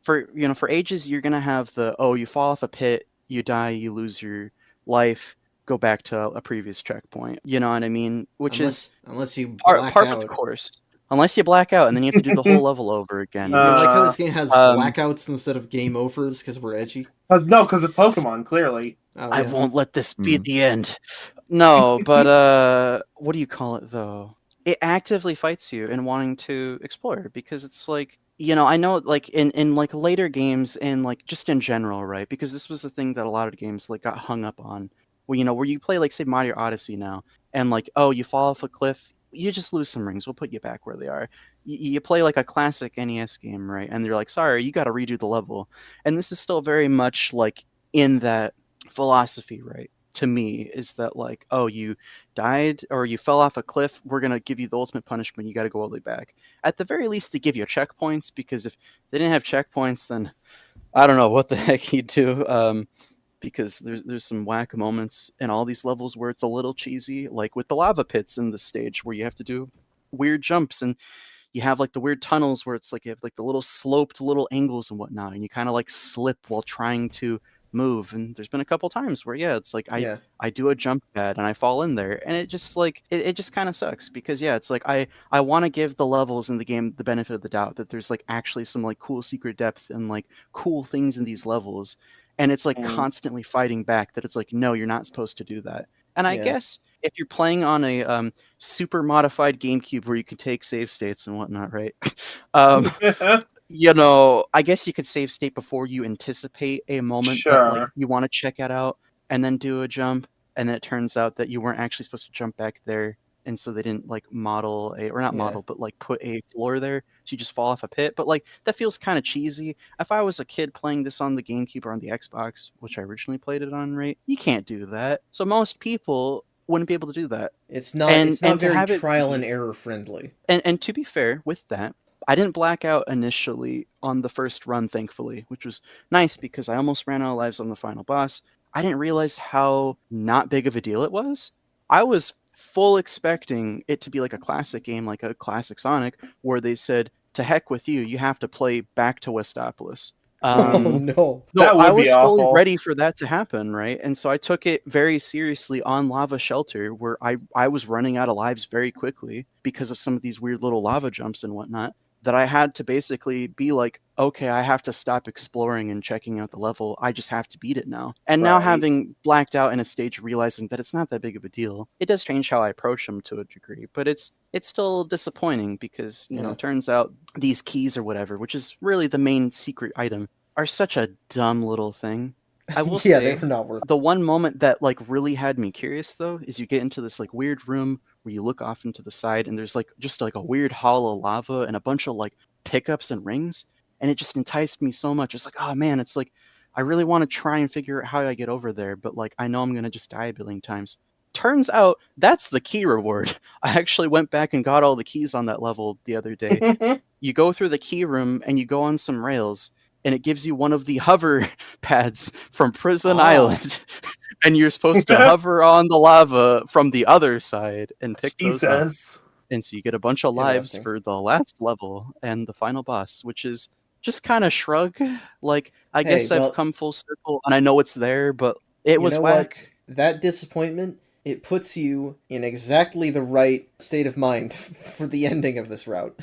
for ages you're gonna have you fall off a pit, you die, you lose your life, go back to a previous checkpoint. You know what I mean? Which is Unless you par black for out. the course. Unless you black out, and then you have to do the whole level over again. I like how Uh, this game has um, blackouts instead of game overs because we're edgy. No, because it's Pokemon, clearly. Oh, I yeah. won't let this be Hmm. the end. No, but what do you call it though? It actively fights you in wanting to explore because it's I know in later games and just in general, right? Because this was the thing that a lot of games got hung up on. Where you play say Mario Odyssey now and you fall off a cliff, you just lose some rings. We'll put you back where they are. You play a classic NES game, right? And they're sorry, you got to redo the level. And this is still very much in that philosophy, right? To me, is that like, oh, you died or you fell off a cliff, we're gonna give you the ultimate punishment. You got to go all the way back. At the very least, they give you checkpoints, because if they didn't have checkpoints, then I don't know what the heck you'd do. Because there's some whack moments in all these levels where it's a little cheesy, like with the lava pits in the stage where you have to do weird jumps, and you have like the weird tunnels where it's like you have like the little sloped little angles and whatnot, and you kind of like slip while trying to move. And there's been a couple times where it's like Yeah. I do a jump pad and I fall in there, and it just like it just kind of sucks, because it's like I want to give the levels in the game the benefit of the doubt, that there's like actually some like cool secret depth and like cool things in these levels, and it's like constantly fighting back that it's like, no, you're not supposed to do that. And I Yeah. guess if you're playing on a super modified GameCube where you can take save states and whatnot, right? I guess you could save state before you anticipate a moment that like Sure. you want to check it out, and then do a jump, and then it turns out that you weren't actually supposed to jump back there, and so they didn't like model or not Yeah. model, but like put a floor there, so you just fall off a pit. But like that feels kind of cheesy. If I was a kid playing this on the GameCube or on the Xbox, which I originally played it on, right, you can't do that. So most people wouldn't be able to do that. It's not And- it's not and to very have it trial be- and error friendly. And to be fair with that, I didn't black out initially on the first run, thankfully, which was nice, because I almost ran out of lives on the final boss. I didn't realize how not big of a deal it was. I was full expecting it to be like a classic game, like a classic Sonic, where they said, to heck with you, you have to play back to Westopolis. Oh no. That would I be was fully awful. ready for that to happen, right? And so I took it very seriously on Lava Shelter, where I was running out of lives very quickly because of some of these weird little lava jumps and whatnot, that I had to basically be like, okay, I have to stop exploring and checking out the level. I just have to beat it now. And now, Right. having blacked out in a stage, realizing that it's not that big of a deal, it does change how I approach them to a degree, but it's still disappointing, because Yeah. it turns out these keys or whatever, which is really the main secret item, are such a dumb little thing. I will Yeah, say, they were not worth it. the one moment that like really had me curious though is you get into this like weird room where you look off into the side, and there's like just like a weird hollow lava and a bunch of like pickups and rings, and it just enticed me so much. It's like, oh man, it's like I really want to try and figure out how I get over there, but like I know I'm gonna just die a billion times. Turns out that's the key reward. I actually went back and got all the keys on that level the other day. You go through the key room and you go on some rails, and it gives you one of the hover pads from Prison Oh. Island. And you're supposed to hover on the lava from the other side and pick those up. Jesus. And so you get a bunch of lives Interesting. for the last level and the final boss, which is just kind of shrug. Like, I Hey, guess well- I've come full circle and I know it's there, but it You was know whack. what? That disappointment, it puts you in exactly the right state of mind for the ending of this route.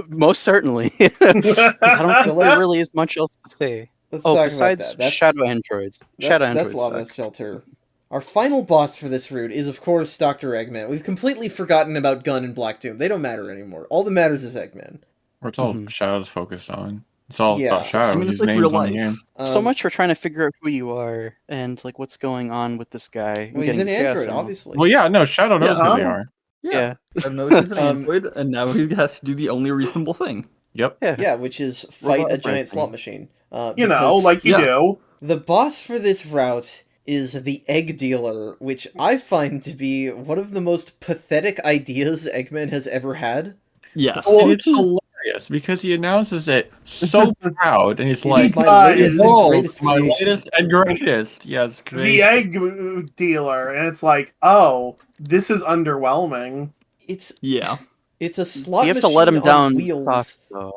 Most certainly. 'Cause I don't So think let's- there really is much else to say. Let's Oh, talk besides about that. That's, Shadow Androids. Shadow that's Androids Lava suck. Shelter. Our final boss for this route is, of course, Dr. Eggman. We've completely forgotten about Gun and Black Doom. They don't matter anymore. All that matters is Eggman. It's all Mhm. Shadow's focused on. It's all Yeah. about Shadow. I mean, it's His like name's real on the life. game. So much for trying to figure out who you are and like what's going on with this guy. and Well, he's getting an Chaos android, Emerald. obviously. Well, yeah, no, Shadow knows who they huh? are. Yeah. I know he's an Um, android, and now he has to do the only reasonable thing. Yep. Yeah, which is fight Robot a giant uprising. slot machine. You know, Because like you Yeah. do. the boss for this route is the Egg Dealer, which I find to be one of the most pathetic ideas Eggman has ever had. Yes. And it's hilarious because he announces it so proud, and he's It like, is my does. latest and "Behold, greatest my creation." latest and greatest." Yes, The great. egg dealer, and it's like, oh, this is underwhelming. It's Yeah. a slot You have machine to let him on down wheels. soft though.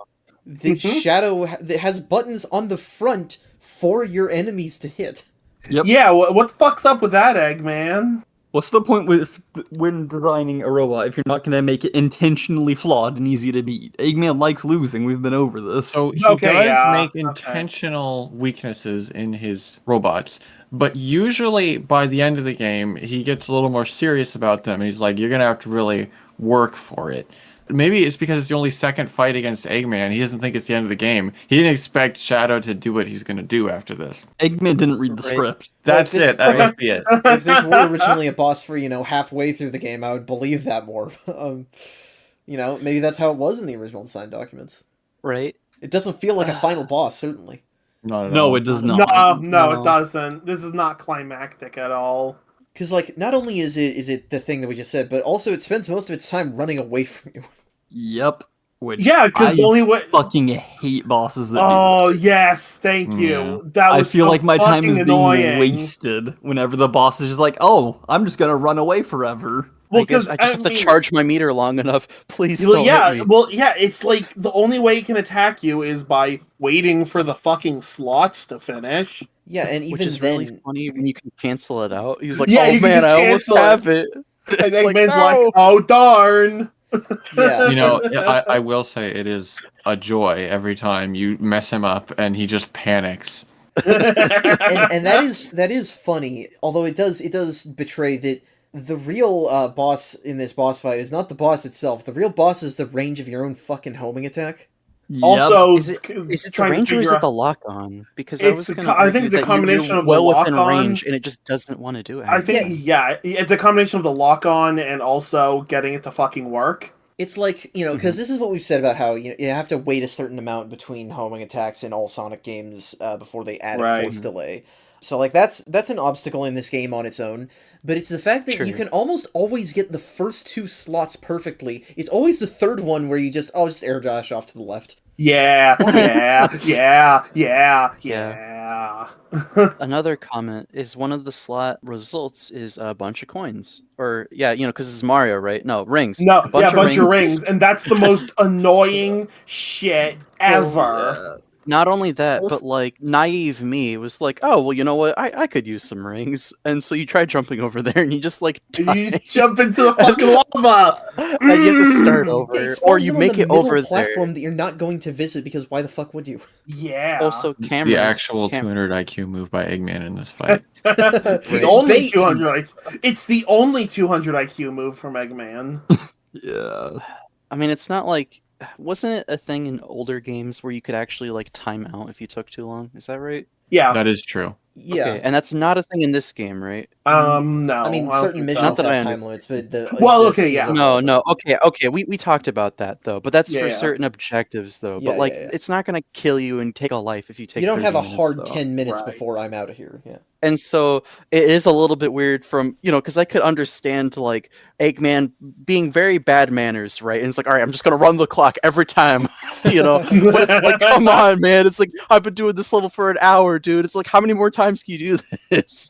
The Mhm. shadow that has buttons on the front for your enemies to hit. Yep. Yeah, what the fuck's up with that, Eggman? What's the point when designing a robot if you're not going to make it intentionally flawed and easy to beat? Eggman likes losing. We've been over this. So he Okay, does yeah, make okay. intentional weaknesses in his robots, but usually by the end of the game, he gets a little more serious about them, and he's like, "You're gonna have to really work for it." Maybe it's because it's the only second fight against Eggman. He doesn't think it's the end of the game. He didn't expect Shadow to do what he's gonna do after this. Eggman didn't read the Right. script. That's this- it. That must be it. If this were originally a boss for, halfway through the game, I would believe that more. Maybe that's how it was in the original design documents. Right? It doesn't feel like a final boss, certainly. Not at No, all. it does not. No, it doesn't. This is not climactic at all. Because, like, not only is it the thing that we just said, but also it spends most of its time running away from you. Yep. Which Yeah, because the only way. fucking hate bosses that do Oh that. yes, thank you. That was I feel so like my time is fucking being annoying. wasted whenever the boss is just like, oh, I'm just gonna run away forever. Well, I guess I just have to charge my meter long enough. Please don't hit me. Well, yeah, it's like the only way it can attack you is by waiting for the fucking slots to finish. Yeah, and even Which is then, really funny when you can cancel it out. He's like, Yeah, oh you can man, just I almost cancel it. have it. And It's like, Eggman's like, no. oh darn. yeah, You know, I will say it is a joy every time you mess him up and he just panics. and that is funny. Although it does betray that the real boss in this boss fight is not the boss itself. The real boss is the range of your own fucking homing attack. Yep. Also, Is it the trying to range or is figure it the out- lock on? Because I It's was the going co- to I think the combination of the well within lock-on- range and it just doesn't want to do it. I think it's a combination of the lock on and also getting it to fucking work. It's like, you know, because this is what we've said about how you have to wait a certain amount between homing attacks in all Sonic games before they add a Right. force delay. So, like, that's an obstacle in this game on its own. But it's the fact that True. you can almost always get the first two slots perfectly. It's always the third one where you just air dash off to the left. Yeah. Another comment is one of the slot results is a bunch of coins. Or, yeah, you know, because it's Mario, right? No, rings. No, A bunch of rings, and that's the most annoying shit ever. Not only that, but like naive me was like, oh well, you know what? I could use some rings, and so you try jumping over there, and you just like You die. jump into the fucking lava, and you have to start over, It or spawns you them on make the it middle over platform that you're not going to visit because why the fuck would you? Yeah. Also, cameras. The actual 200 IQ move by Eggman in this fight. the only 200 It's the only 200 IQ move from Eggman. Yeah. I mean, it's not like. Wasn't it a thing in older games where you could actually like time out if you took too long? Is that right? Yeah. That is true. Yeah. Okay, and that's not a thing in this game, right? No. I mean, don't certain think so. missions Not that have I time limits, but Well, okay, yeah. No. Okay. We talked about that though, but that's Yeah, for yeah. certain objectives though. Yeah, But like, yeah. it's not gonna kill you and take a life if you take. You don't have 30 a minutes, hard though. 10 minutes Right. before I'm out of here. Yeah. And so it is a little bit weird from, you know, because I could understand like Eggman being very bad manners, right? And it's like, all right, I'm just gonna run the clock every time, you know. But it's like, come on, man! It's like I've been doing this level for an hour, dude. It's like, how many more times can you do this?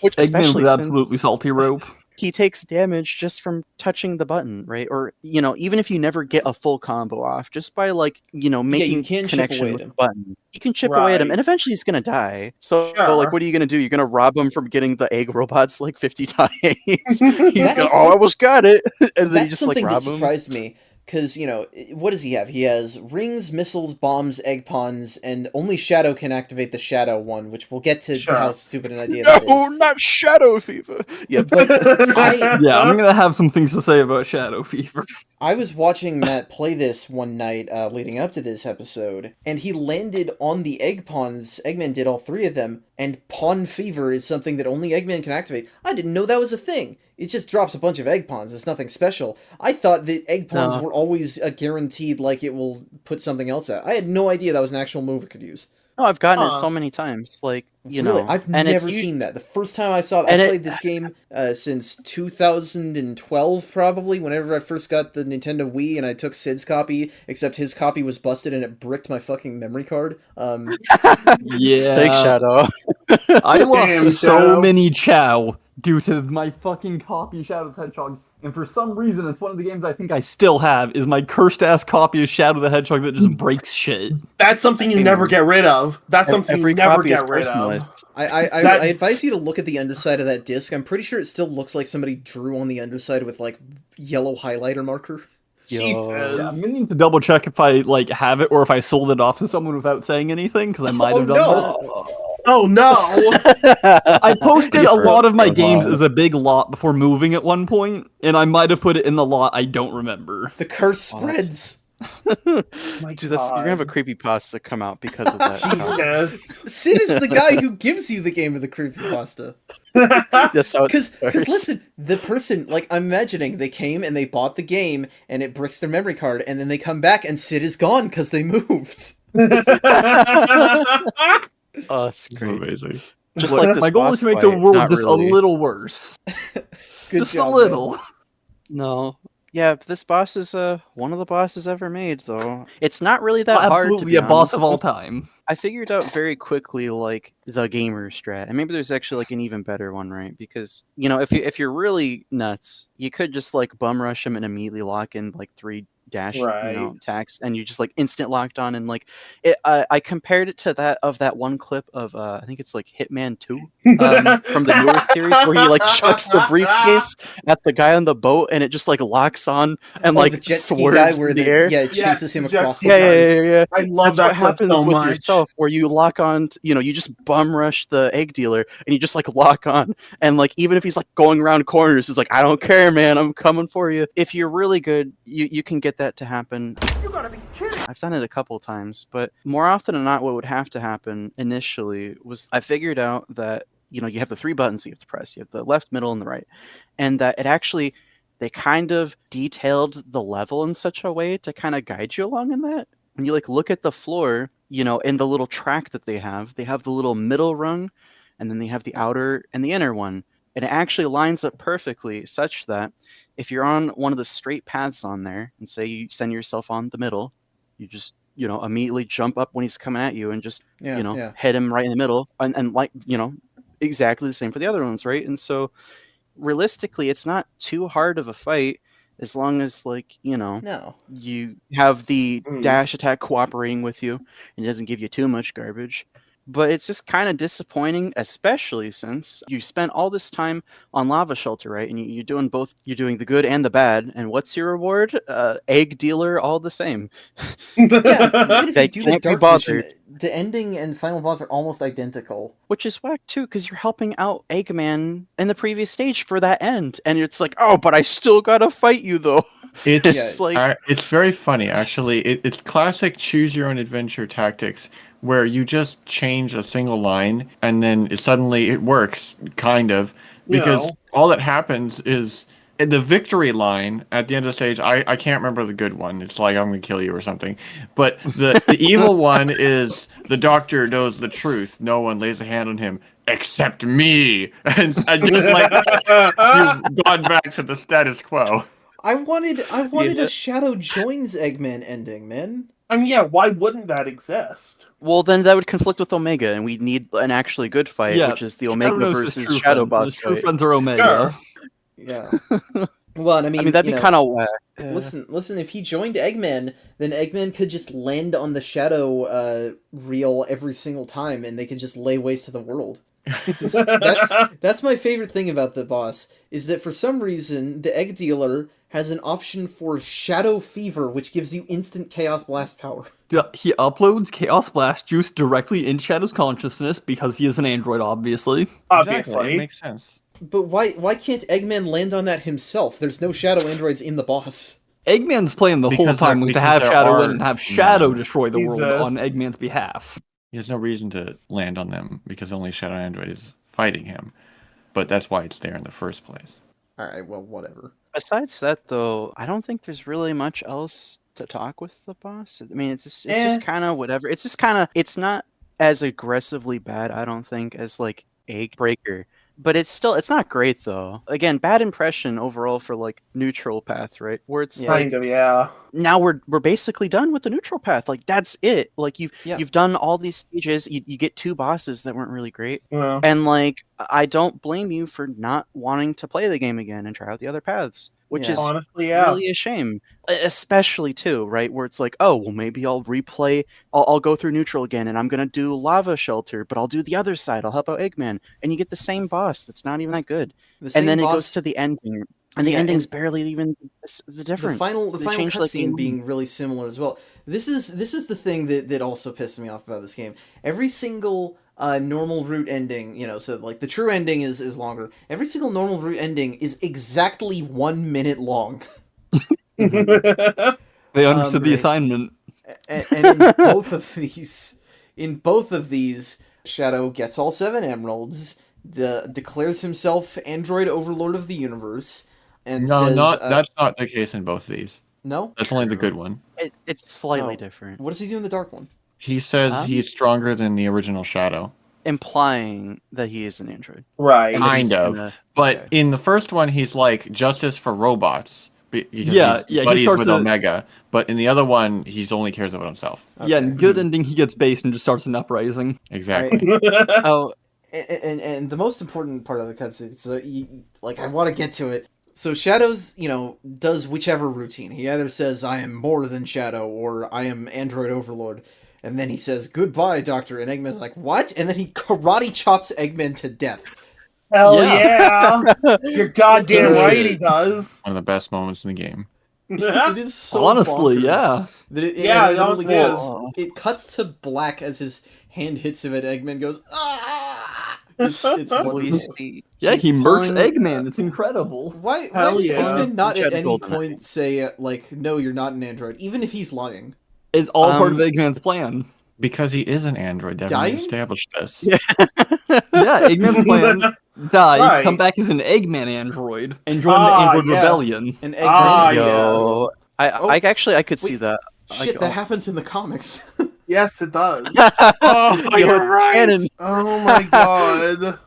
Which Eggman especially with since absolutely salty rope. he takes damage just from touching the button, right? Or, you know, even if you never get a full combo off, just by like, you know, making can chip connection away at with him. the button, you can chip away at him, Right. and eventually he's gonna die. So, Sure. like, what are you gonna do? You're gonna rob him from getting the egg robots like 50 times. He's That's- gonna, oh, I almost got it, and then you That's just like something that rob him. surprised me. Because, you know, what does he have? He has rings, missiles, bombs, egg pawns, and only Shadow can activate the Shadow one, which we'll get to Sure. how stupid an idea that No, is. not Shadow Fever. Yeah, But I, Yeah, I'm gonna have some things to say about Shadow Fever. I was watching Matt play this one night leading up to this episode, and he landed on the egg pawns. Eggman did all three of them, and Pawn Fever is something that only Eggman can activate. I didn't know that was a thing. It just drops a bunch of egg pawns. It's nothing special. I thought that egg pawns No. were always guaranteed, like it will put something else out. I had no idea that was an actual move it could use. no, I've gotten it Huh. so many times. Like, you Really, know, I've and never it's seen that. The first time I saw it, and I it- played this game since 2012, probably, whenever I first got the Nintendo Wii, and I took Sid's copy, except his copy was busted and it bricked my fucking memory card. Yeah. Thanks, Shadow. I lost Damn, so Shadow. many Chow due to my fucking copy of Shadow the Hedgehog. And for some reason, it's one of the games I think I still have, is my cursed-ass copy of Shadow the Hedgehog that just breaks shit. That's something you never get rid of. That's something Every you never copy is get rid of. personalized. I advise you to look at the underside of that disc. I'm pretty sure it still looks like somebody drew on the underside with, like, yellow highlighter marker. Jesus. Yeah, I'm gonna need to double check if I like have it or if I sold it off to someone without saying anything, because I might have done that. Oh no! I posted a lot of my Goes games on. as a big lot before moving at one point, and I might have put it in the lot I don't remember. The curse Oh, that's- spreads. My Dude, you're gonna have a God. creepy pasta come out because of that. Jesus. Sid is the guy who gives you the game of the creepypasta. That's how it Because starts. listen, the person, like, I'm imagining they came and they bought the game and it bricks their memory card and then they come back and Sid is gone because they moved. Oh, that's It's great. amazing. Just Look, like this my goal is boss to make the fight, world not just really. a little worse. Good Just job, a little. man. No. Yeah, this boss is one of the bosses ever made, though. It's not really that hard, to Absolutely be a boss honest. of all time. I figured out very quickly, like, the gamer strat, and maybe there's actually like an even better one, right? Because if you're really nuts, you could just like bum rush him and immediately lock in like 3 dash Right. attacks, and you just like instant locked on, and like I compared it to that one clip of I think it's like Hitman 2 from the newer series where he like chucks the briefcase at the guy on the boat, and it just like locks on and Oh, like the jet ski guy swerves where in the air. it chases him the jet across ski the Yeah, yeah, board. yeah, yeah. I love That's that what clip happens so with much. yourself, where you lock on, you just bum rush the egg dealer, and you just like lock on, and like even if he's like going around corners, it's like, I don't care, man, I'm coming for you. If you're really good, you can get that to happen. You gotta be kidding! I've done it a couple times, but more often than not, what would have to happen initially was I figured out that you have the 3 buttons you have to press. You have the left, middle, and the right, and that they kind of detailed the level in such a way to kind of guide you along in that. When you like look at the floor, in the little track that they have the little middle rung, and then they have the outer and the inner one. And it actually lines up perfectly such that if you're on one of the straight paths on there, and say you send yourself on the middle, you just, immediately jump up when he's coming at you and just, Yeah. hit him right in the middle. And like, exactly the same for the other ones, right? And so realistically, it's not too hard of a fight as long as No. you have the Mm. dash attack cooperating with you and it doesn't give you too much garbage. But it's just kind of disappointing, especially since you spent all this time on Lava Shelter, right? And you're doing both. You're doing the good and the bad. And what's your reward? Egg dealer, all the same. Yeah, even if They you do the can't be dark bothered. mission, the ending and final boss are almost identical. Which is whack too, because you're helping out Eggman in the previous stage for that end, and it's like, oh, but I still gotta fight you though. It's like, it's very funny actually. It's classic choose your own adventure tactics where you just change a single line and then suddenly it works, kind of, because all that happens is the victory line at the end of the stage. I can't remember the good one. It's like, I'm gonna kill you or something. But the evil one is the doctor knows the truth. No one lays a hand on him except me, and just like you've gone back to the status quo. I wanted a Shadow joins Eggman ending, man. I mean, yeah, why wouldn't that exist? well, then that would conflict with Omega, and we need an actually good fight, Yeah, which is the Shadow Omega knows his versus true Shadow friends, and boss his true fight. friends are Omega. Yeah. Well, and I mean, that'd be kind of whack. Listen. If he joined Eggman, then Eggman could just land on the Shadow reel every single time, and they could just lay waste to the world. That's my favorite thing about the boss, is that for some reason the Egg Dealer has an option for Shadow Fever, which gives you instant Chaos Blast power. Yeah, he uploads Chaos Blast Juice directly in Shadow's consciousness because he is an android, obviously. Obviously. Exactly, it makes sense. But why can't Eggman land on that himself? There's no Shadow androids in the boss. Eggman's plan the whole Because time was to because have there Shadow are in and have Shadow none. destroy the world Jesus. on Eggman's behalf. He has no reason to land on them because only Shadow Android is fighting him. But that's why it's there in the first place. Alright, well, whatever. Besides that, though, I don't think there's really much else to talk with the boss. I mean, it's just kind of whatever. It's just kind of, it's not as aggressively bad, I don't think, as like Egg Breaker. But it's not great though. Again, bad impression overall for like neutral path, right? Where it's Kind of, yeah. now we're basically done with the neutral path. Like that's it. Like you've done all these stages. You get 2 bosses that weren't really great. Well, And like I don't blame you for not wanting to play the game again and try out the other paths, which Yeah. is honestly, yeah. really a shame. Especially too, right? Where it's like, oh, well, maybe I'll replay. I'll go through neutral again, and I'm gonna do Lava Shelter, but I'll do the other side. I'll help out Eggman, and you get the same boss that's not even that good. And then it goes to the ending, and the ending's barely even the difference. The final change, like, cutscene the- being really similar as well. This is the thing that also pissed me off about this game. Every single normal route ending, so like the true ending is longer. Every single normal route ending is exactly 1 minute long. They understood the Great. assignment. And in both of these, Shadow gets all 7 emeralds, declares himself Android Overlord of the Universe, and No, says, that's not the case in both of these. no. That's only the good one. It's slightly Oh. different. What does he do in the dark one? He says he's stronger than the original Shadow. Implying that he is an android. Right. And that he's Kind of. gonna- But Okay. in the first one, he's like justice for robots. Because Yeah, he's he buddies starts with to- Omega. But in the other one, he's only cares about himself. Yeah, in Okay. good ending, he gets base and just starts an uprising. Exactly. Oh, And the most important part of the cutscene, so like I want to get to it. So Shadow's, does whichever routine. He either says, I am more than Shadow, or I am Android Overlord. And then he says, goodbye, Doctor. And Eggman's like, what? And then he karate chops Eggman to death. Hell yeah! You're goddamn Yeah. right he does. One of the best moments in the game. It is so Honestly, bonkers yeah. that Yeah, it it honestly literally is. goes. It cuts to black as his hand hits him, and Eggman goes, ah! It's we wonderful. see. Yeah, he's he murks pulling- Eggman. It's incredible. Why Hell does yeah. Eggman not at any Goldeneye. point say, like, no, you're not an android, even if he's lying? It's all part of Um, Eggman's plan. Because he is an android. Devin Dying? established this. Yeah, Eggman's plan: die, Right. come back as an Eggman android, and join the Ah, Android yes. Rebellion. And Eggman. Ah, Yo, Oh. I actually I could see Wait, that. Shit, that happens in the comics. Yes, it does. Oh, Yo, you're right. canon. Oh my god.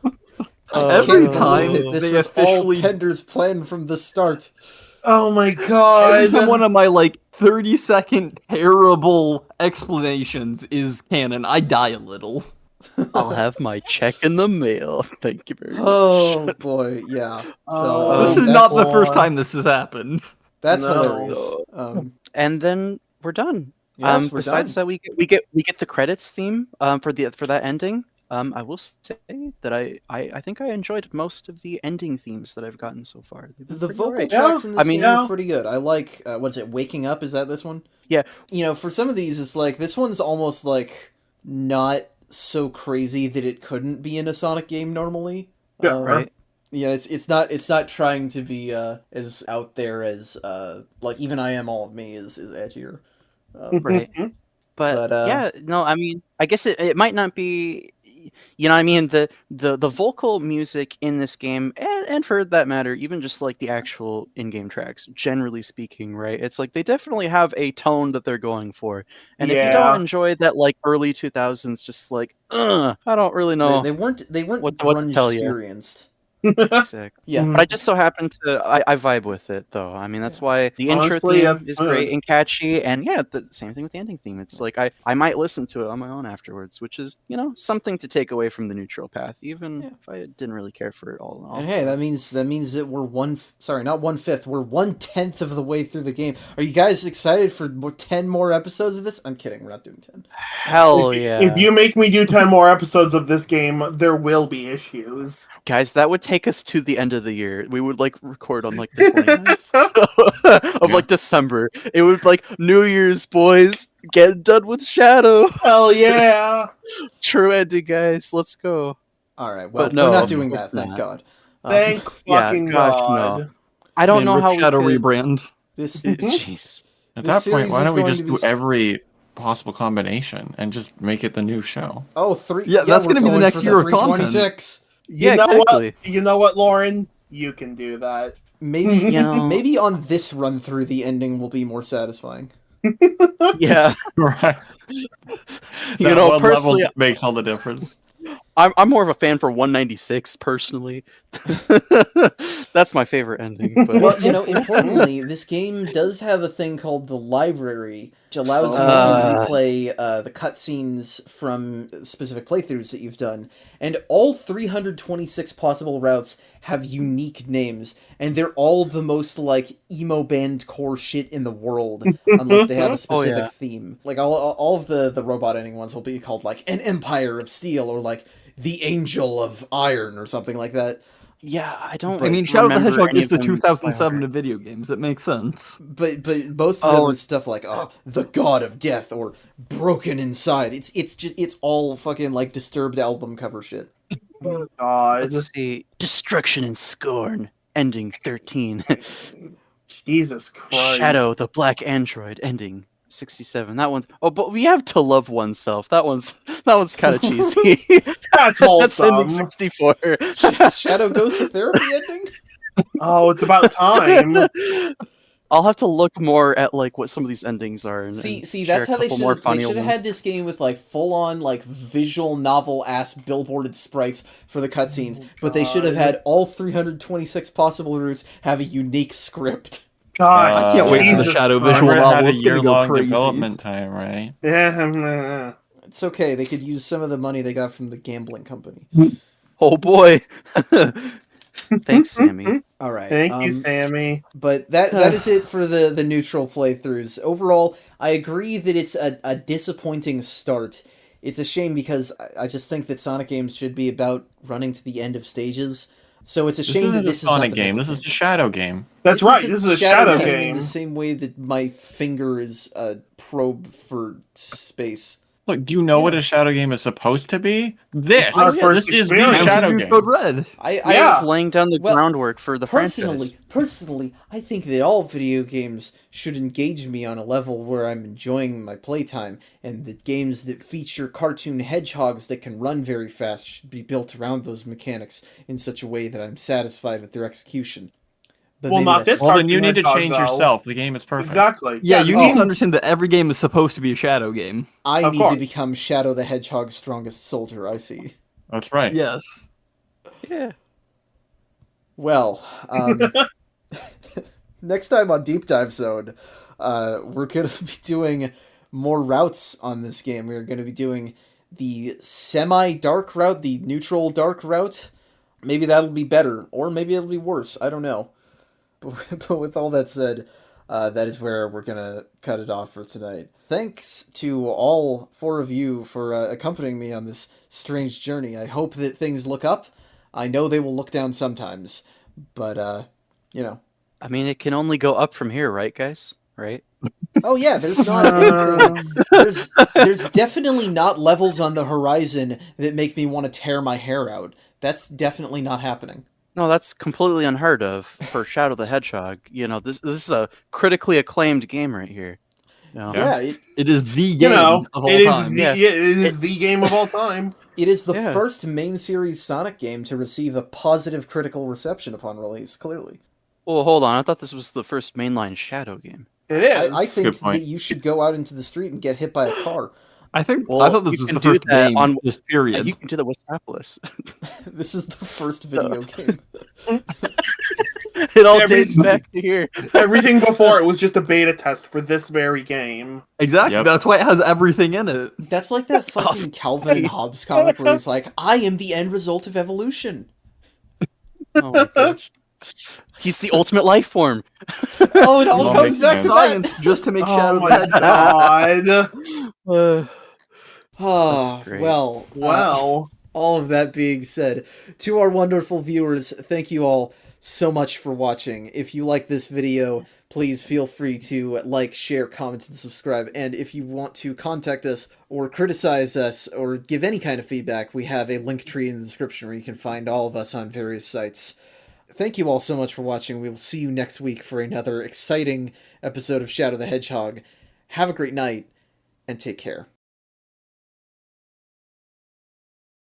Every Can't time believe it. This they was officially- all Pender's plan from the start. Oh my Every god. time one of my 30-second terrible explanations is canon, I die a little. I'll have my check in the mail. Thank you very much. Oh boy, yeah. So Oh, This is that's not the first why. time this has happened. That's No. hilarious. And then we're done. Yes, we're Besides done. that, we get the credits theme for that ending. I will say that I think I enjoyed most of the ending themes that I've gotten so far. They've been The pretty vocal alright. tracks in this I mean, game yeah. are pretty good. I like, what is it, Waking Up? Is that this one? Yeah. For some of these, it's like, this one's almost, not so crazy that it couldn't be in a Sonic game normally. Yeah, right. Yeah, it's not trying to be as out there as even I Am All of Me is edgier. Right. But yeah, no, I mean, I guess it might not be, you know what I mean? The vocal music in this game, and for that matter, even just the actual in-game tracks, generally speaking, right? It's they definitely have a tone that they're going for. And if you Yeah. don't enjoy that early 2000s, just I don't really know. They weren't what to grunge tell you. experienced. Exactly. Yeah. But I just so happen to I vibe with it though. I mean that's why the intro Honestly, theme that's is fun. great and catchy, and yeah, the same thing with the ending theme. It's I might listen to it on my own afterwards, which is something to take away from the neutral path, even if I didn't really care for it all in all. And hey, that means that we're not 1/5. We're 1/10 of the way through the game. Are you guys excited for 10 more episodes of this? I'm kidding. We're not doing 10. Hell yeah, If you make me do 10 more episodes of this game, there will be issues. guys, that would take us to the end of the year. We would record on the 29th of December. It would New Year's, boys. Get done with Shadow. Hell yeah. True ending, guys. Let's go. All right. Well, But no, we're not of doing that. course Thank not. God. Thank yeah, fucking gosh, god. no. I don't know Rip how Shadow we could... rebrand. This Jeez. At This that point, series why is don't we going just to do be every possible combination and just make it the new show? Yeah, that's we're gonna be the going next for year of content. 326. Yeah, know exactly. What? You know what, Lauren? You can do that. Maybe You know- maybe on this run through the ending will be more satisfying. Yeah. Right. You That know, one personally, level makes all the difference. I'm more of a fan for 196, personally. That's my favorite ending. But... Well, importantly, this game does have a thing called the library, which allows you to replay the cutscenes from specific playthroughs that you've done. And all 326 possible routes have unique names, and they're all the most, emo band core shit in the world, unless they have a specific theme. All of the robot ending ones will be called, an Empire of Steel, or, the Angel of Iron, or something like that. Yeah, I don't. I mean, Shadow the remember Hedgehog any is the of them by 2007 heart. of video games. It makes sense. But most of them are stuff like the God of Death or Broken Inside. It's all fucking Disturbed album cover shit. Oh, god. Let's see. Destruction and Scorn, ending 13. Jesus Christ. Shadow the Black Android, ending 67. That one. Oh, but we have To Love Oneself. That one's kind of cheesy. That's That's wholesome. ending 64. Shadow goes to therapy ending? Oh, it's about time. I'll have to look more at like what some of these endings are. And See, share that's a how they couple should more have. They funny should have ones. had this game with like full-on like visual novel-ass billboarded sprites for the cutscenes, but they should have God. had all 326 possible routes have a unique script. God, I can't wait for the Jesus Shadow Christ. visual Remember it had novel. a It's gonna go year-long crazy. development time, right? Yeah. It's okay. They could use some of the money they got from the gambling company. Oh boy! Thanks, Sammy. All right. Thank you, Sammy. But that is it for the neutral playthroughs. Overall, I agree that it's a disappointing start. It's a shame because I just think that Sonic games should be about running to the end of stages. So it's a This shame that isn't a this is not Sonic the game. best This is a Shadow game. That's right. This is a Shadow game. in the same way that my finger is a probe for space. Look, do you know what a Shadow game is supposed to be? This! It's our first This is the experience. Shadow MTV game. Code Red. I Yeah. Just laying down the Well, groundwork for the franchise. Personally, I think that all video games should engage me on a level where I'm enjoying my playtime, and that games that feature cartoon hedgehogs that can run very fast should be built around those mechanics in such a way that I'm satisfied with their execution. But Well, maybe not that's this Well, then you Cartoon need to Hedgehog, change though. yourself. The game is perfect. Exactly. Yeah, you need oh. to understand that every game is supposed to be a Shadow game. I Of need course. to become Shadow the Hedgehog's strongest soldier, I see. That's right. Yes. Yeah. Well, next time on Deep Dive Zone, we're going to be doing more routes on this game. We're going to be doing the semi-dark route, the neutral dark route. Maybe that'll be better, or maybe it'll be worse. I don't know. But with all that said, that is where we're going to cut it off for tonight. Thanks to all four of you for accompanying me on this strange journey. I hope that things look up. I know they will look down sometimes, but, you know. I mean, it can only go up from here, right, guys? Right? Oh yeah, there's not anything. There's definitely not levels on the horizon that make me want to tear my hair out. That's definitely not happening. No, that's completely unheard of for Shadow the Hedgehog. You know, this is a critically acclaimed game right here. You know? Yeah, It is the You game know, of all it is time. the it is the game of all time. it is the Yeah. first main series Sonic game to receive a positive critical reception upon release. Clearly, Well, hold on. I thought this was the first mainline Shadow game. It is. I think Good point. that you should go out into the street and get hit by a car. I think Well, I thought this you was can the do first that game on- just Yeah, period. you can do that with Sapolis. This is the first video game. It all Every- dates back to here. Everything before it was just a beta test for this very game. Exactly. Yep. That's why it has everything in it. That's like that fucking Calvin and Hobbes comic where he's like, "I am the end result of evolution." Oh my gosh. He's the ultimate life form. Oh, it all Oh, comes makes back to sense. that. Science just to make Oh Shadow the my Hedgehog. god. Oh, That's great. well, Wow. all of that being said, to our wonderful viewers, thank you all so much for watching. If you like this video, please feel free to like, share, comment, and subscribe. And if you want to contact us or criticize us or give any kind of feedback, we have a link tree in the description where you can find all of us on various sites. Thank you all so much for watching. We will see you next week for another exciting episode of Shadow the Hedgehog. Have a great night, and take care.